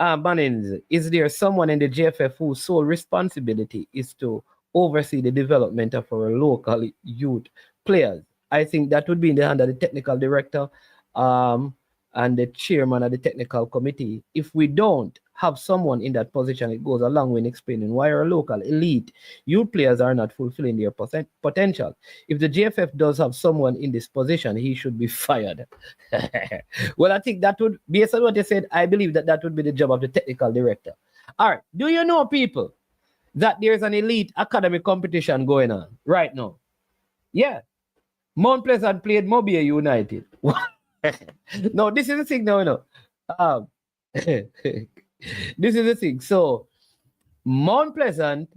Bunnings, is there someone in the JFF whose sole responsibility is to oversee the development of our local youth players? I think that would be in the hand of the technical director and the chairman of the technical committee. If we don't have someone in that position, it goes a long way in explaining why our local elite youth players are not fulfilling their potential. If the JFF does have someone in this position, he should be fired. Well, I think that would, based on what you said, I believe that would be the job of the technical director. All right. Do you know, people, that there's an elite academy competition going on right now? Yeah. Mount Pleasant played Mobile United. No, this is the thing now, this is the thing. So, Mount Pleasant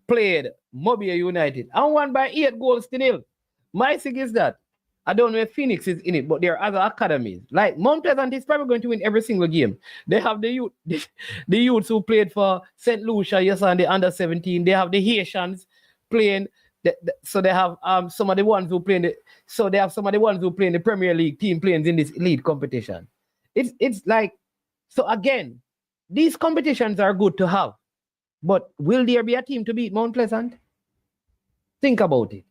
played Mobile United and won by 8 goals to 0. My thing is that I don't know if Phoenix is in it, but there are other academies. Like Mount Pleasant is probably going to win every single game. They have the youths who played for St. Lucia, yes, and the under 17. They have the Haitians playing So they have some of the ones who play in the Premier League team playing in this elite competition. It's like, so again, these competitions are good to have, but will there be a team to beat Mount Pleasant? Think about it.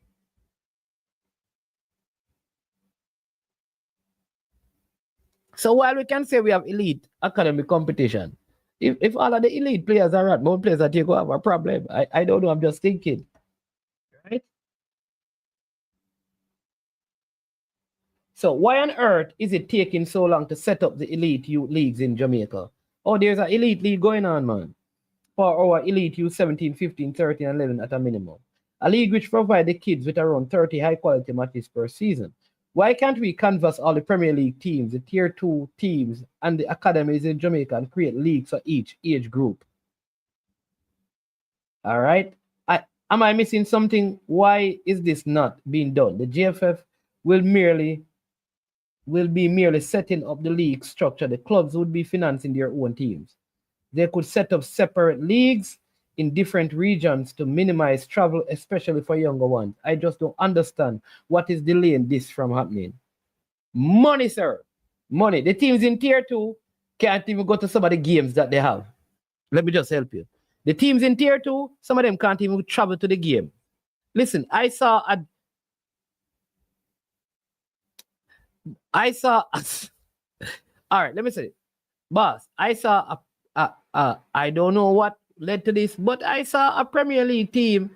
So while we can say we have elite academic competition, if all of the elite players are at Mount Pleasant, you go have a problem. I don't know, I'm just thinking. Right? So why on earth is it taking so long to set up the elite youth leagues in Jamaica? Oh, there's an elite league going on, man. For our elite youth 17, 15, 13, and 11 at a minimum. A league which provides the kids with around 30 high-quality matches per season. Why can't we canvass all the Premier League teams, the Tier 2 teams, and the academies in Jamaica and create leagues for each age group? All right? Am I missing something? Why is this not being done? The GFF will be merely setting up the league structure. The clubs would be financing their own teams. They could set up separate leagues in different regions to minimize travel, especially for younger ones. I just don't understand what is delaying this from happening. Money, sir. Money. The teams in Tier 2 can't even go to some of the games that they have. Let me just help you. The teams in Tier 2, some of them can't even travel to the game. Listen, I saw all right, let me say it. Boss, I saw I don't know what led to this, but I saw a Premier League team.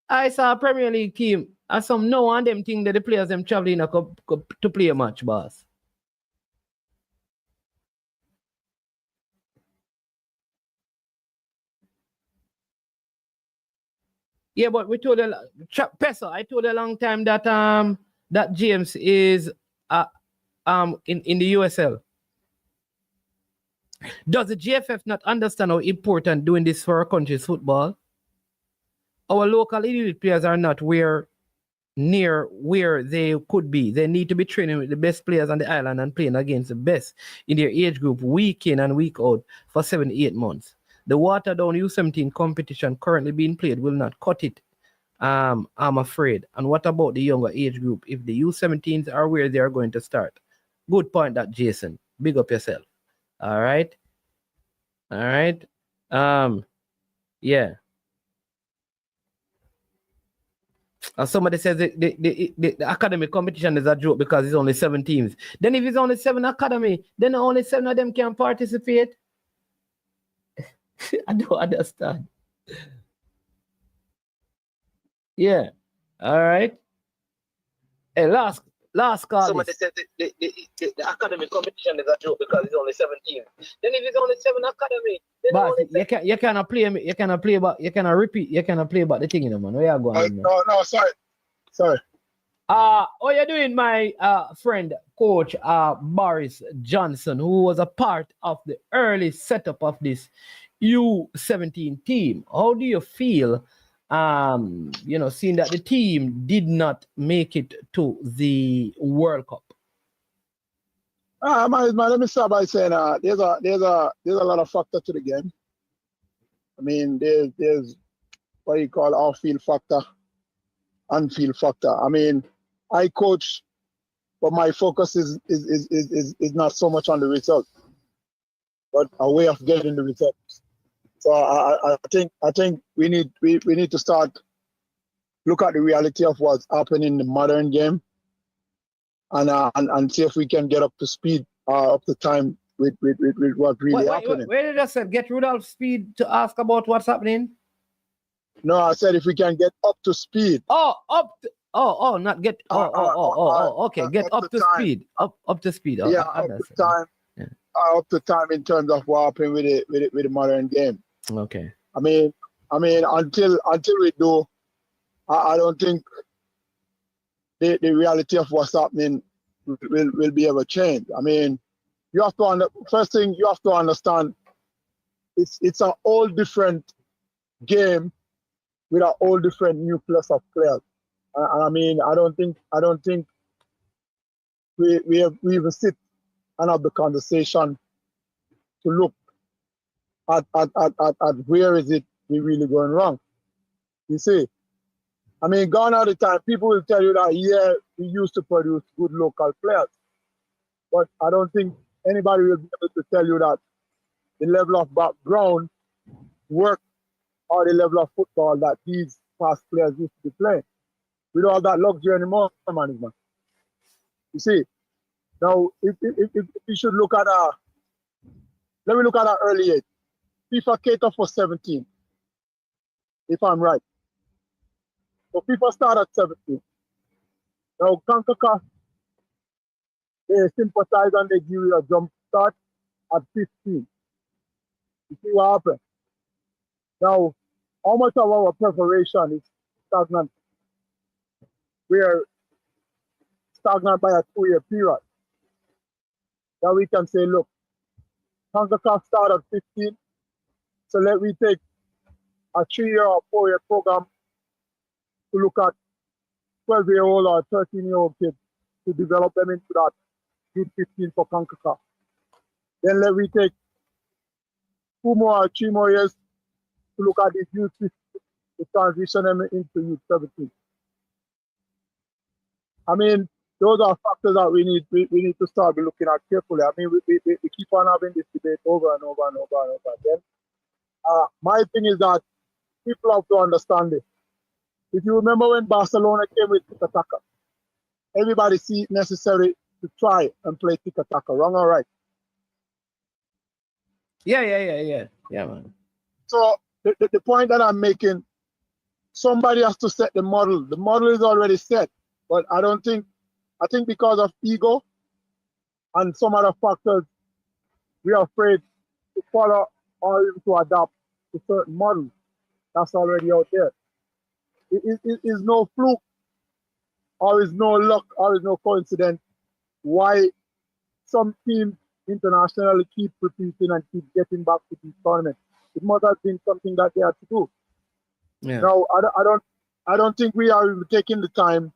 And some no one them think that the players them traveling to play a match, boss. Yeah, but we told Peso, I told a long time that that James is in the USL. Does the GFF not understand how important doing this for our country's football? Our local elite players are not near where they could be. They need to be training with the best players on the island and playing against the best in their age group week in and week out for 7 to 8 months. The watered down U17 competition currently being played will not cut it, I'm afraid. And what about the younger age group? If the U17s are where they are going to start? Good point, that Jason. Big up yourself. All right. Yeah. Somebody says the academic competition is a joke because it's only 7 teams. Then if it's only 7 academy, then only 7 of them can participate. I don't understand. Yeah. All right. Hey, last call. Somebody said the academic competition is a joke because it's only 7 teams. Then if it's only 7 academy, then but you cannot play about the thing, you know, man. Where you going? No, sorry. How you doing, my friend, coach Boris Johnson, who was a part of the early setup of this U17 team? How do you feel, seeing that the team did not make it to the World Cup? Let me start by saying there's a lot of factor to the game. I mean, there's what you call off-field factor, on-field factor. I mean, I coach, but my focus is not so much on the result, but a way of getting the results. So I think we need to start look at the reality of what's happening in the modern game, and see if we can get up to speed, up to time with what really happening. Where did I say get rid of speed to ask about what's happening? No, I said if we can get up to speed. Not get. Okay, get up to speed. Up to speed. Yeah, up to time. Yeah. Up to time in terms of what happened with the modern game. Okay. I mean, until we do, I don't think the reality of what's happening will be ever changed. I mean, first thing you have to understand, it's an all different game with an all different nucleus of players. I mean, I don't think we even sit and have the conversation to look at where is it we really going wrong. You see, I mean, gone out of time, people will tell you that, yeah, we used to produce good local players. But I don't think anybody will be able to tell you that the level of background work or the level of football that these past players used to be playing. We don't have that luxury anymore, management. You see, now if we should look at let me look at our early age. FIFA cater for 17, if I'm right. So FIFA start at 17. Now CONCACAF, they sympathize and they give you a jump start at 15. You see what happened? Now, how much of our preparation is stagnant? We are stagnant by a 2-year period. Now we can say, look, CONCACAF start at 15, so let me take a 3-year or 4-year program to look at 12-year-old or 13-year-old kids to develop them into that youth 15 for CONCACAF. Then let me take 2 more or 3 more years to look at these youth 15 to transition them into youth 17. I mean, those are factors that we need to start looking at carefully. I mean, we keep on having this debate over and over and over and over again. My thing is that people have to understand it. If you remember when Barcelona came with tiki-taka, everybody see it necessary to try and play tiki-taka, wrong or right? Yeah, man. So the point that I'm making, somebody has to set the model. The model is already set, but I think because of ego and some other factors, we are afraid to follow or even to adapt to certain models that's already out there. It is no fluke or is no luck or is no coincidence why some teams internationally keep repeating and keep getting back to these tournaments. It must have been something that they had to do. Yeah. Now, I don't think we are even taking the time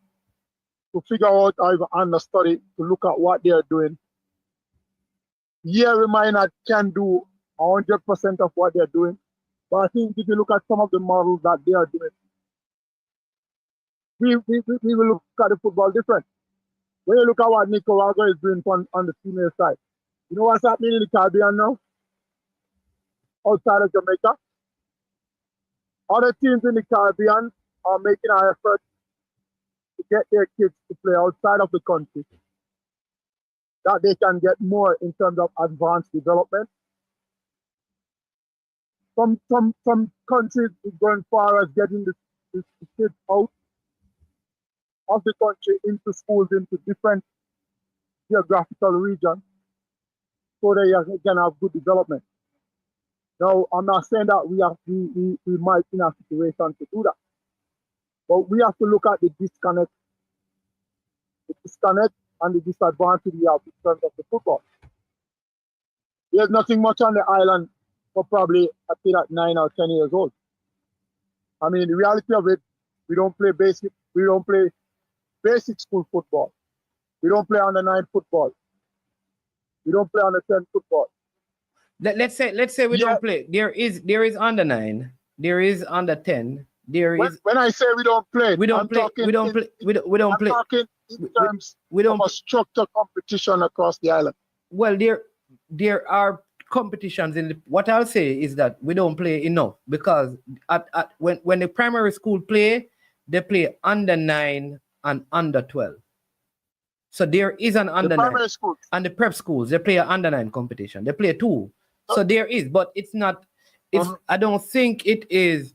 to figure out or even understudy to look at what they are doing. Yeah, we might not can do 100% of what they're doing, but I think if you look at some of the models that they are doing, we will look at the football different. When you look at what Nicaragua is doing on the female side, you know what's happening in the Caribbean now? Outside of Jamaica? Other teams in the Caribbean are making an effort to get their kids to play outside of the country, that they can get more in terms of advanced development. Some countries is going far as getting the kids out of the country into schools, into different geographical regions, so they can have good development. Now, I'm not saying that we might be in a situation to do that, but we have to look at the disconnect and the disadvantage we have in terms of the football. There's nothing much on the island for probably a kid at 9 or 10 years old. I mean, the reality of it, we don't play basic school football. We don't play under 9 football. We don't play under 10 football. Let's say we don't play. There is under 9. There is under 10. When I say we don't play, we don't play. I'm talking in terms of a structured competition across the island. Well, there are competitions what I'll say is that we don't play enough, because when the primary school play, they play under 9 and under 12. So there is an under 9. Schools. And the prep schools, they play an under 9 competition. They play 2. So there is, but it's not. I don't think it is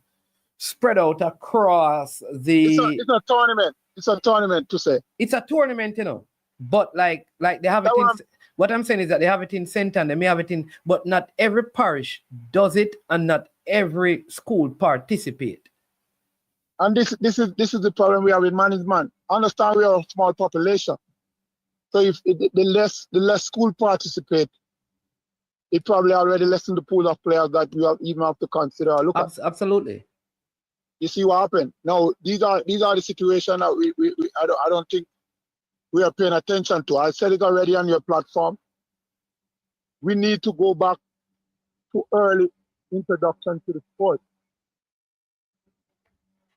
spread out across the. It's a tournament. It's a tournament to say. It's a tournament, But like they have it in. What I'm saying is that they have it in St. Anne, they may have it in, but not every parish does it, and not every school participate. And this is the problem we have with management. Understand we are a small population, so if the less school participate, it probably already lessen the pool of players that we even have to consider or look at. Absolutely. You see what happened? Now these are the situations that I don't think we are paying attention to. I said it already on your platform. We need to go back to early introduction to the sport.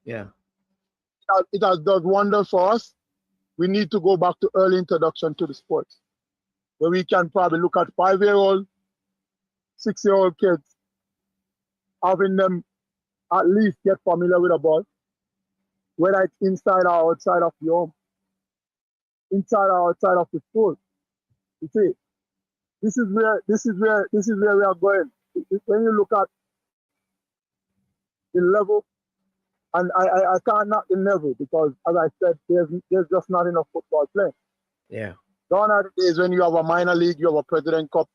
Yeah. It has done wonders for us. We need to go back to early introduction to the sport, where we can probably look at 5-year-old, 6-year-old kids, having them at least get familiar with a ball, whether it's inside or outside of the home, inside or outside of the school. You see, this is where we are going. When you look at the level, and I can't knock the level because, as I said, there's just not enough football playing. Yeah. Gone are the days when you have a minor league, you have a President Cup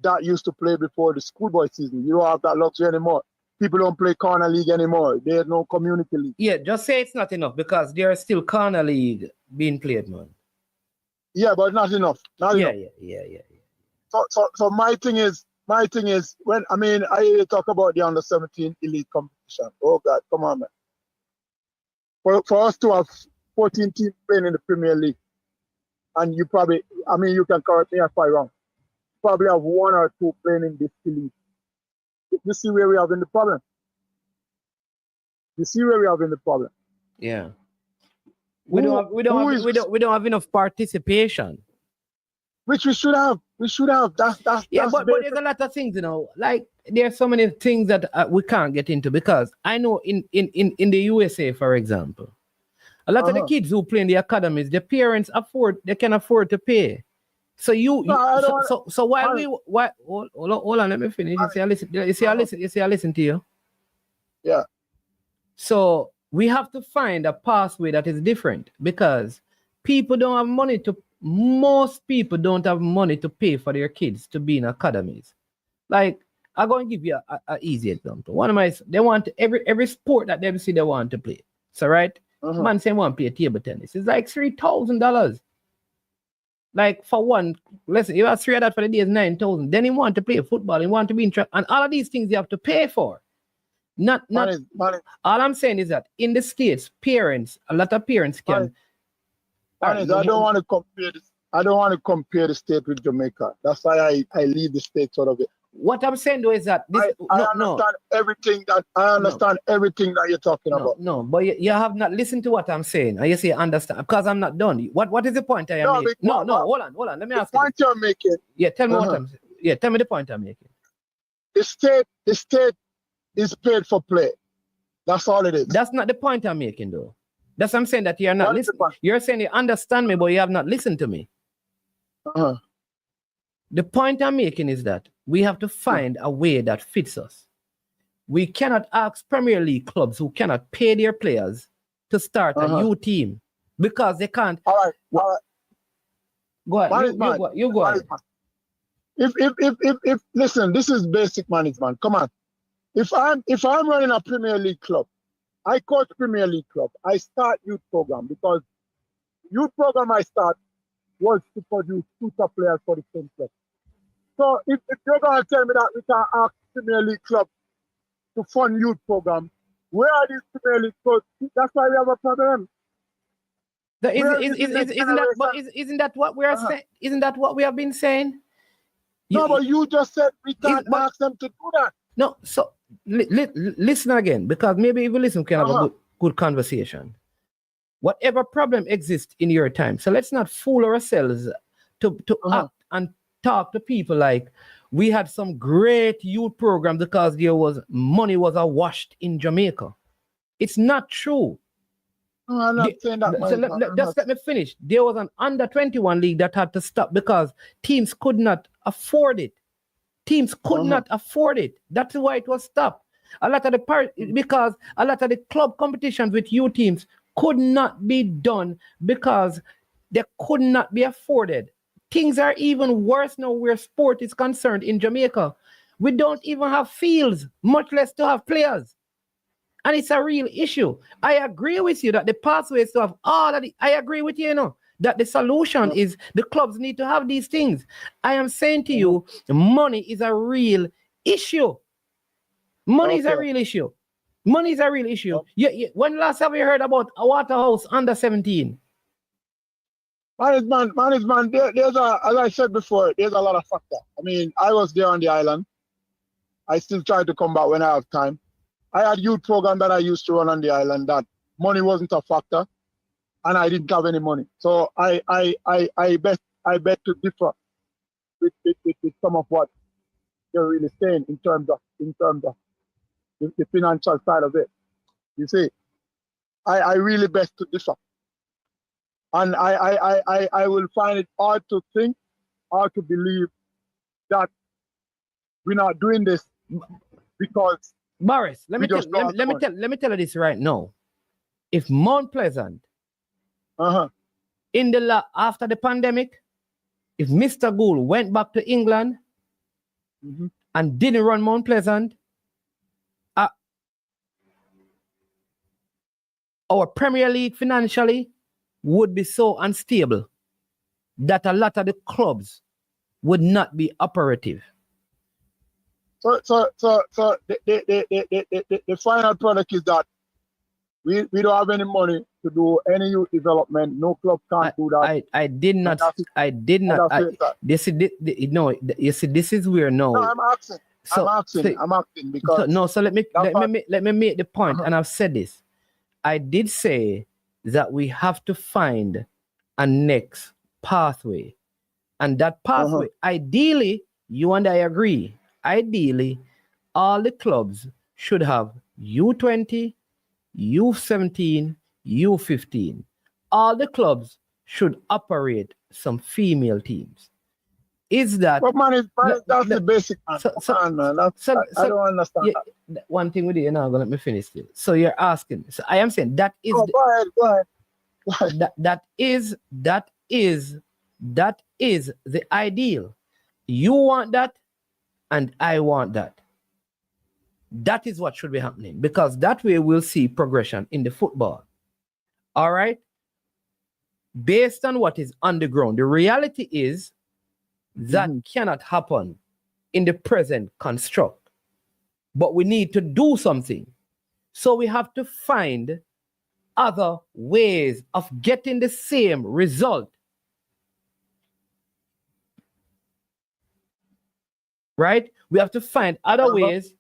that used to play before the schoolboy season. You don't have that luxury anymore. People don't play corner league anymore. There's no community league. Yeah, just say it's not enough because there are still corner league being played, man. Yeah, but not enough. Not enough. Yeah. So my thing is when I hear you talk about the under 17 elite competition. Oh God, come on, man. For us to have 14 teams playing in the Premier League, and you probably, you can correct me if I'm wrong, probably have 1 or 2 playing in this elite. You see where we are in the problem. Yeah. We don't have enough participation. Which we should have. That's but there's a lot of things, like there's so many things that we can't get into because I know in the USA, for example, a lot of the kids who play in the academies, the parents can afford to pay. So hold on, let me finish. You see, I listen to you. Yeah. So we have to find a pathway that is different because most people don't have money to pay for their kids to be in academies. Like, I'm going to give you an easy example. They want every sport that they see they want to play. So, right? Man say want to play table tennis. It's like $3,000. Like, for one, listen, you have 3 of that for the day is 9,000. Then he want to play football. He want to be in track. And all of these things you have to pay for. Not all I'm saying is that in the States, a lot of parents can. I don't want to compare the state with Jamaica. That's why I leave the state out of it. What I'm saying though is that I understand everything that you're talking about. No, but you have not listened to what I'm saying. And you say understand because I'm not done. What is the point I am making? No, hold on. Let me ask you. The point you're making. Yeah, tell me what I'm saying. Yeah, tell me the point I'm making. The state is paid for play. That's all it is. That's not the point I'm making though. That's what I'm saying that you're not listening. You're saying you understand me, but you have not listened to me. The point I'm making is that we have to find a way that fits us. We cannot ask Premier League clubs who cannot pay their players to start a new team because they can't. All right. Go ahead. You go ahead. If listen, this is basic management. Come on. If I'm running a Premier League club, I coach Premier League club. I start youth program because youth program I start was to produce future players for the same club. So if you're going to tell me that we can ask Premier League club to fund youth program, where are these Premier League clubs? That's why we have a problem. Isn't that what we are saying? Isn't that what we have been saying? But you just said we can't ask them to do that. No, so listen again, because maybe if you listen, we can have a good conversation. Whatever problem exists in your time, so let's not fool ourselves to act and talk to people like we had some great youth program because money was awashed in Jamaica. It's not true. No, I'm not saying that. Just let me finish. There was an under 21 league that had to stop because teams could not afford it. Teams could not afford it. That's why it was stopped. Because a lot of the club competitions with youth teams could not be done because they could not be afforded. Things are even worse now where sport is concerned in Jamaica. We don't even have fields, much less to have players. And it's a real issue. I agree with you that the pathways to have all of the, I agree with you, that the solution is the clubs need to have these things. I am saying to you, money is a real issue. Money is a real issue. Money is a real issue. When last have you heard about a Waterhouse under 17? Management, as I said before, there's a lot of factors. I mean, I was there on the island. I still try to come back when I have time. I had youth program that I used to run on the island that money wasn't a factor, and I didn't have any money. So I bet to differ with some of what you're really saying in terms of the financial side of it. You see, I really bet to differ, and I will find it hard to think, hard to believe that we're not doing this because Morris, let me tell you this right now. If Mount Pleasant, in the after the pandemic, if Mr. Gould went back to England and didn't run Mount Pleasant, our Premier League financially would be so unstable that a lot of the clubs would not be operative. So the final product is that we don't have any money to do any youth development. No club can't do that. I did not. This is where No, I'm asking. I'm asking because So let me make the point, and I've said this. I did say that we have to find a next pathway, and that pathway, ideally, you and I agree. Ideally, all the clubs should have U20, U17, U15. All the clubs should operate some female teams. Is that? But man, that's the basic answer, man. I don't understand that. One thing with you, now let me finish this. So you're asking. So I am saying that is. Go ahead. That is the ideal. You want that, and I want that. That is what should be happening, because that way we'll see progression in the football. All right? Based on what is on the ground. The reality is that cannot happen in the present construct. But we need to do something. So we have to find other ways of getting the same result. Right? We have to find other ways.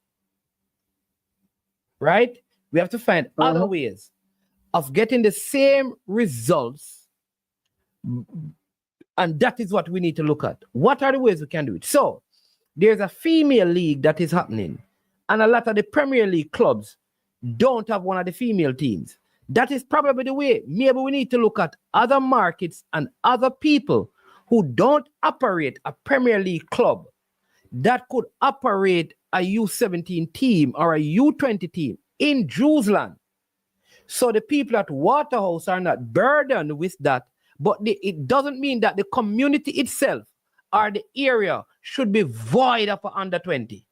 Right? We have to find other ways of getting the same results. And that is what we need to look at. What are the ways we can do it? So, there's a female league that is happening. And a lot of the Premier League clubs don't have one of the female teams. That is probably the way. Maybe we need to look at other markets and other people who don't operate a Premier League club that could operate a U17 team or a U20 team in Jerusalem. So the people at Waterhouse are not burdened with that, but it doesn't mean that the community itself or the area should be void of under 20.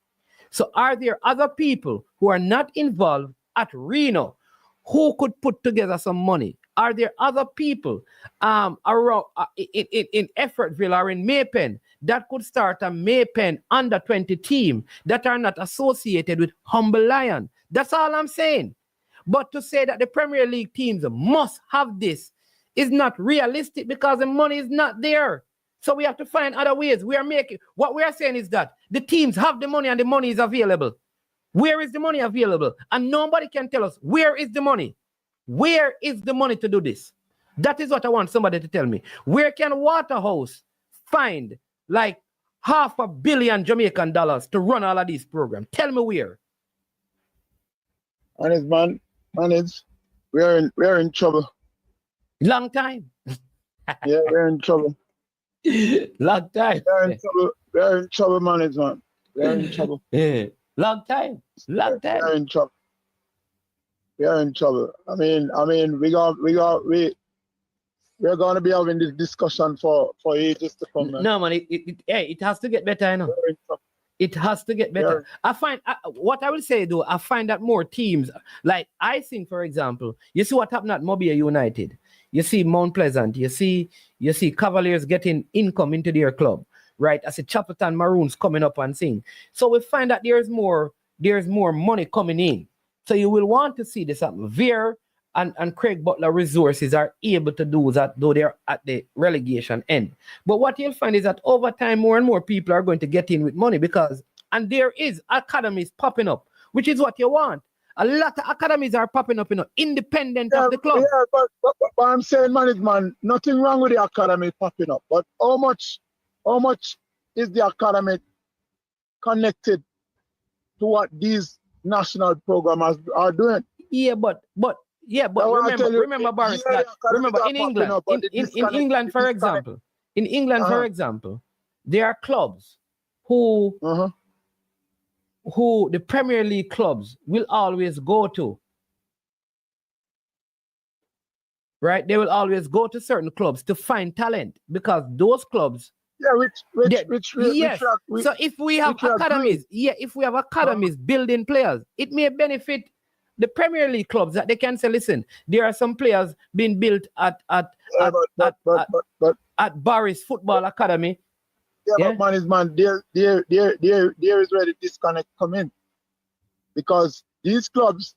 So are there other people who are not involved at Reno who could put together some money? Are there other people around in Effortville or in Maypen that could start a Maypen under 20 team that are not associated with Humble Lion? That's all I'm saying. But to say that the Premier League teams must have this is not realistic because the money is not there. So we have to find other ways. What we are saying is that the teams have the money and the money is available. Where is the money available? And nobody can tell us where is the money. Where is the money to do this? That is what I want somebody to tell me. Where can Waterhouse find like $500 million Jamaican dollars to run all of these programs? Tell me where. Honest, man. Honest. We're in trouble. Long time. Yeah, we're in trouble. Long time. We're in trouble, management. We're in trouble. Yeah. Long time. We're in trouble. We are in trouble. I mean, we're going to be having this discussion for ages to come. Man. No, man, it has to get better, I know. It has to get better. What I will say, though, I find that more teams, like I think, for example, you see what happened at Mobile United. You see Mount Pleasant. You see Cavaliers getting income into their club, right? I see Chapelton Maroons coming up and sing. So we find that there's more money coming in. So you will want to see this happen. Veer and Craig Butler Resources are able to do that, though they're at the relegation end. But what you'll find is that over time, more and more people are going to get in with money because And there is academies popping up, which is what you want. A lot of academies are popping up, independent of the club. Yeah, but I'm saying, management, nothing wrong with the academy popping up. But how much is the academy connected to what these national programs are doing? Yeah, but remember, Boris, that remember in England, in England, for example, there are clubs who the Premier League clubs will always go to. Right? They will always go to certain clubs to find talent because those clubs. Yeah, so if we have academies, building players, it may benefit the Premier League clubs that they can say, listen, there are some players being built at Boris Football Academy. But management, there is where the disconnect come in. Because these clubs,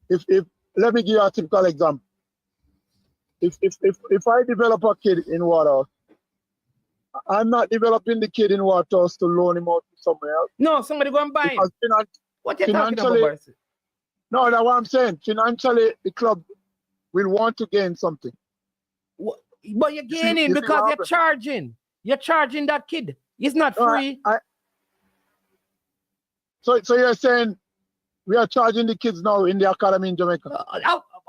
if let me give you a typical example. If I develop a kid in Waterhouse, I'm not developing the kid in Waterhouse to loan him out to somewhere else. No, somebody go and buy him. What you talking about, Boris? No, that's what I'm saying. Financially, the club will want to gain something. But you're gaining because you're charging. You're charging that kid. It's not free. So you're saying we are charging the kids now in the academy in Jamaica?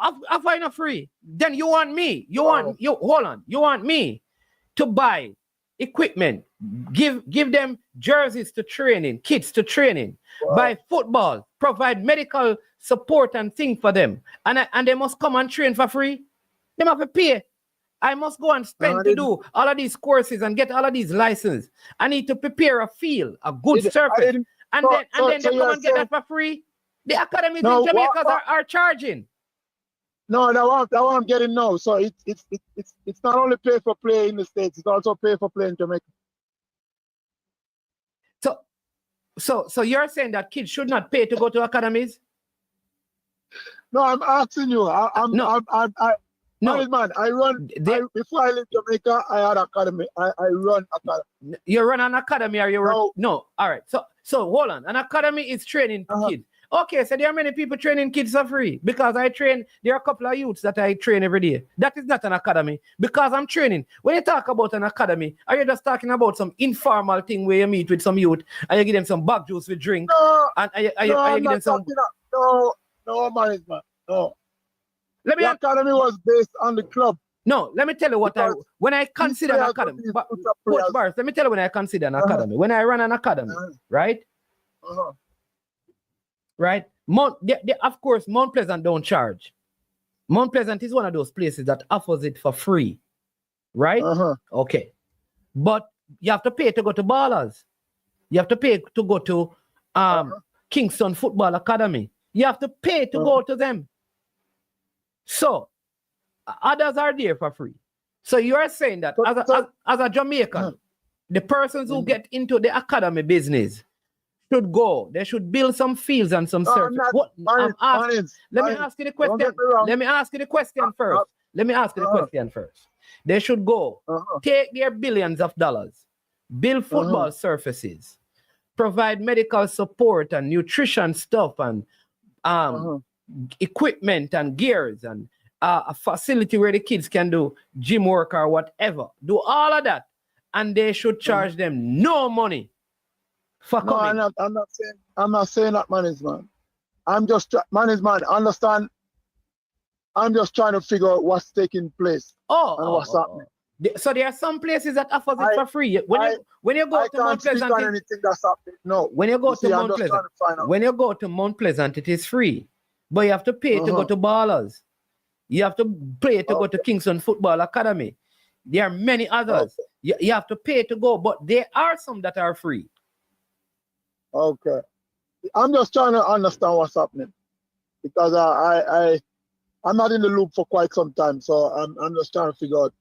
I find it free. Then you want me? You want me to buy equipment, give them jerseys to training, kits to training, buy football, provide medical support and things for them, and they must come and train for free. They have to pay. I must go and spend to do all of these courses and get all of these licenses. I need to prepare a field, a good surface, and then they come and get that for free. The academies in Jamaica are charging. No, that's what I'm getting now. So it's not only pay for play in the States, it's also pay for play in Jamaica. So you're saying that kids should not pay to go to academies? No, I'm asking you. Man, I run. Before I left Jamaica, I had academy. I run academy. You run an academy, or you run? No. All right. So hold on. An academy is training kids. Okay, so there are many people training kids for free because there are a couple of youths that I train every day. That is not an academy because I'm training. When you talk about an academy, are you just talking about some informal thing where you meet with some youth and you give them some bag juice with drink? No, and you give them some. No, management. No. The academy was based on the club. No, let me tell you when I consider an academy. Coach Barnes, let me tell you when I consider an academy. When I run an academy, right? Right? Of course, Mount Pleasant don't charge. Mount Pleasant is one of those places that offers it for free. Right? Okay. But you have to pay to go to Ballers. You have to pay to go to Kingston Football Academy. You have to pay to go to them. So, others are there for free. So you are saying that as a Jamaican, the persons who get into the academy business should go. They should build some fields and some surface. Let me ask you the question. Let me ask you the question first. They should go, take their billions of dollars, build football surfaces, provide medical support and nutrition stuff and equipment and gears and a facility where the kids can do gym work or whatever. Do all of that, and they should charge them no money for coming. I'm not saying that, management. I'm just management. Understand? I'm just trying to figure out what's taking place and what's happening. So there are some places that offers it for free. When you go to Mount Pleasant, when you go to Mount Pleasant, it is free, but you have to pay to go to Ballers. You have to pay to go to Kingston Football Academy. There are many others. You have to pay to go, but there are some that are free. Okay. I'm just trying to understand what's happening because I'm not in the loop for quite some time, so I'm just trying to figure out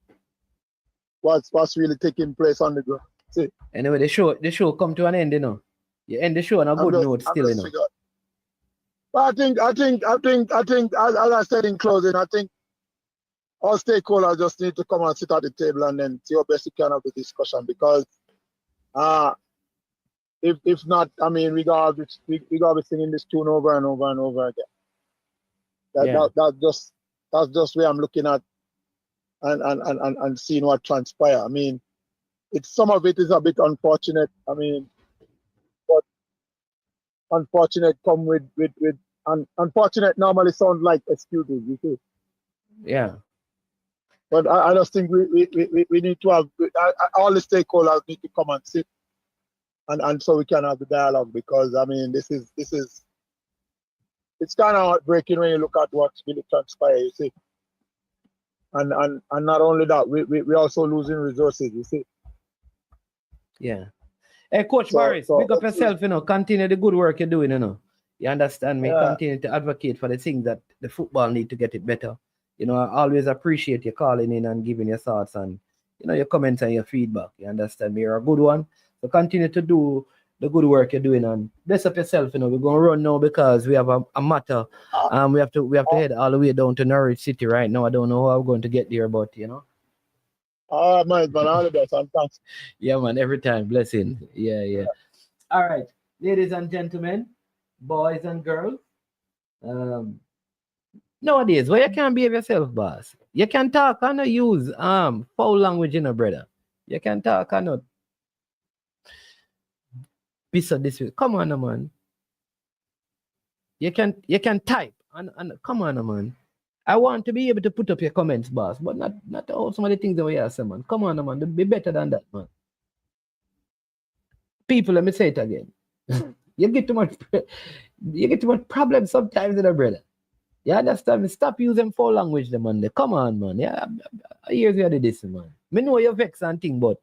what's really taking place on the ground. See? Anyway, the show come to an end, You end the show on a good note still, But I think, as I said in closing, I think all stakeholders just need to come and sit at the table and then see how best you can have the discussion because If not, I mean, we gotta be singing this tune over and over and over again. That's just where I'm looking at and seeing what transpire. I mean, some of it is a bit unfortunate. I mean, but unfortunate come with unfortunate normally sounds like excuses, you see. Yeah. But I just think we need to have all the stakeholders need to come and sit and so we can have the dialogue, because I mean this is it's kind of heartbreaking when you look at what's really transpired, you see. And not only that, we also losing resources, you see. Yeah. Hey, Coach Morris, pick up yourself, continue the good work you're doing, You understand me? Yeah. Continue to advocate for the things that the football need to get it better. I always appreciate you calling in and giving your thoughts and, your comments and your feedback. You understand me? You're a good one. So continue to do the good work you're doing and bless up yourself. We're going to run now because we have a matter. We have to head all the way down to Norwich City right now. I don't know how I'm going to get there, but, All right, man. All the best. And thanks. Yeah, man. Every time. Blessing. Yeah. All right. Ladies and gentlemen, boys and girls. Nowadays, where you can't behave yourself, boss. You can talk and not use foul language, brother. You can talk and not piss of this. Come on, man. You can type and come on, man. I want to be able to put up your comments, boss, but not all some of the things that we have say, man. Come on, man. Be better than that, man. People, let me say it again. You get too much problems sometimes, brother. You understand me? Stop using foul language, man. Come on, man. Yeah, here's where they this, man. Me know you're vexed and thing, but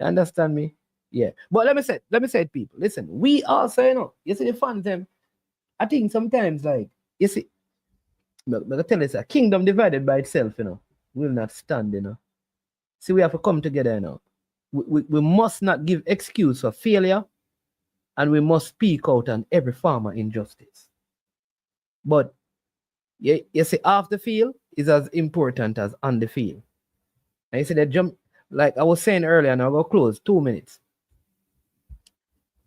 you understand me? Yeah. But let me say it, people. Listen, we also, you see the fans, them. I think sometimes, like, you see, I tell you, a kingdom divided by itself, will not stand, See, we have to come together, We must not give excuse for failure, and we must speak out on every form of injustice. But you see, off the field is as important as on the field. And you see that jump, like I was saying earlier, and I'll go close 2 minutes.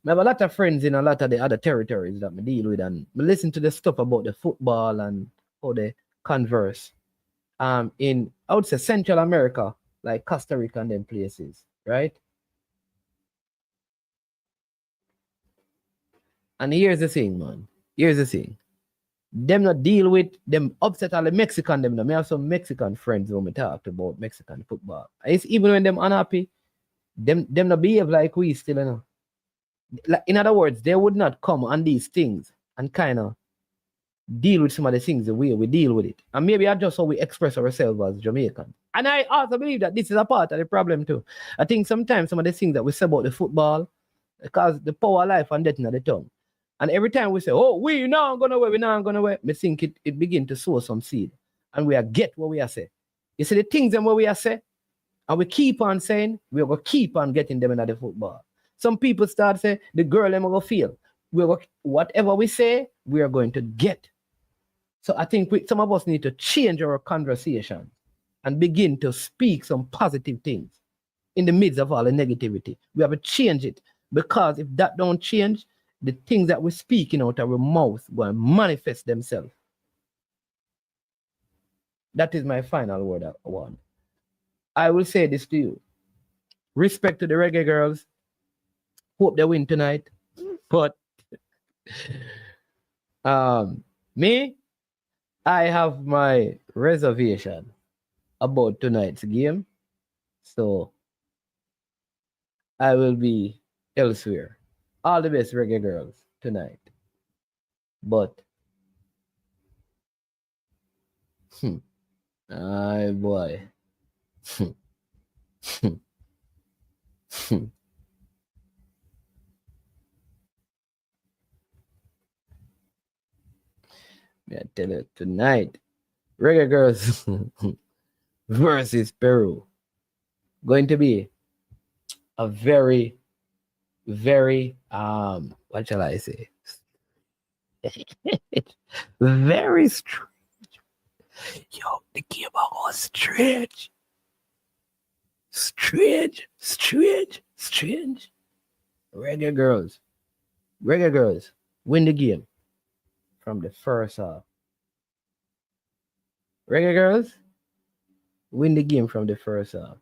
I have a lot of friends in a lot of the other territories that I deal with, and I listen to the stuff about the football and how they converse. In, I would say, Central America, like Costa Rica and them places, right? And here's the thing, man. Here's the thing. Them not deal with them upset all the Mexican them. I have some Mexican friends when we talk about Mexican football. It's even when them unhappy, them not behave like we still, Like, in other words, they would not come on these things and kind of deal with some of the things the way we deal with it. And maybe that's just how we express ourselves as Jamaicans. And I also believe that this is a part of the problem too. I think sometimes some of the things that we say about the football, because the power of life and death in the tongue. And every time we say, oh, we now going to win, I think it begin to sow some seed. And we are get what we are say. You see the things and what we are say, and we keep on saying, we are going to keep on getting them in the football. Some people start say, the girl them going to feel. Whatever we say, we are going to get. So I think some of us need to change our conversation and begin to speak some positive things in the midst of all the negativity. We have to change it, because if that don't change, the things that we're speaking out of our mouth will manifest themselves. That is my final word I want. I will say this to you. Respect to the reggae girls. Hope they win tonight. But me, I have my reservation about tonight's game. So I will be elsewhere. All the best, reggae girls, tonight. But ay boy. I tell you, tonight, reggae girls versus Peru. Going to be a very, very what shall I say? Very strange. Yo, the game was strange. Strange. Reggae girls Reggae Girls win the game from the first half. Reggae Girls win the game from the first half.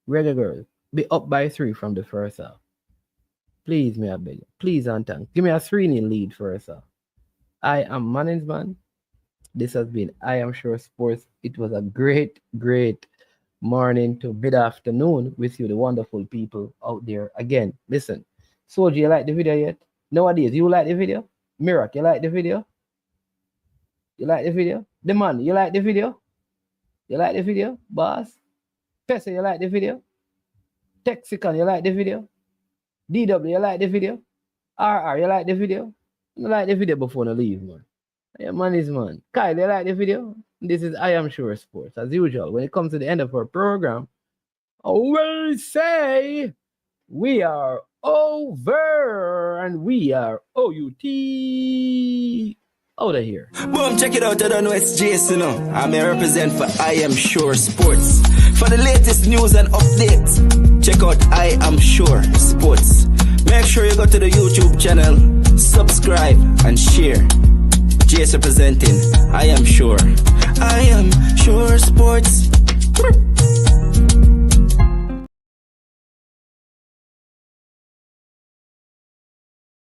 Reggae Girls be up by 3 from the first half. Please, may I beg you. Please and thanks. Give me a 3-0 lead first half. I am Manning's man. This has been I Am Sure Sports. It was a great, great morning to mid-afternoon with you, the wonderful people out there. Again, listen. Soji, you like the video yet? Nowadays, you like the video? Mirak, you like the video? You like the video? The man, you like the video? You like the video? Boss? Pesa, you like the video? Texican, you like the video? DW, you like the video? RR, you like the video? You like the video before you leave, man. Yeah, man is man. Kyle, you like the video? This is I Am Sure Sports. As usual, when it comes to the end of our program, I will say we are over and we are OUT out of here. Boom, check it out. I don't know it's Jason. I'm a represent for I Am Sure Sports. For the latest news and updates, check out I Am Sure Sports. Make sure you go to the YouTube channel, subscribe and share. Jason representing I Am Sure. I Am Sure Sports.